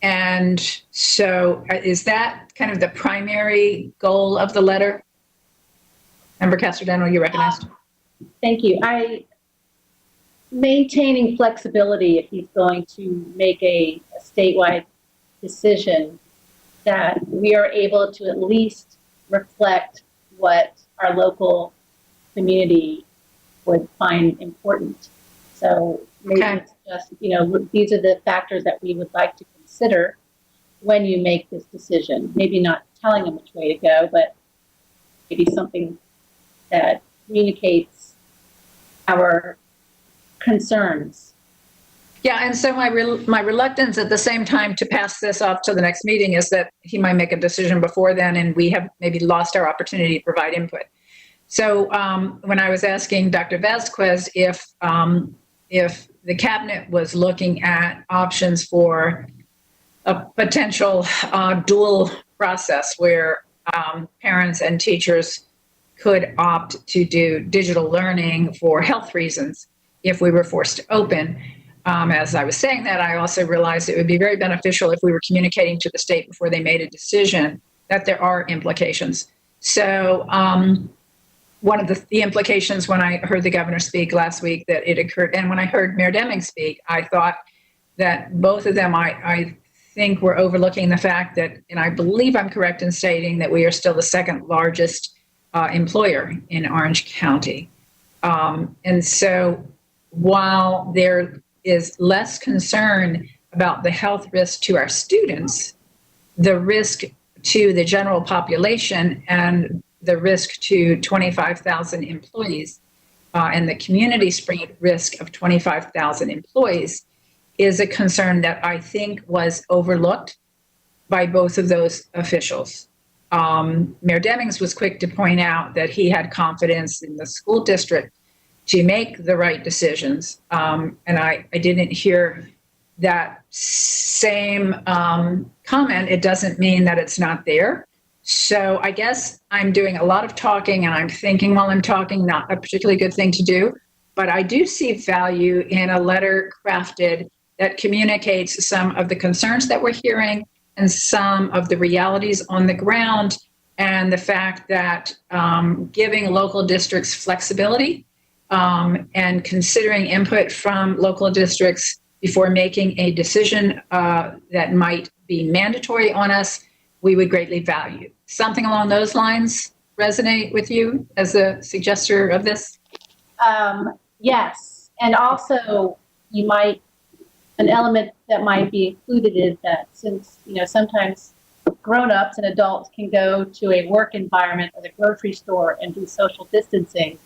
And so is that kind of the primary goal of the letter? Member Castrodano, you recognized? Thank you. Maintaining flexibility if he's going to make a statewide decision, that we are able to at least reflect what our local community would find important. So maybe it's just, these are the factors that we would like to consider. when you make this decision. Maybe not telling them which way to go, but maybe something that communicates our concerns. Yeah, and so my reluctance at the same time to pass this off to the next meeting is that he might make a decision before then, and we have maybe lost our opportunity to provide input. So when I was asking Dr. Vasquez if the cabinet was looking at options for a potential dual process where parents and teachers could opt to do digital learning for health reasons if we were forced to open. As I was saying that, I also realized it would be very beneficial if we were communicating to the state before they made a decision that there are implications. So one of the implications when I heard the governor speak last week that it occurred, and when I heard Mayor Deming speak, I thought that both of them, I think we're overlooking the fact that, and I believe I'm correct in stating that we are still the second largest employer in Orange County. And so while there is less concern about the health risk to our students, the risk to the general population and the risk to 25,000 employees and the community spread risk of 25,000 employees is a concern that I think was overlooked by both of those officials. Mayor Demings was quick to point out that he had confidence in the school district to make the right decisions. And I didn't hear that same comment. It doesn't mean that it's not there. So I guess I'm doing a lot of talking and I'm thinking while I'm talking, not a particularly good thing to do, but I do see value in a letter crafted that communicates some of the concerns that we're hearing and some of the realities on the ground, and the fact that giving local districts flexibility and considering input from local districts before making a decision that might be mandatory on us, we would greatly value. Something along those lines resonate with you as a suggester of this? Yes, and also an element that might be included is that since, sometimes grown-ups and adults can go to a work environment or the grocery store and do social distancing,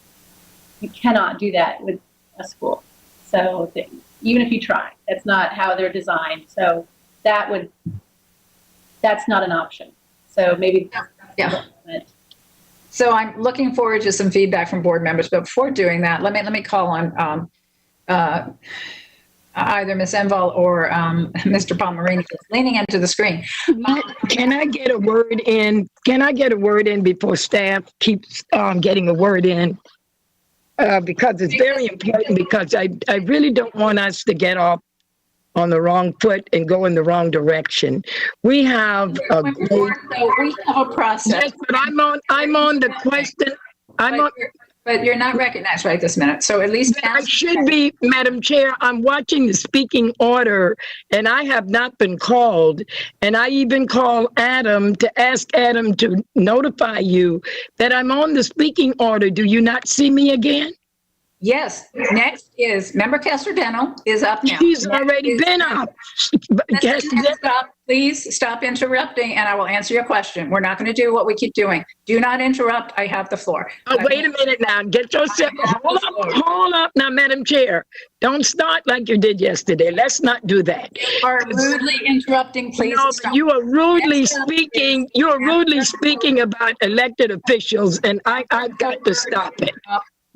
you cannot do that with a school. So even if you try, that's not how they're designed. So that's not an option. So maybe. Yeah. So I'm looking forward to some feedback from board members. But before doing that, let me call on either Ms. Enval or Mr. Palmerini leaning into the screen. Can I get a word in? Can I get a word in before staff keeps getting a word in? Because it's very important, because I really don't want us to get off on the wrong foot and go in the wrong direction. We have a process. Yes, but I'm on the question. But you're not recognized right this minute. So at least I should be, Madam Chair. I'm watching the speaking order and I have not been called. And I even called Adam to ask Adam to notify you that I'm on the speaking order. Do you not see me again? Yes. Next is Member Kester-Denel is up now. She's already been up. Please stop interrupting and I will answer your question. We're not going to do what we keep doing. Do not interrupt. I have the floor. Oh, wait a minute now. Get yourself. Hold up now, Madam Chair. Don't start like you did yesterday. Let's not do that. You are rudely interrupting, please. No, you are rudely speaking. You are rudely speaking about elected officials, and I've got to stop it.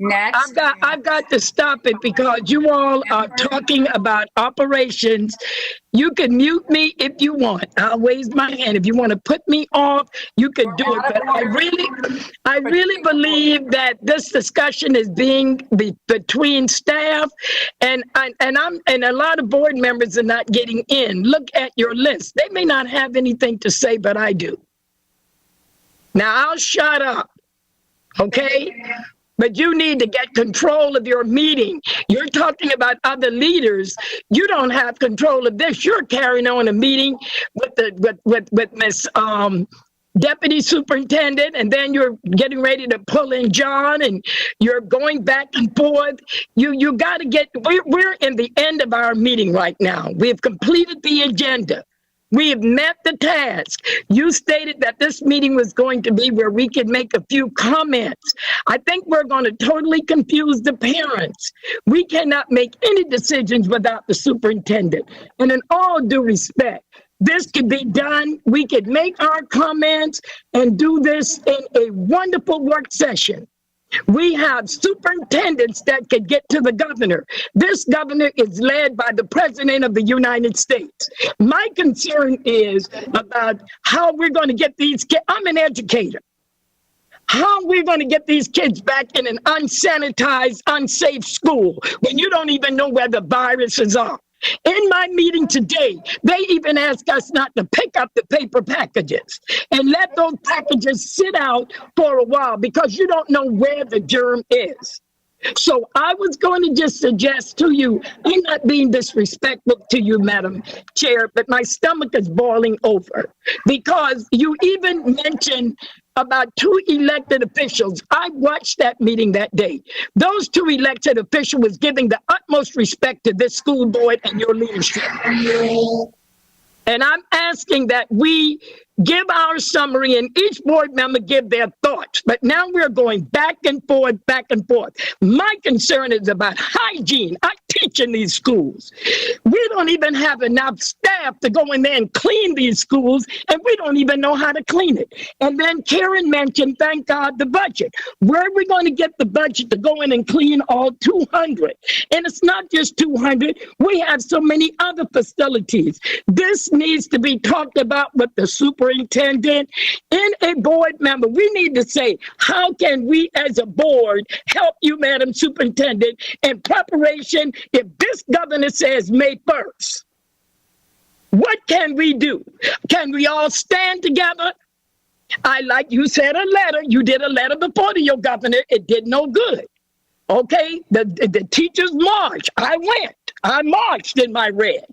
Next. I've got to stop it because you all are talking about operations. You can mute me if you want. I'll raise my hand. If you want to put me off, you can do it. But I really believe that this discussion is being between staff and a lot of board members are not getting in. Look at your list. They may not have anything to say, but I do. Now I'll shut up. Okay? But you need to get control of your meeting. You're talking about other leaders. You don't have control of this. You're carrying on a meeting with Miss Deputy Superintendent, and then you're getting ready to pull in John, and you're going back and forth. You got to get. We're in the end of our meeting right now. We have completed the agenda. We have met the task. You stated that this meeting was going to be where we could make a few comments. I think we're going to totally confuse the parents. We cannot make any decisions without the superintendent. And in all due respect, this could be done. We could make our comments and do this in a wonderful work session. We have superintendents that could get to the governor. This governor is led by the president of the United States. My concern is about how we're going to get these kids. I'm an educator. How are we going to get these kids back in an unsanitized, unsafe school when you don't even know where the viruses are? In my meeting today, they even asked us not to pick up the paper packages and let those packages sit out for a while because you don't know where the germ is. So I was going to just suggest to you, I'm not being disrespectful to you, Madam Chair, but my stomach is boiling over because you even mentioned about 2 elected officials. I watched that meeting that day. Those 2 elected officials was giving the utmost respect to this school board and your leadership. And I'm asking that we give our summary and each board member give their thoughts. But now we're going back and forth, back and forth. My concern is about hygiene. I teach in these schools. We don't even have enough staff to go in there and clean these schools, and we don't even know how to clean it. And then Karen mentioned, thank God, the budget. Where are we going to get the budget to go in and clean all 200? And it's not just 200. We have so many other facilities. This needs to be talked about with the superintendent and a board member. We need to say, how can we as a board help you, Madam Superintendent, in preparation if this governor says May 1st? What can we do? Can we all stand together? Like you said, a letter. You did a letter before to your governor. It did no good. Okay? The teachers marched. I went. I marched in my red.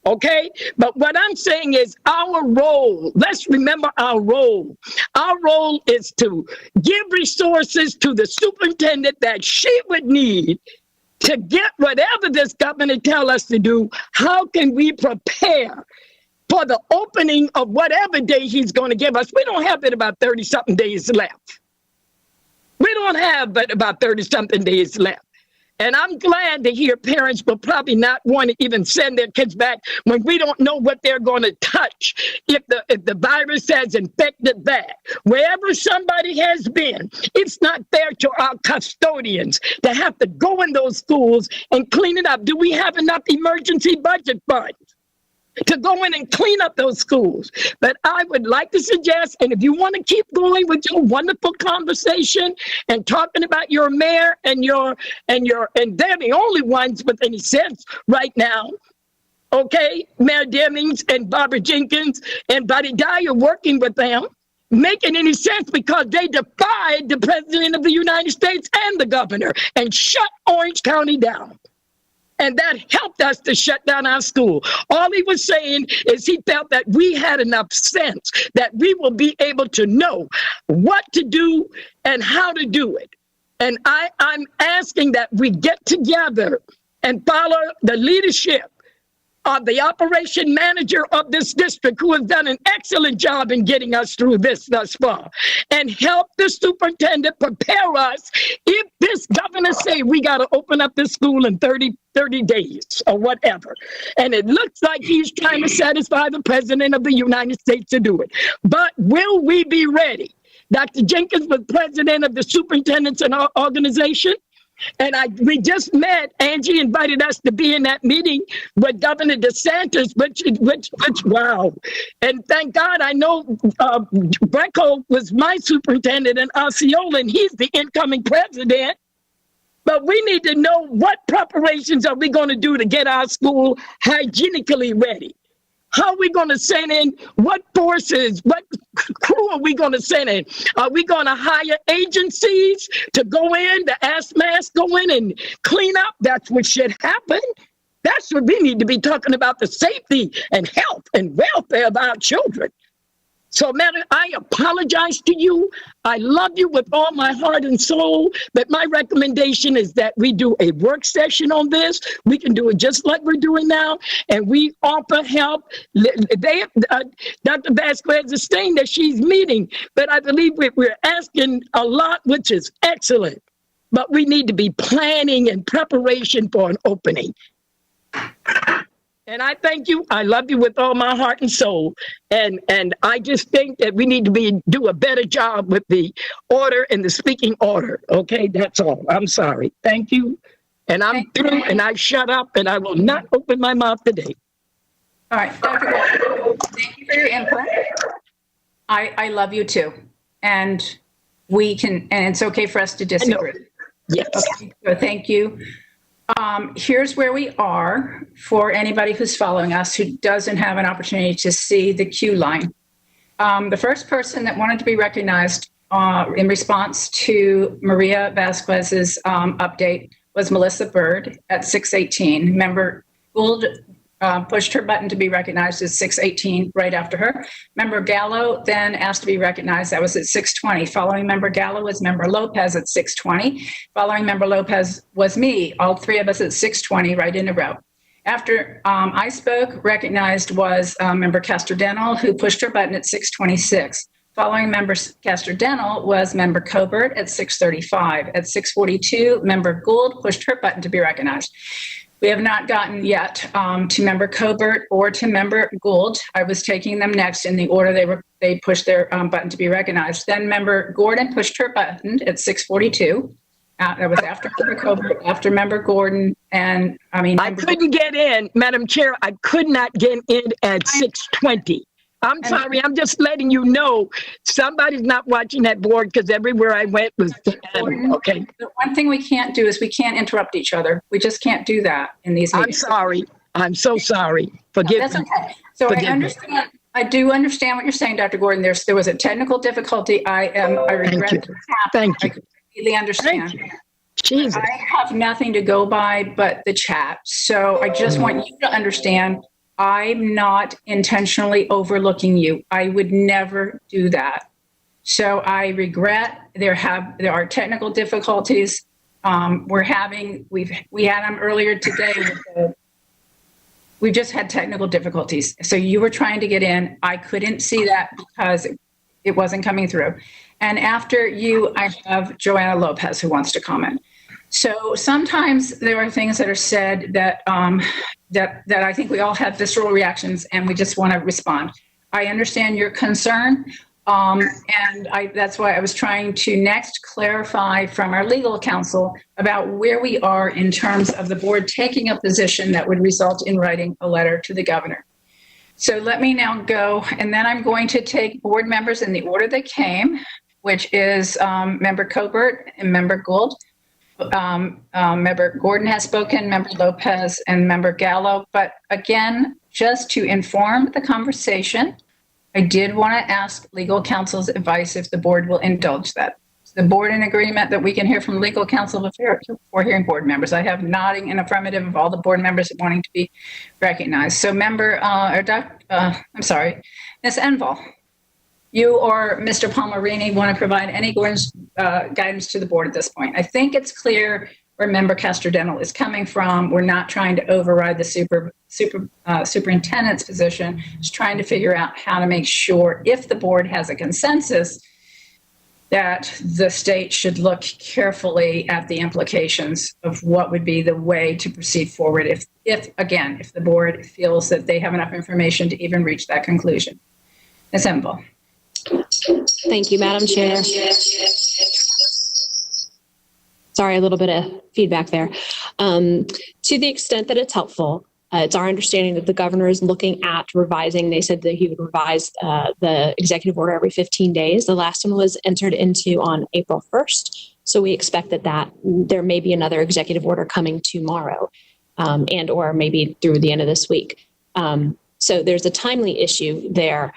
Okay? But what I'm saying is our role, let's remember our role. Our role is to give resources to the superintendent that she would need to get whatever this governor tell us to do. How can we prepare for the opening of whatever day he's going to give us? We don't have but about 30-something days left. We don't have but about 30-something days left. And I'm glad to hear parents will probably not want to even send their kids back when we don't know what they're going to touch if the virus has infected that. Wherever somebody has been, it's not fair to our custodians to have to go in those schools and clean it up. Do we have enough emergency budget funds to go in and clean up those schools? But I would like to suggest, and if you want to keep going with your wonderful conversation and talking about your mayor and they're the only ones with any sense right now, okay? Mayor Demings and Barbara Jenkins and Buddy Dyer working with them, making any sense because they defied the president of the United States and the governor and shut Orange County down. And that helped us to shut down our school. All he was saying is he felt that we had enough sense that we will be able to know what to do and how to do it. And I'm asking that we get together and follow the leadership of the operation manager of this district, who has done an excellent job in getting us through this thus far, and help the superintendent prepare us if this governor say we got to open up this school in 30 days or whatever. And it looks like he's trying to satisfy the president of the United States to do it. But will we be ready? Dr. Jenkins was president of the superintendents in our organization. And we just met. Angie invited us to be in that meeting with Governor DeSantis, which wow. And thank God, I know Brecko was my superintendent in Osceola, and he's the incoming president. But we need to know what preparations are we going to do to get our school hygienically ready. How are we going to send in? What forces, what crew are we going to send in? Are we going to hire agencies to go in, the ASMAS go in and clean up? That's what should happen. That's what we need to be talking about, the safety and health and welfare of our children. So, Madam, I apologize to you. I love you with all my heart and soul, but my recommendation is that we do a work session on this. We can do it just like we're doing now, and we offer help. Dr. Vasquez is saying that she's meeting, but I believe we're asking a lot, which is excellent. But we need to be planning and preparation for an opening. And I thank you. I love you with all my heart and soul. And I just think that we need to do a better job with the order and the speaking order. Okay, that's all. I'm sorry. Thank you. And I'm through, and I shut up, and I will not open my mouth today. All right, Dr. Gold, thank you for your input. I love you too. And it's okay for us to disagree. Yes. Okay, so thank you. Here's where we are for anybody who's following us who doesn't have an opportunity to see the queue line. The first person that wanted to be recognized in response to Maria Vasquez's update was Melissa Bird at 6:18. Member Gould pushed her button to be recognized at 6:18 right after her. Member Gallo then asked to be recognized. That was at 6:20. Following Member Gallo was Member Lopez at 6:20. Following Member Lopez was me, all three of us at 6:20, right in a row. After I spoke, recognized was Member Castor-Denel, who pushed her button at 6:26. Following Member Castor-Denel was Member Cobert at 6:35. At 6:42, Member Gould pushed her button to be recognized. We have not gotten yet to Member Cobert or to Member Gould. I was taking them next in the order they pushed their button to be recognized. Then Member Gordon pushed her button at 6:42. That was after Member Cobert, after Member Gordon, and I couldn't get in, Madam Chair. I could not get in at 6:20. I'm sorry. I'm just letting you know somebody's not watching that board because everywhere I went was okay. The one thing we can't do is we can't interrupt each other. We just can't do that in these meetings. I'm sorry. I'm so sorry. Forgive me. That's okay. So Forgive I understand. Me. I do understand what you're saying, Dr. Gordon. There was a technical difficulty. I regret that it happened. Thank you. I completely understand. Thank you. Jesus. I have nothing to go by but the chat. So I just want you to understand I'm not intentionally overlooking you. I would never do that. So I regret there are technical difficulties. We had them earlier today. We've just had technical difficulties. So you were trying to get in. I couldn't see that because it wasn't coming through. And after you, I have Joanna Lopez who wants to comment. So sometimes there are things that are said that that I think we all have visceral reactions and we just want to respond. I understand your concern, and that's why I was trying to next clarify from our legal counsel about where we are in terms of the board taking a position that would result in writing a letter to the governor. So let me now go, and then I'm going to take board members in the order they came, which is Member Cobert and Member Gould. Member Gordon has spoken, Member Lopez, and Member Gallo. But again, just to inform the conversation, I did want to ask legal counsel's advice if the board will indulge that. Is the board in agreement that we can hear from legal counsel before hearing board members? I have nodding and affirmative of all the board members wanting to be recognized. So Ms. Enval, you or Mr. Palmerini want to provide any guidance to the board at this point. I think it's clear where Member Castor-Denel is coming from. We're not trying to override the superintendent's position. Just trying to figure out how to make sure, if the board has a consensus, that the state should look carefully at the implications of what would be the way to proceed forward if the board feels that they have enough information to even reach that conclusion. Ms. Enval. Thank you, Madam Chair. Sorry, a little bit of feedback there. To the extent that it's helpful, it's our understanding that the governor is looking at revising. They said that he would revise the executive order every 15 days. The last one was entered into on April 1st. So we expect that there may be another executive order coming tomorrow and or maybe through the end of this week. So there's a timely issue there.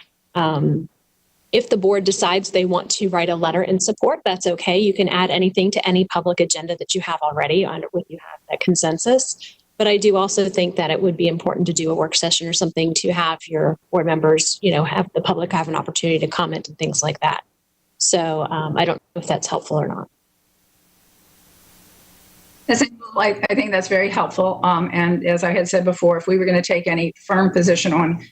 If the board decides they want to write a letter in support, that's okay. You can add anything to any public agenda that you have already with you have that consensus. But I do also think that it would be important to do a work session or something to have your board members, have the public have an opportunity to comment and things like that. So I don't know if that's helpful or not. I think that's very helpful. And as I had said before, if we were going to take any firm position on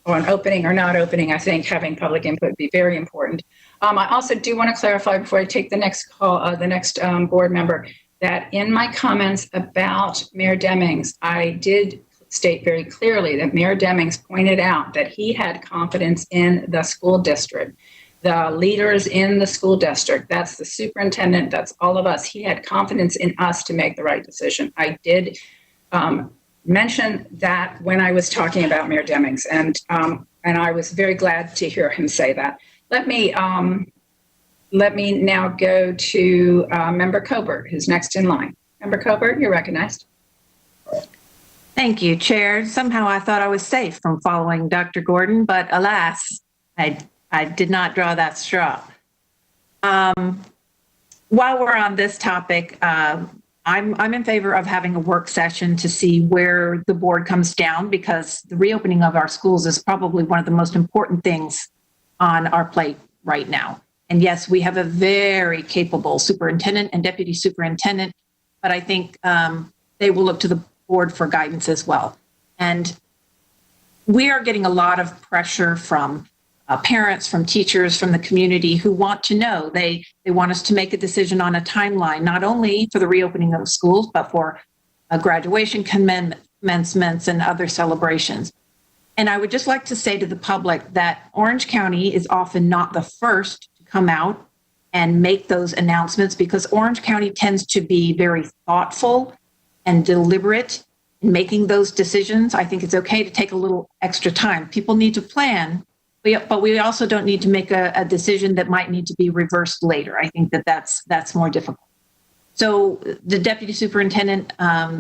opening or not opening, I think having public input would be very important. I also do want to clarify before I take the next call, the next board member, that in my comments about Mayor Demings, I did state very clearly that Mayor Demings pointed out that he had confidence in the school district, the leaders in the school district. That's the superintendent, that's all of us. He had confidence in us to make the right decision. I did mention that when I was talking about Mayor Demings, and I was very glad to hear him say that. Let me now go to Member Cobert, who's next in line. Member Cobert, you're recognized. Thank you, Chair. Somehow I thought I was safe from following Dr. Gordon, but alas, I did not draw that straw. While we're on this topic, I'm in favor of having a work session to see where the board comes down, because the reopening of our schools is probably one of the most important things on our plate right now. And yes, we have a very capable superintendent and deputy superintendent, but I think they will look to the board for guidance as well. And we are getting a lot of pressure from parents, from teachers, from the community who want to know. They want us to make a decision on a timeline, not only for the reopening of schools, but for graduation commencements and other celebrations. And I would just like to say to the public that Orange County is often not the first to come out and make those announcements, because Orange County tends to be very thoughtful and deliberate in making those decisions. I think it's okay to take a little extra time. People need to plan, but we also don't need to make a decision that might need to be reversed later. I think that's more difficult. So the deputy superintendent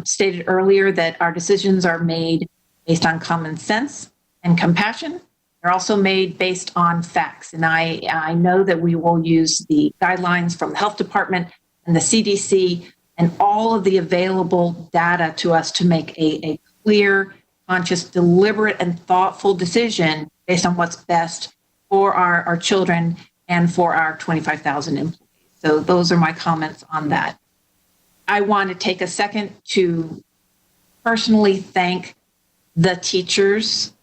stated earlier that our decisions are made based on common sense and compassion. They're also made based on facts. And I know that we will use the guidelines from the health department and the CDC and all of the available data to us to make a clear, conscious, deliberate, and thoughtful decision based on what's best for our children and for our 25,000 employees. So those are my comments on that. I want to take a second to personally thank the teachers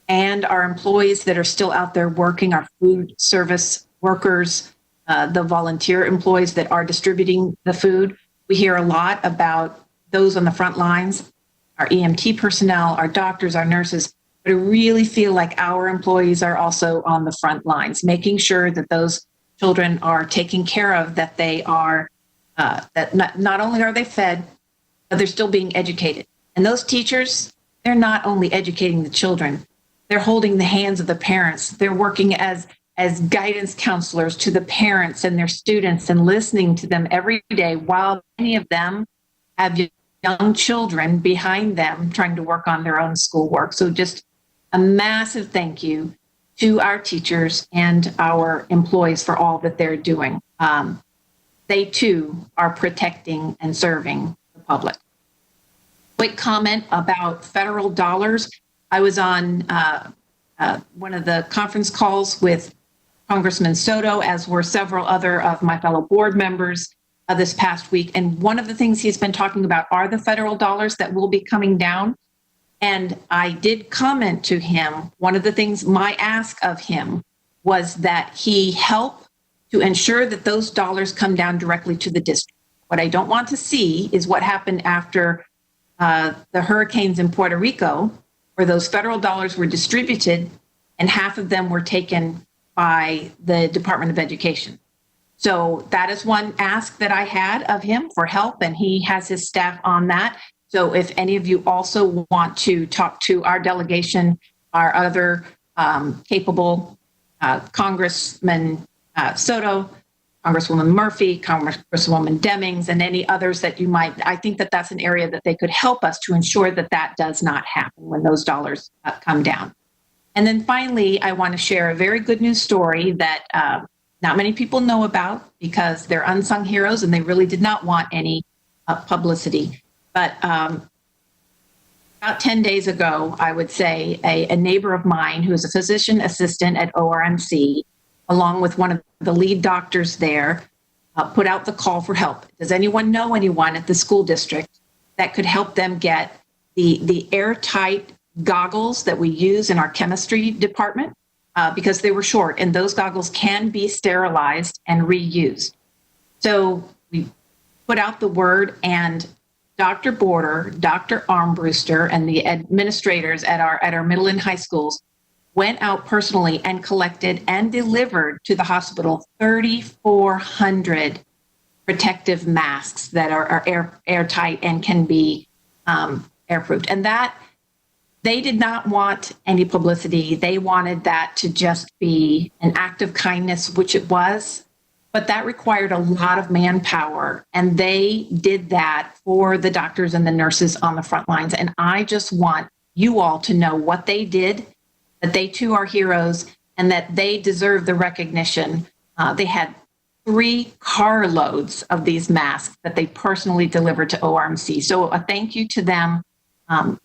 and our employees that are still out there working, our food service workers, the volunteer employees that are distributing the food. We hear a lot about those on the front lines, our EMT personnel, our doctors, our nurses, but I really feel like our employees are also on the front lines, making sure that those children are taken care of, that they are, that not only are they fed, but they're still being educated. And those teachers, they're not only educating the children, they're holding the hands of the parents. They're working as guidance counselors to the parents and their students and listening to them every day, while many of them have young children behind them trying to work on their own schoolwork. So just a massive thank you to our teachers and our employees for all that they're doing. They too are protecting and serving the public. Quick comment about federal dollars. I was on one of the conference calls with Congressman Soto, as were several other of my fellow board members this past week. And one of the things he's been talking about are the federal dollars that will be coming down. And I did comment to him, one of the things, my ask of him was that he help to ensure that those dollars come down directly to the district. What I don't want to see is what happened after the hurricanes in Puerto Rico, where those federal dollars were distributed and half of them were taken by the Department of Education. So that is one ask that I had of him for help, and he has his staff on that. So if any of you also want to talk to our delegation, our other capable Congressman Soto, Congresswoman Murphy, Congresswoman Demings, and any others that you might, I think that that's an area that they could help us to ensure that that does not happen when those dollars come down. And then finally, I want to share a very good news story that not many people know about because they're unsung heroes and they really did not want any publicity. But About 10 days ago, I would say, a neighbor of mine who is a physician assistant at ORMC, along with one of the lead doctors there, put out the call for help. Does anyone know anyone at the school district that could help them get the airtight goggles that we use in our chemistry department? Because they were short, and those goggles can be sterilized and reused. So we put out the word, and Dr. Border, Dr. Armbruster, and the administrators at our middle and high schools went out personally and collected and delivered to the hospital 3,400 protective masks that are airtight and can be airproofed. And that, they did not want any publicity. They wanted that to just be an act of kindness, which it was. But that required a lot of manpower, and they did that for the doctors and the nurses on the front lines. And I just want you all to know what they did, that they too are heroes, and that they deserve the recognition. They had 3 carloads of these masks that they personally delivered to ORMC. So a thank you to them, to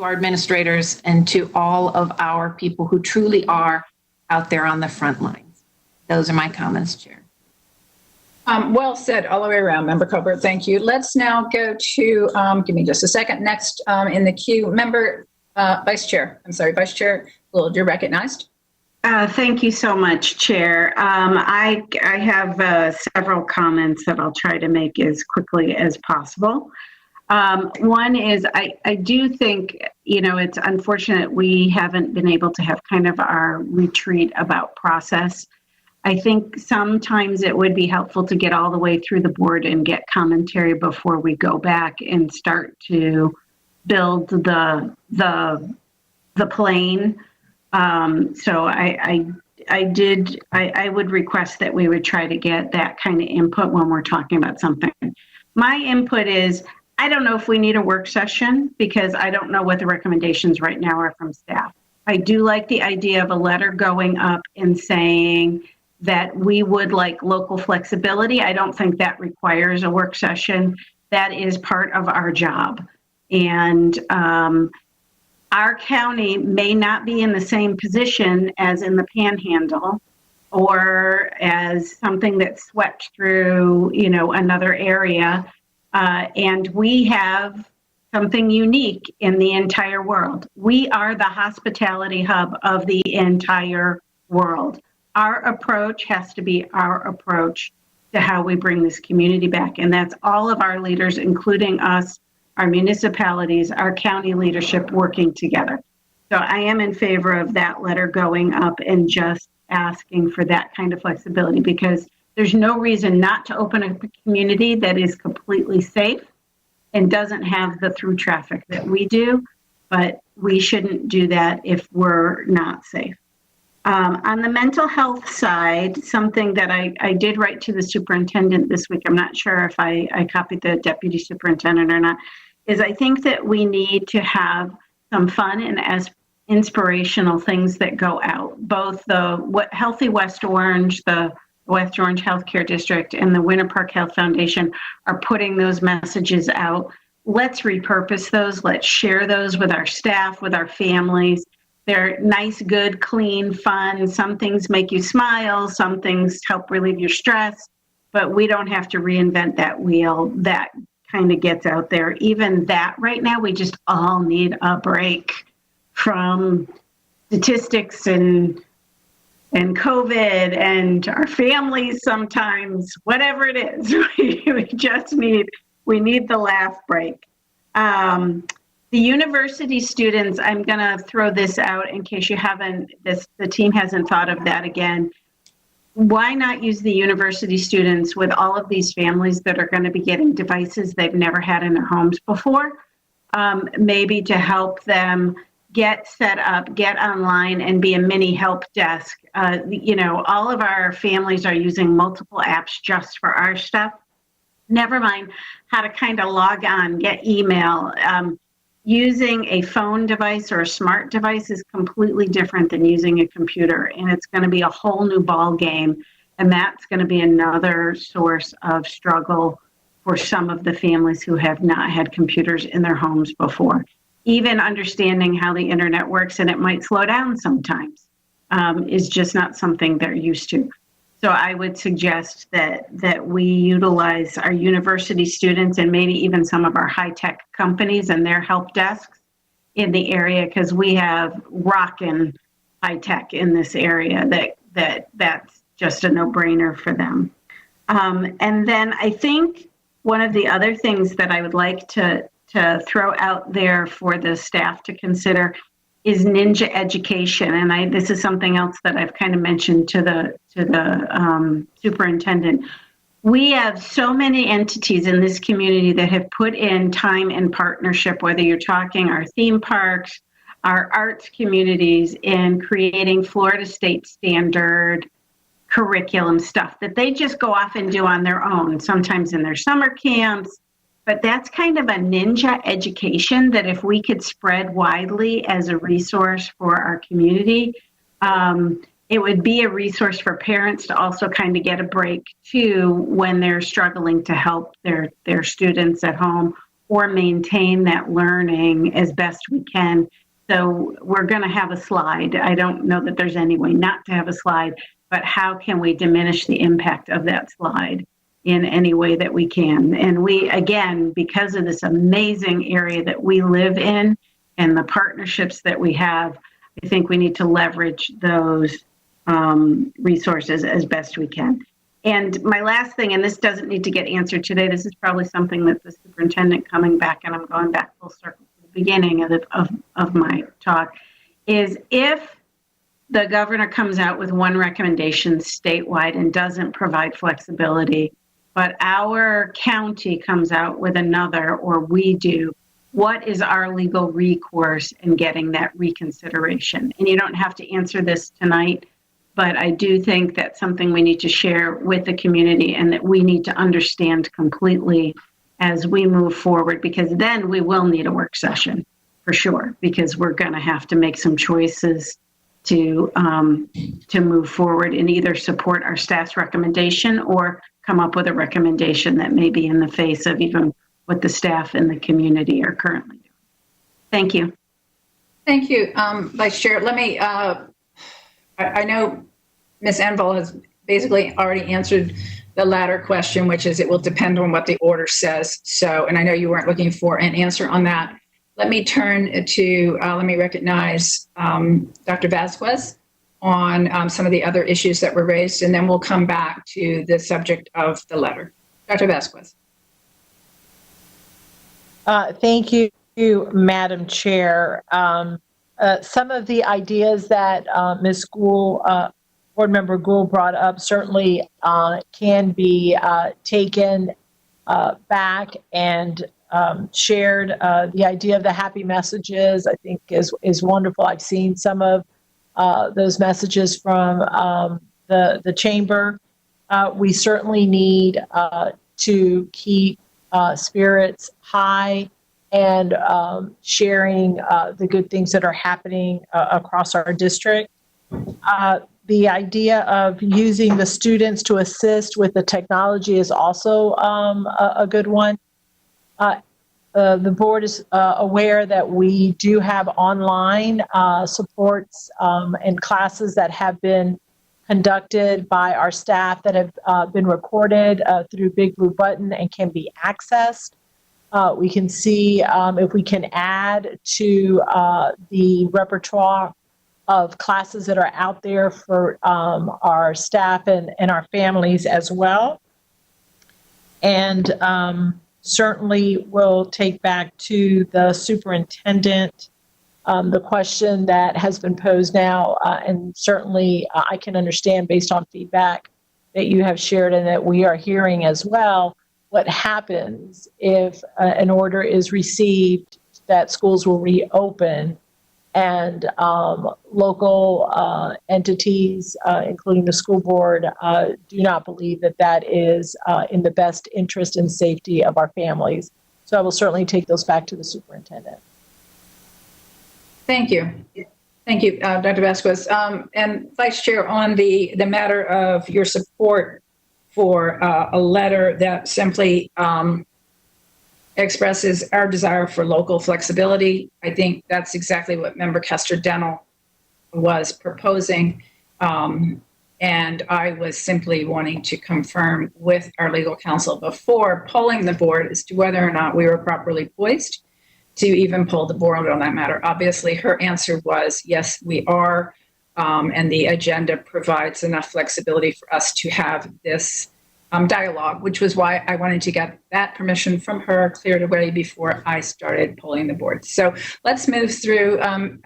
our administrators, and to all of our people who truly are out there on the front lines. Those are my comments, Chair. Well said all the way around, Member Colbert. Thank you. Let's now go to, give me just a second. Next in the queue, Vice Chair Gould, you're recognized. Thank you so much, Chair. I have several comments that I'll try to make as quickly as possible. One is I do think, it's unfortunate we haven't been able to have kind of our retreat about process. I think sometimes it would be helpful to get all the way through the board and get commentary before we go back and start to build the plane. So I would request that we would try to get that kind of input when we're talking about something. My input is, I don't know if we need a work session because I don't know what the recommendations right now are from staff. I do like the idea of a letter going up and saying that we would like local flexibility. I don't think that requires a work session. That is part of our job. And our county may not be in the same position as in the Panhandle or as something that's swept through, another area. And we have something unique in the entire world. We are the hospitality hub of the entire world. Our approach has to be our approach to how we bring this community back. And that's all of our leaders, including us, our municipalities, our county leadership working together. So I am in favor of that letter going up and just asking for that kind of flexibility, because there's no reason not to open a community that is completely safe and doesn't have the through traffic that we do, but we shouldn't do that if we're not safe. On the mental health side, something that I did write to the superintendent this week, I'm not sure if I copied the deputy superintendent or not, is I think that we need to have some fun and inspirational things that go out. Both the Healthy West Orange, the West Orange Healthcare District, and the Winter Park Health Foundation are putting those messages out. Let's repurpose those. Let's share those with our staff, with our families. They're nice, good, clean, fun. Some things make you smile. Some things help relieve your stress. But we don't have to reinvent that wheel. That kind of gets out there. Even that right now, we just all need a break from statistics and COVID and our families sometimes, whatever it is. We need the laugh break. The university students, I'm going to throw this out in case the team hasn't thought of that again. Why not use the university students with all of these families that are going to be getting devices they've never had in their homes before? Maybe to help them get set up, get online, and be a mini help desk. All of our families are using multiple apps just for our stuff. Never mind how to kind of log on, get email. Using a phone device or a smart device is completely different than using a computer, and it's going to be a whole new ball game, and that's going to be another source of struggle for some of the families who have not had computers in their homes before. even understanding how the internet works, and it might slow down sometimes, is just not something they're used to. So I would suggest that we utilize our university students and maybe even some of our high-tech companies and their help desks in the area, because we have rockin' high-tech in this area that's just a no-brainer for them. And then I think one of the other things that I would like to throw out there for the staff to consider is ninja education. And this is something else that I've kind of mentioned to the superintendent. We have so many entities in this community that have put in time and partnership, whether you're talking our theme parks, our arts communities, in creating Florida State standard curriculum stuff that they just go off and do on their own, sometimes in their summer camps. But that's kind of a ninja education that if we could spread widely as a resource for our community, it would be a resource for parents to also kind of get a break too when they're struggling to help their students at home or maintain that learning as best we can. So we're going to have a slide. I don't know that there's any way not to have a slide, but how can we diminish the impact of that slide in any way that we can? And we, again, because of this amazing area that we live in and the partnerships that we have, I think we need to leverage those resources as best we can. And my last thing, and this doesn't need to get answered today, this is probably something that the superintendent, coming back, and I'm going back full circle to the beginning of my talk, is if the governor comes out with one recommendation statewide and doesn't provide flexibility, but our county comes out with another, or we do, what is our legal recourse in getting that reconsideration? And you don't have to answer this tonight, but I do think that's something we need to share with the community and that we need to understand completely as we move forward, because then we will need a work session for sure, because we're going to have to make some choices to move forward and either support our staff's recommendation or come up with a recommendation that may be in the face of even what the staff and the community are currently doing. Thank you. Thank you, Vice Chair. Let me, I know Ms. Envol has basically already answered the latter question, which is it will depend on what the order says. So, and I know you weren't looking for an answer on that. Let me turn to, let me recognize Dr. Vasquez on some of the other issues that were raised, and then we'll come back to the subject of the letter. Dr. Vasquez. Thank you, Madam Chair. Some of the ideas that Ms. Gould, Board Member Gould brought up certainly can be taken back and shared. The idea of the happy messages, I think, is wonderful. I've seen some of those messages from the chamber. We certainly need to keep spirits high and sharing the good things that are happening across our district. The idea of using the students to assist with the technology is also a good one. The board is aware that we do have online supports and classes that have been conducted by our staff that have been recorded through Big Blue Button and can be accessed. We can see if we can add to the repertoire of classes that are out there for our staff and our families as well. And certainly we'll take back to the superintendent the question that has been posed now, and certainly I can understand based on feedback that you have shared and that we are hearing as well, what happens if an order is received that schools will reopen and local entities, including the school board, do not believe that that is in the best interest and safety of our families. So I will certainly take those back to the superintendent. Thank you. Thank you, Dr. Vasquez. And Vice Chair, on the matter of your support for a letter that simply expresses our desire for local flexibility. I think that's exactly what Member Kester-Denel was proposing. And I was simply wanting to confirm with our legal counsel before polling the board as to whether or not we were properly poised to even poll the board on that matter. Obviously, her answer was, yes, we are. And the agenda provides enough flexibility for us to have this dialogue, which was why I wanted to get that permission from her cleared away before I started polling the board. So let's move through.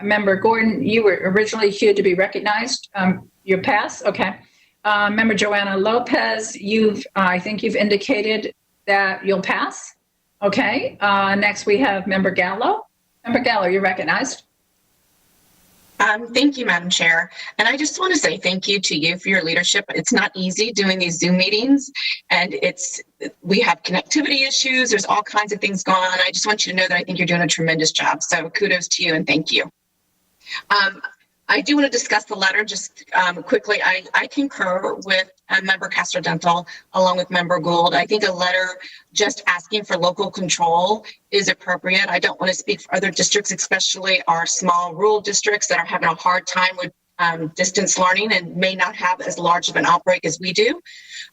Member Gordon, you were originally here to be recognized. Your pass, okay. Member Joanna Lopez, I think you've indicated that you'll pass. Okay. Next we have Member Gallo. Member Gallo, you're recognized. Thank you, Madam Chair. And I just want to say thank you to you for your leadership. It's not easy doing these Zoom meetings, and we have connectivity issues. There's all kinds of things going on. I just want you to know that I think you're doing a tremendous job. So kudos to you and thank you. I do want to discuss the letter just quickly. I concur with Member Kester-Denel along with Member Gould. I think a letter just asking for local control is appropriate. I don't want to speak for other districts, especially our small rural districts that are having a hard time with distance learning and may not have as large of an outbreak as we do.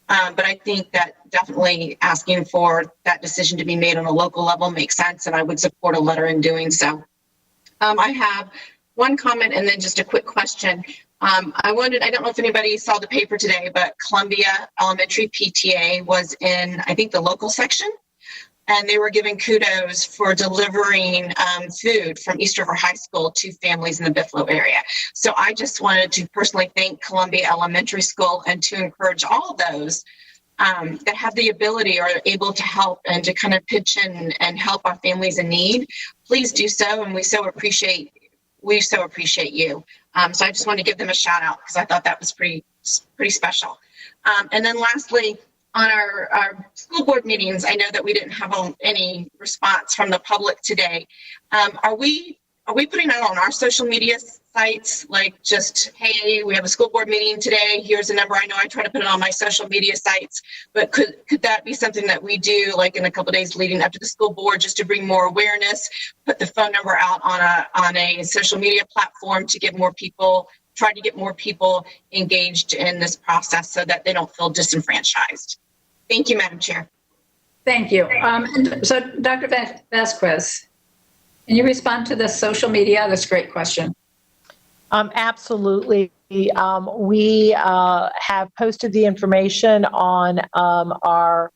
But I think that definitely asking for that decision to be made on a local level makes sense, and I would support a letter in doing so. I have one comment and then just a quick question. I don't know if anybody saw the paper today, but Columbia Elementary PTA was in, I think, the local section, and they were giving kudos for delivering food from East River High School to families in the Buffalo area. So I just wanted to personally thank Columbia Elementary School and to encourage all of those that have the ability or are able to help and to kind of pitch in and help our families in need. Please do so, and we so appreciate you. So I just want to give them a shout out because I thought that was pretty special. And then lastly, on our school board meetings, I know that we didn't have any response from the public today. Are we putting out on our social media sites, like just, hey, we have a school board meeting today, here's a number? I know I try to put it on my social media sites, but could that be something that we do like in a couple of days leading up to the school board just to bring more awareness, put the phone number out on a social media platform to get more people, try to get more people engaged in this process so that they don't feel disenfranchised? Thank you, Madam Chair. Thank you. So Dr. Vasquez, can you respond to the social media? That's a great question. Absolutely. We have posted the information on our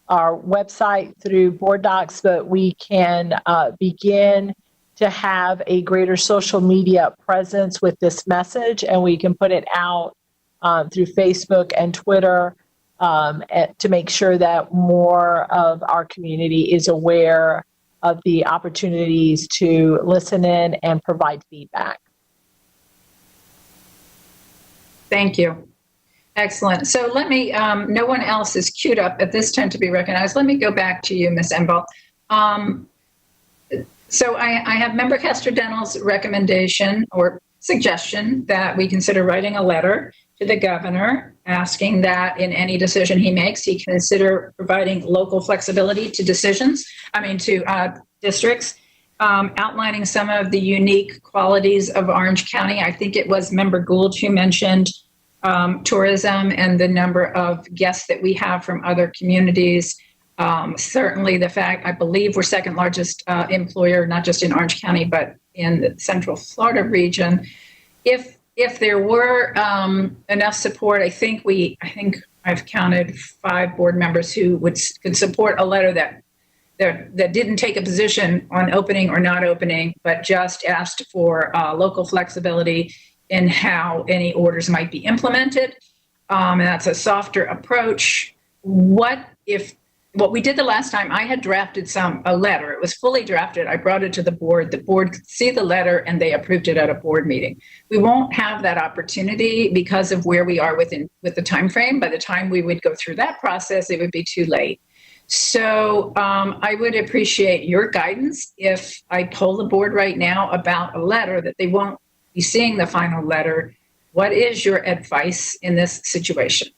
website through BoardDocs, but we can begin to have a greater social media presence with this message, and we can put it out through Facebook and Twitter to make sure that more of our community is aware of the opportunities to listen in and provide feedback. Thank you. Excellent. So let me, no one else is queued up at this time to be recognized. Let me go back to you, Ms. Enball. So I have Member Kester-Denel's recommendation or suggestion that we consider writing a letter to the governor asking that in any decision he makes, he consider providing local flexibility to districts, outlining some of the unique qualities of Orange County. I think it was Member Gould who mentioned tourism and the number of guests that we have from other communities. Certainly the fact, I believe we're second largest employer, not just in Orange County, but in the Central Florida region. If there were enough support, I think I've counted 5 board members who could support a letter that didn't take a position on opening or not opening, but just asked for local flexibility in how any orders might be implemented. And that's a softer approach. What we did the last time, I had drafted a letter. It was fully drafted. I brought it to the board. The board could see the letter and they approved it at a board meeting. We won't have that opportunity because of where we are with the time frame. By the time we would go through that process, it would be too late. So I would appreciate your guidance if I poll the board right now about a letter that they won't be seeing the final letter. What is your advice in this situation?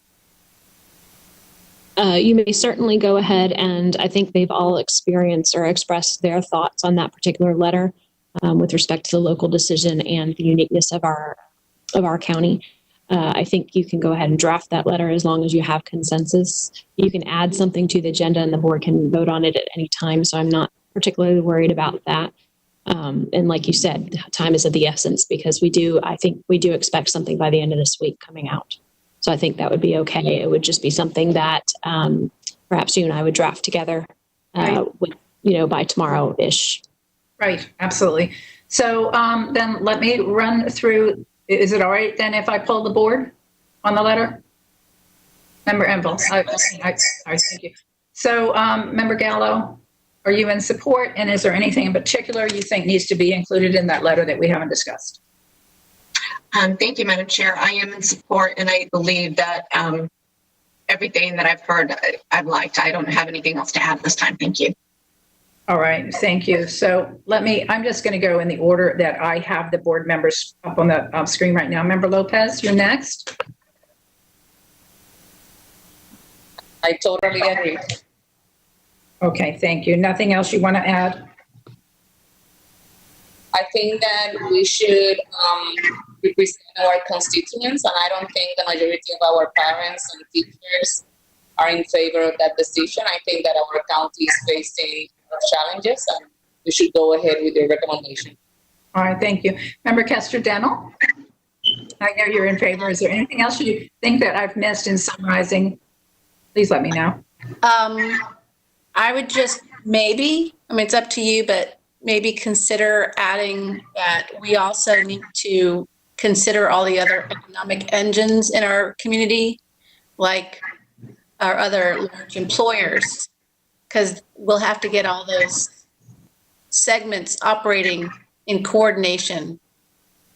you may certainly go ahead, and I think they've all experienced or expressed their thoughts on that particular letter with respect to the local decision and the uniqueness of our county. I think you can go ahead and draft that letter as long as you have consensus. You can add something to the agenda and the board can vote on it at any time. So I'm not particularly worried about that. And like you said, time is of the essence because I think we do expect something by the end of this week coming out. So I think that would be okay. It would just be something that perhaps you and I would draft together with, by tomorrow-ish. Right, absolutely. So then let me run through. Is it all right then if I pull the board on the letter? Member Enville. Thank you. So Member Gallo, are you in support? And is there anything in particular you think needs to be included in that letter that we haven't discussed? Thank you, Madam Chair. I am in support, and I believe that everything that I've heard, I've liked. I don't have anything else to add this time. Thank you. All right, thank you. So I'm just going to go in the order that I have the board members up on the screen right now. Member Lopez, you're next. I totally agree. Okay, thank you. Nothing else you want to add? I think that we should represent our constituents, and I don't think the majority of our parents and teachers are in favor of that decision. I think that our county is facing challenges, and we should go ahead with your recommendation. All right, thank you. Member Kester-Denel, I know you're in favor. Is there anything else you think that I've missed in summarizing? Please let me know. I would just maybe, it's up to you, but maybe consider adding that we also need to consider all the other economic engines in our community, like our other large employers, because we'll have to get all those segments operating in coordination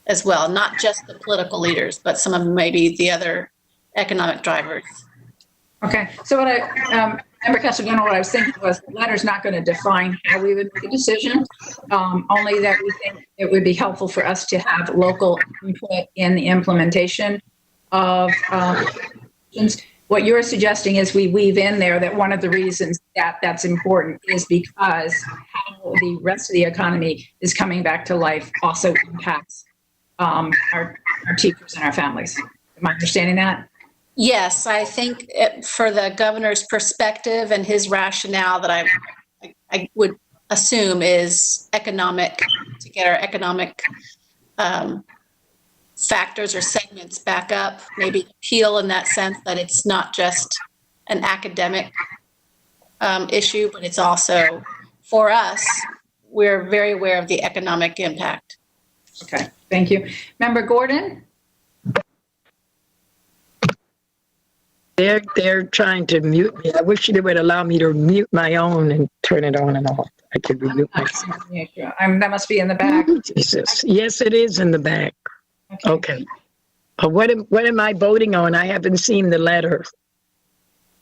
as well, not just the political leaders, but some of maybe the other economic drivers. Okay, so Member Castellano, what I was thinking was the letter's not going to define how we would make a decision, only that we think it would be helpful for us to have local input in the implementation of what you're suggesting is we weave in there that one of the reasons that that's important is because how the rest of the economy is coming back to life also impacts our teachers and our families. Am I understanding that? Yes, I think for the governor's perspective and his rationale that I would assume is economic, to get our economic factors or segments back up, maybe appeal in that sense that it's not just an academic issue, but it's also, for us, we're very aware of the economic impact. Okay, thank you. Member Gordon? They're trying to mute me. I wish they would allow me to mute my own and turn it on and off. I could mute myself. That must be in the back. Jesus. Yes, it is in the back. Okay. What am I voting on? I haven't seen the letter.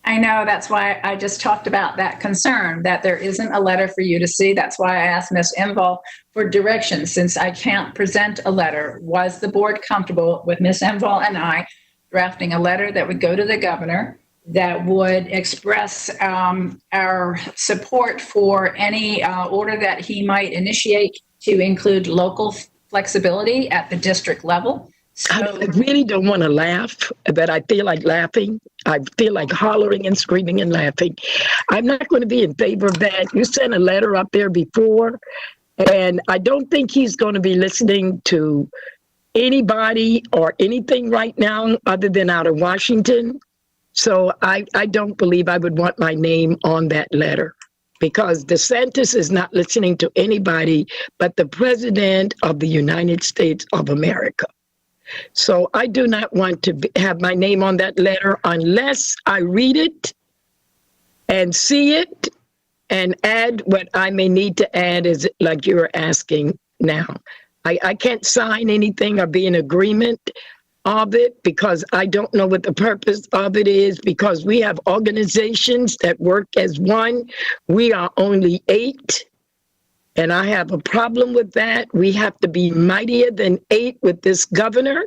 I know, that's why I just talked about that concern, that there isn't a letter for you to see. That's why I asked Ms. Enville for direction. Since I can't present a letter, was the board comfortable with Ms. Enville and I drafting a letter that would go to the governor that would express our support for any order that he might initiate to include local flexibility at the district level? So, I really don't want to laugh, but I feel like laughing. I feel like hollering and screaming and laughing. I'm not going to be in favor of that. You sent a letter up there before, and I don't think he's going to be listening to anybody or anything right now other than out of Washington. So I don't believe I would want my name on that letter, because DeSantis is not listening to anybody but the President of the United States of America. So I do not want to have my name on that letter unless I read it and see it and add what I may need to add, as like you're asking now. I can't sign anything or be in agreement of it because I don't know what the purpose of it is, because we have organizations that work as one. We are only 8, and I have a problem with that. We have to be mightier than 8 with this governor.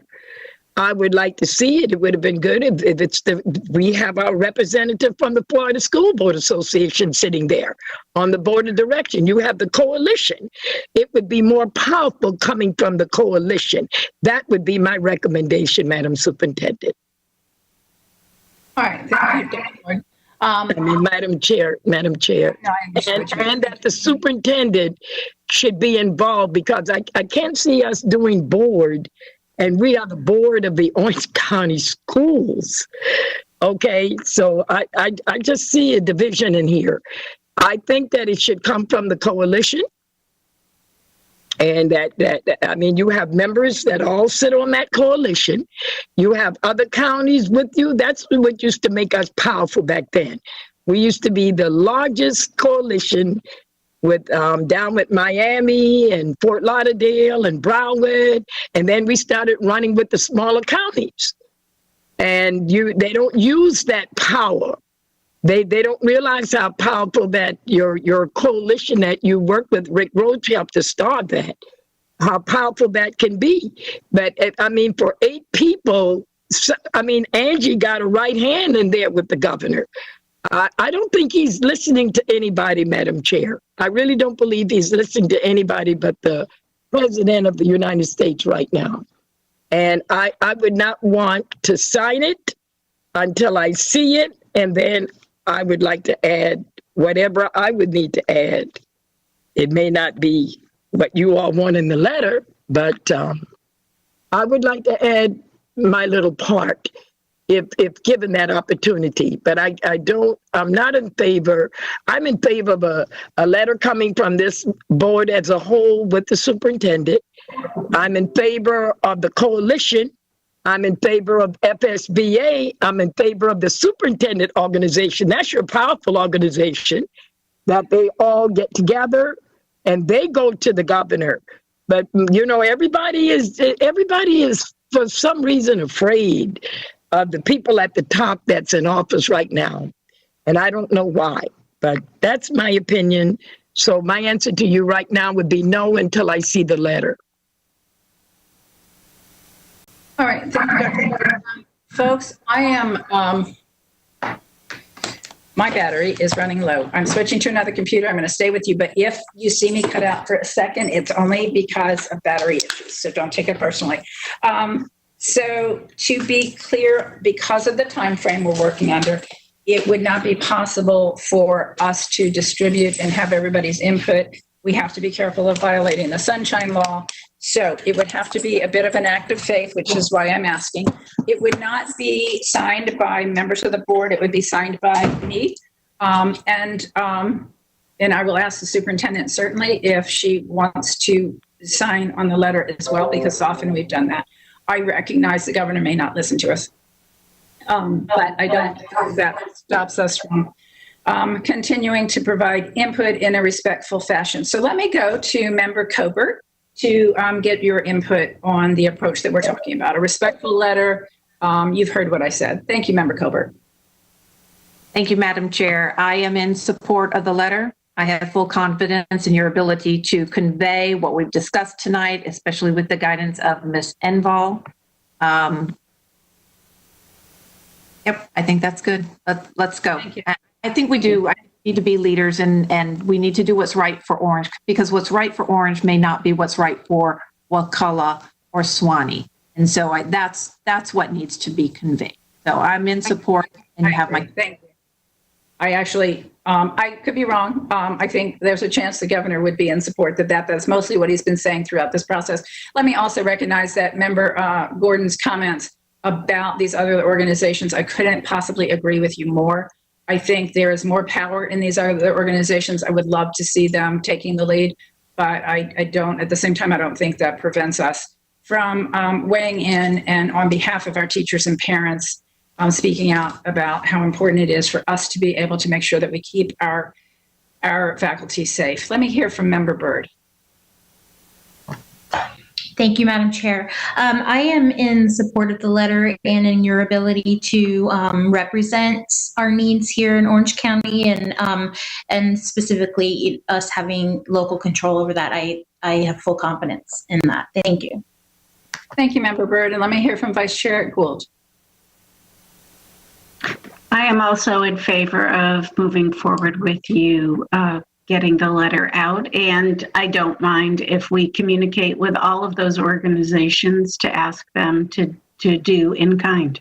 I would like to see it. It would have been good if we have our representative from the Florida School Board Association sitting there on the board of direction. You have the coalition. It would be more powerful coming from the coalition. That would be my recommendation, Madam Superintendent. All right. Thank you, Dr. Ward. Madam Chair, and that the superintendent should be involved, because I can't see us doing board, and we are the board of the Orange County Schools. Okay, so I just see a division in here. I think that it should come from the coalition, and you have members that all sit on that coalition. You have other counties with you. That's what used to make us powerful back then. We used to be the largest coalition with down with Miami and Fort Lauderdale and Broward, and then we started running with the smaller counties. And they don't use that power. They don't realize how powerful that your coalition that you work with, Rick Roach helped to start that, how powerful that can be. But for 8 people, Angie got a right hand in there with the governor. I don't think he's listening to anybody, Madam Chair. I really don't believe he's listening to anybody but the President of the United States right now. And I would not want to sign it until I see it, and then I would like to add whatever I would need to add. It may not be what you all want in the letter, but I would like to add my little part if given that opportunity. But I'm not in favor. I'm in favor of a letter coming from this board as a whole with the superintendent. I'm in favor of the coalition. I'm in favor of FSBA. I'm in favor of the superintendent organization. That's your powerful organization, that they all get together and they go to the governor. But, everybody is for some reason afraid of the people at the top that's in office right now. And I don't know why, but that's my opinion. So my answer to you right now would be no until I see the letter. All right, thank you, Dr. Ward. Folks, I am, my battery is running low. I'm switching to another computer. I'm going to stay with you, but if you see me cut out for a second, it's only because of battery issues, so don't take it personally. So to be clear, because of the time frame we're working under, it would not be possible for us to distribute and have everybody's input. We have to be careful of violating the Sunshine Law. So it would have to be a bit of an act of faith, which is why I'm asking. It would not be signed by members of the board. It would be signed by me. And I will ask the superintendent certainly if she wants to sign on the letter as well, because often we've done that. I recognize the governor may not listen to us, but I don't think that stops us from continuing to provide input in a respectful fashion. So let me go to Member Cobert to get your input on the approach that we're talking about. A respectful letter. You've heard what I said. Thank you, Member Cobert. Thank you, Madam Chair. I am in support of the letter. I have full confidence in your ability to convey what we've discussed tonight, especially with the guidance of Ms. Enval. Yep, I think that's good. Let's go. I think we do. I need to be leaders, and we need to do what's right for Orange, because what's right for Orange may not be what's right for Wakulla or Suwannee. And so that's what needs to be conveyed. So I'm in support, and you have my. Thank you. I actually, I could be wrong. I think there's a chance the governor would be in support of that. That's mostly what he's been saying throughout this process. Let me also recognize that Member Gordon's comments about these other organizations. I couldn't possibly agree with you more. I think there is more power in these other organizations. I would love to see them taking the lead, but I don't, at the same time, I don't think that prevents us from weighing in and on behalf of our teachers and parents, speaking out about how important it is for us to be able to make sure that we keep our faculty safe. Let me hear from Member Byrd. Thank you, Madam Chair. I am in support of the letter and in your ability to represent our needs here in Orange County, and specifically us having local control over that. I have full confidence in that. Thank you. Thank you, Member Byrd. And let me hear from Vice Chair Gould. I am also in favor of moving forward with you getting the letter out. And I don't mind if we communicate with all of those organizations to ask them to do in kind.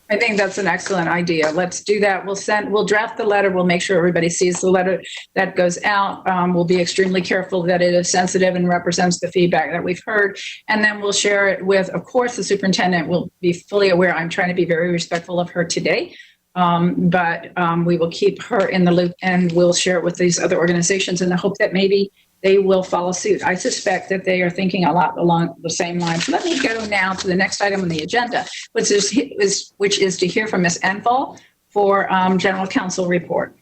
I think that's an excellent idea. Let's do that. We'll draft the letter. We'll make sure everybody sees the letter that goes out. We'll be extremely careful that it is sensitive and represents the feedback that we've heard. And then we'll share it with, of course, the superintendent will be fully aware. I'm trying to be very respectful of her today. But we will keep her in the loop and we'll share it with these other organizations in the hope that maybe they will follow suit. I suspect that they are thinking a lot along the same lines. Let me go now to the next item on the agenda, which is to hear from Ms. Enval for General Counsel report.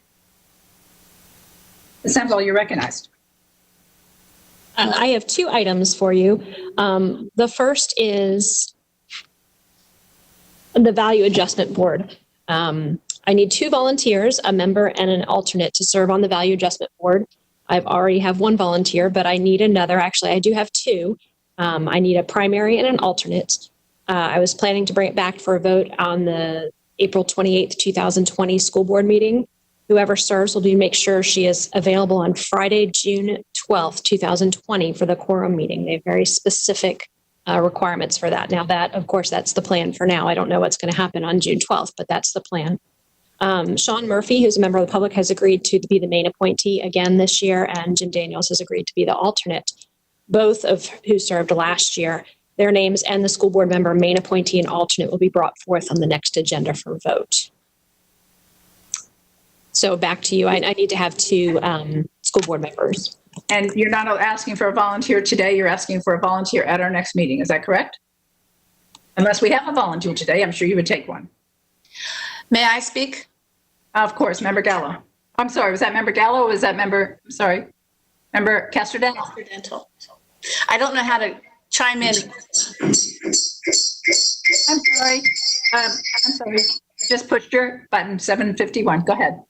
Ms. Enval, you're recognized. I have 2 items for you. The first is the Value Adjustment Board. I need 2 volunteers, a member and an alternate, to serve on the Value Adjustment Board. I've already have 1 volunteer, but I need another. Actually, I do have 2. I need a primary and an alternate. I was planning to bring it back for a vote on the April 28th, 2020 school board meeting. Whoever serves will make sure she is available on Friday, June 12th, 2020 for the quorum meeting. They have very specific requirements for that. Now that, of course, that's the plan for now. I don't know what's going to happen on June 12th, but that's the plan. Sean Murphy, who's a member of the public, has agreed to be the main appointee again this year, and Jim Daniels has agreed to be the alternate, both of who served last year. Their names and the school board member, main appointee and alternate, will be brought forth on the next agenda for vote. So back to you. I need to have 2 school board members. And you're not asking for a volunteer today, you're asking for a volunteer at our next meeting. Is that correct? Unless we have a volunteer today, I'm sure you would take one. May I speak? Of course, Member Gallo. I'm sorry, was that Member Gallo or was that Member Castrodental? Castrodental. I don't know how to chime in. I'm sorry. I'm sorry. Just pushed your button, 751. Go ahead.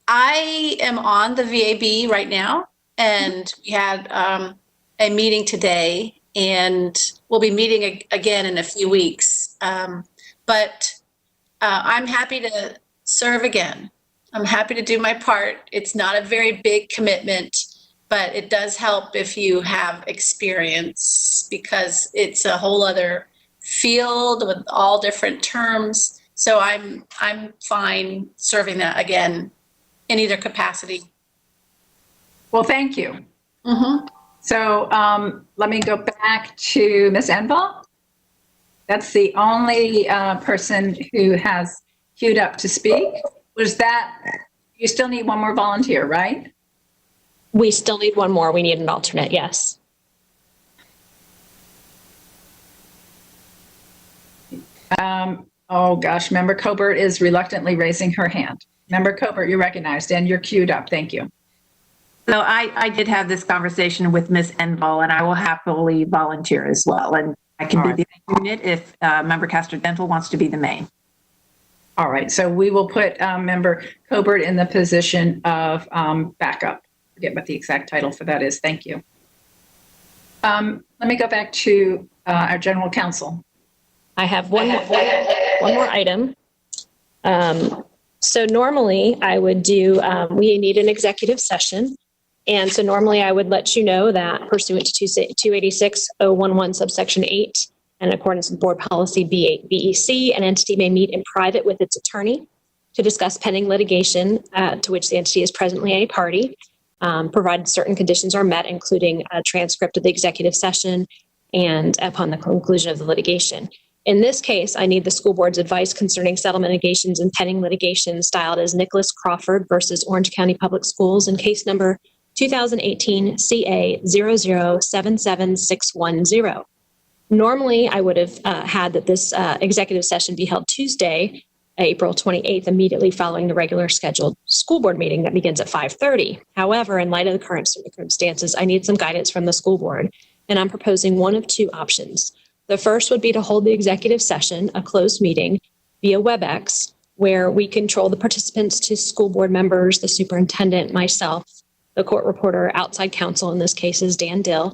I am on the VAB right now, and we had a meeting today, and we'll be meeting again in a few weeks. But I'm happy to serve again. I'm happy to do my part. It's not a very big commitment, but it does help if you have experience because it's a whole other field with all different terms. So I'm fine serving that again in either capacity. Well, thank you. Mm-hmm. So let me go back to Ms. Enval. That's the only person who has queued up to speak. Was that, you still need 1 more volunteer, right? We still need 1 more. We need an alternate, yes. Oh gosh, Member Cobert is reluctantly raising her hand. Member Cobert, you're recognized and you're queued up. Thank you. So I did have this conversation with Ms. Enval, and I will happily volunteer as well. And I can be the unit if Member Castrodental wants to be the main. All right, so we will put Member Cobert in the position of backup. I forget what the exact title for that is. Thank you. Let me go back to our general counsel. I have one more item. So normally I would do, we need an executive session. And so normally I would let you know that pursuant to 286.011 subsection 8, in accordance with board policy BEC, an entity may meet in private with its attorney to discuss pending litigation to which the entity is presently a party, provided certain conditions are met, including a transcript of the executive session and upon the conclusion of the litigation. In this case, I need the school board's advice concerning settlement negations and pending litigation styled as Nicholas Crawford versus Orange County Public Schools in case number 2018 CA 0077610. Normally, I would have had that this executive session be held Tuesday, April 28th, immediately following the regular scheduled school board meeting that begins at 5:30. However, in light of the current circumstances, I need some guidance from the school board, and I'm proposing one of 2 options. The first would be to hold the executive session, a closed meeting, via WebEx, where we control the participants to school board members, the superintendent, myself, the court reporter, outside counsel, in this case is Dan Dill.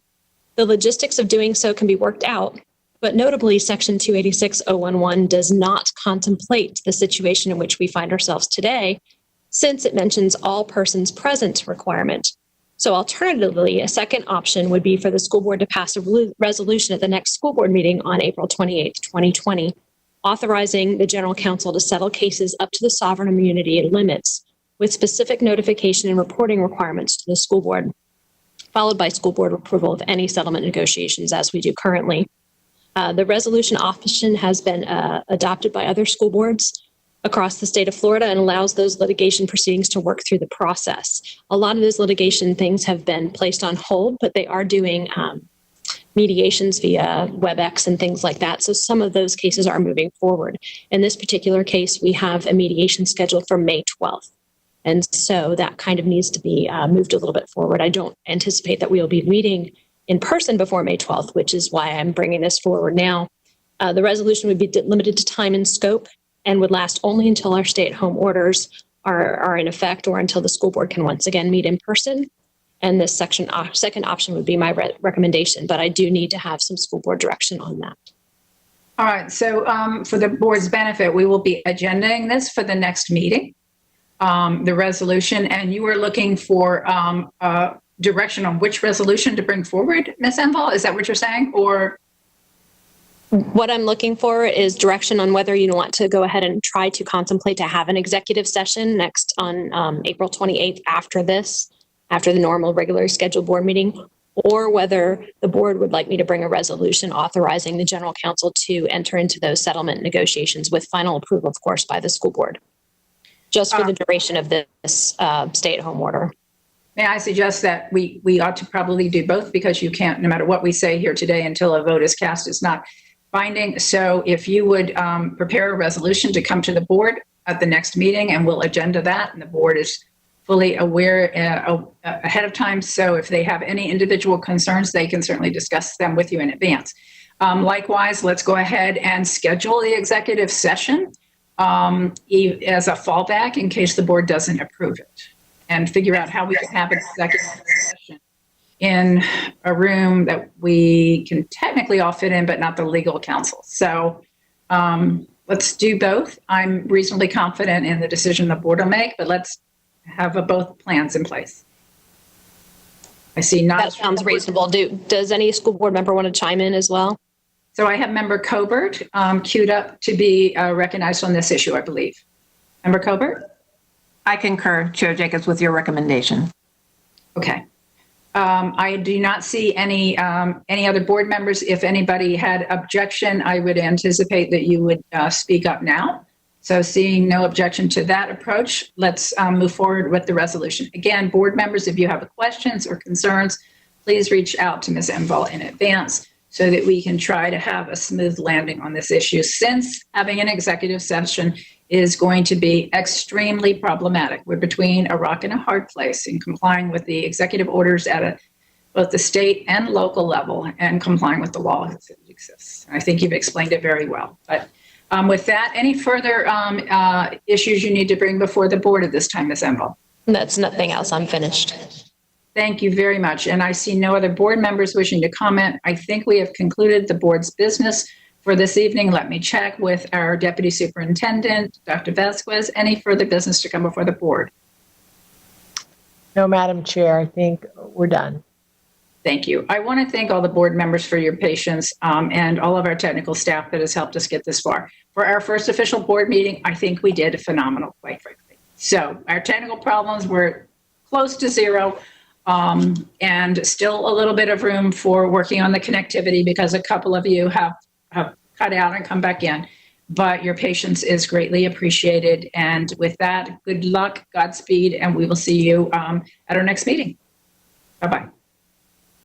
The logistics of doing so can be worked out, but notably, Section 286.011 does not contemplate the situation in which we find ourselves today, since it mentions all persons present requirement. So alternatively, a second option would be for the school board to pass a resolution at the next school board meeting on April 28th, 2020, authorizing the general counsel to settle cases up to the sovereign immunity limits with specific notification and reporting requirements to the school board, followed by school board approval of any settlement negotiations as we do currently. The resolution option has been adopted by other school boards across the state of Florida and allows those litigation proceedings to work through the process. A lot of those litigation things have been placed on hold, but they are doing mediations via WebEx and things like that. So some of those cases are moving forward. In this particular case, we have a mediation scheduled for May 12th. And so that kind of needs to be moved a little bit forward. I don't anticipate that we will be meeting in person before May 12th, which is why I'm bringing this forward now. The resolution would be limited to time and scope and would last only until our stay-at-home orders are in effect or until the school board can once again meet in person. And this second option would be my recommendation, but I do need to have some school board direction on that. All right, so for the board's benefit, we will be agendaing this for the next meeting, the resolution, and you are looking for direction on which resolution to bring forward, Ms. Enval? Is that what you're saying? Or what I'm looking for is direction on whether you want to go ahead and try to contemplate to have an executive session next on April 28th after the normal regularly scheduled board meeting, or whether the board would like me to bring a resolution authorizing the general counsel to enter into those settlement negotiations with final approval, of course, by the school board, just for the duration of this stay-at-home order. May I suggest that we ought to probably do both, because you can't, no matter what we say here today, until a vote is cast, it's not binding. So if you would prepare a resolution to come to the board at the next meeting, and we'll agenda that, and the board is fully aware ahead of time. So if they have any individual concerns, they can certainly discuss them with you in advance. Likewise, let's go ahead and schedule the executive session as a fallback in case the board doesn't approve it, and figure out how we can have an executive session in a room that we can technically all fit in, but not the legal counsel. So let's do both. I'm reasonably confident in the decision the board will make, but let's have both plans in place. I see not. That sounds reasonable. Does any school board member want to chime in as well? So I have Member Cobert queued up to be recognized on this issue, I believe. Member Cobert? I concur, Chair Jacobs, with your recommendation. Okay. I do not see any other board members. If anybody had objection, I would anticipate that you would speak up now. So seeing no objection to that approach, let's move forward with the resolution. Again, board members, if you have questions or concerns, please reach out to Ms. Enval in advance so that we can try to have a smooth landing on this issue, since having an executive session is going to be extremely problematic. We're between a rock and a hard place in complying with the executive orders at both the state and local level, and complying with the law as it exists. I think you've explained it very well. But with that, any further issues you need to bring before the board at this time, Ms. Enval? That's nothing else. I'm finished. Thank you very much. And I see no other board members wishing to comment. I think we have concluded the board's business for this evening. Let me check with our Deputy Superintendent, Dr. Vasquez. Any further business to come before the board? No, Madam Chair, I think we're done. Thank you. I want to thank all the board members for your patience and all of our technical staff that has helped us get this far. For our first official board meeting, I think we did phenomenal, quite frankly. So our technical problems were close to zero, and still a little bit of room for working on the connectivity, because a couple of you have cut out and come back in. But your patience is greatly appreciated. And with that, good luck, Godspeed, and we will see you at our next meeting. Bye-bye.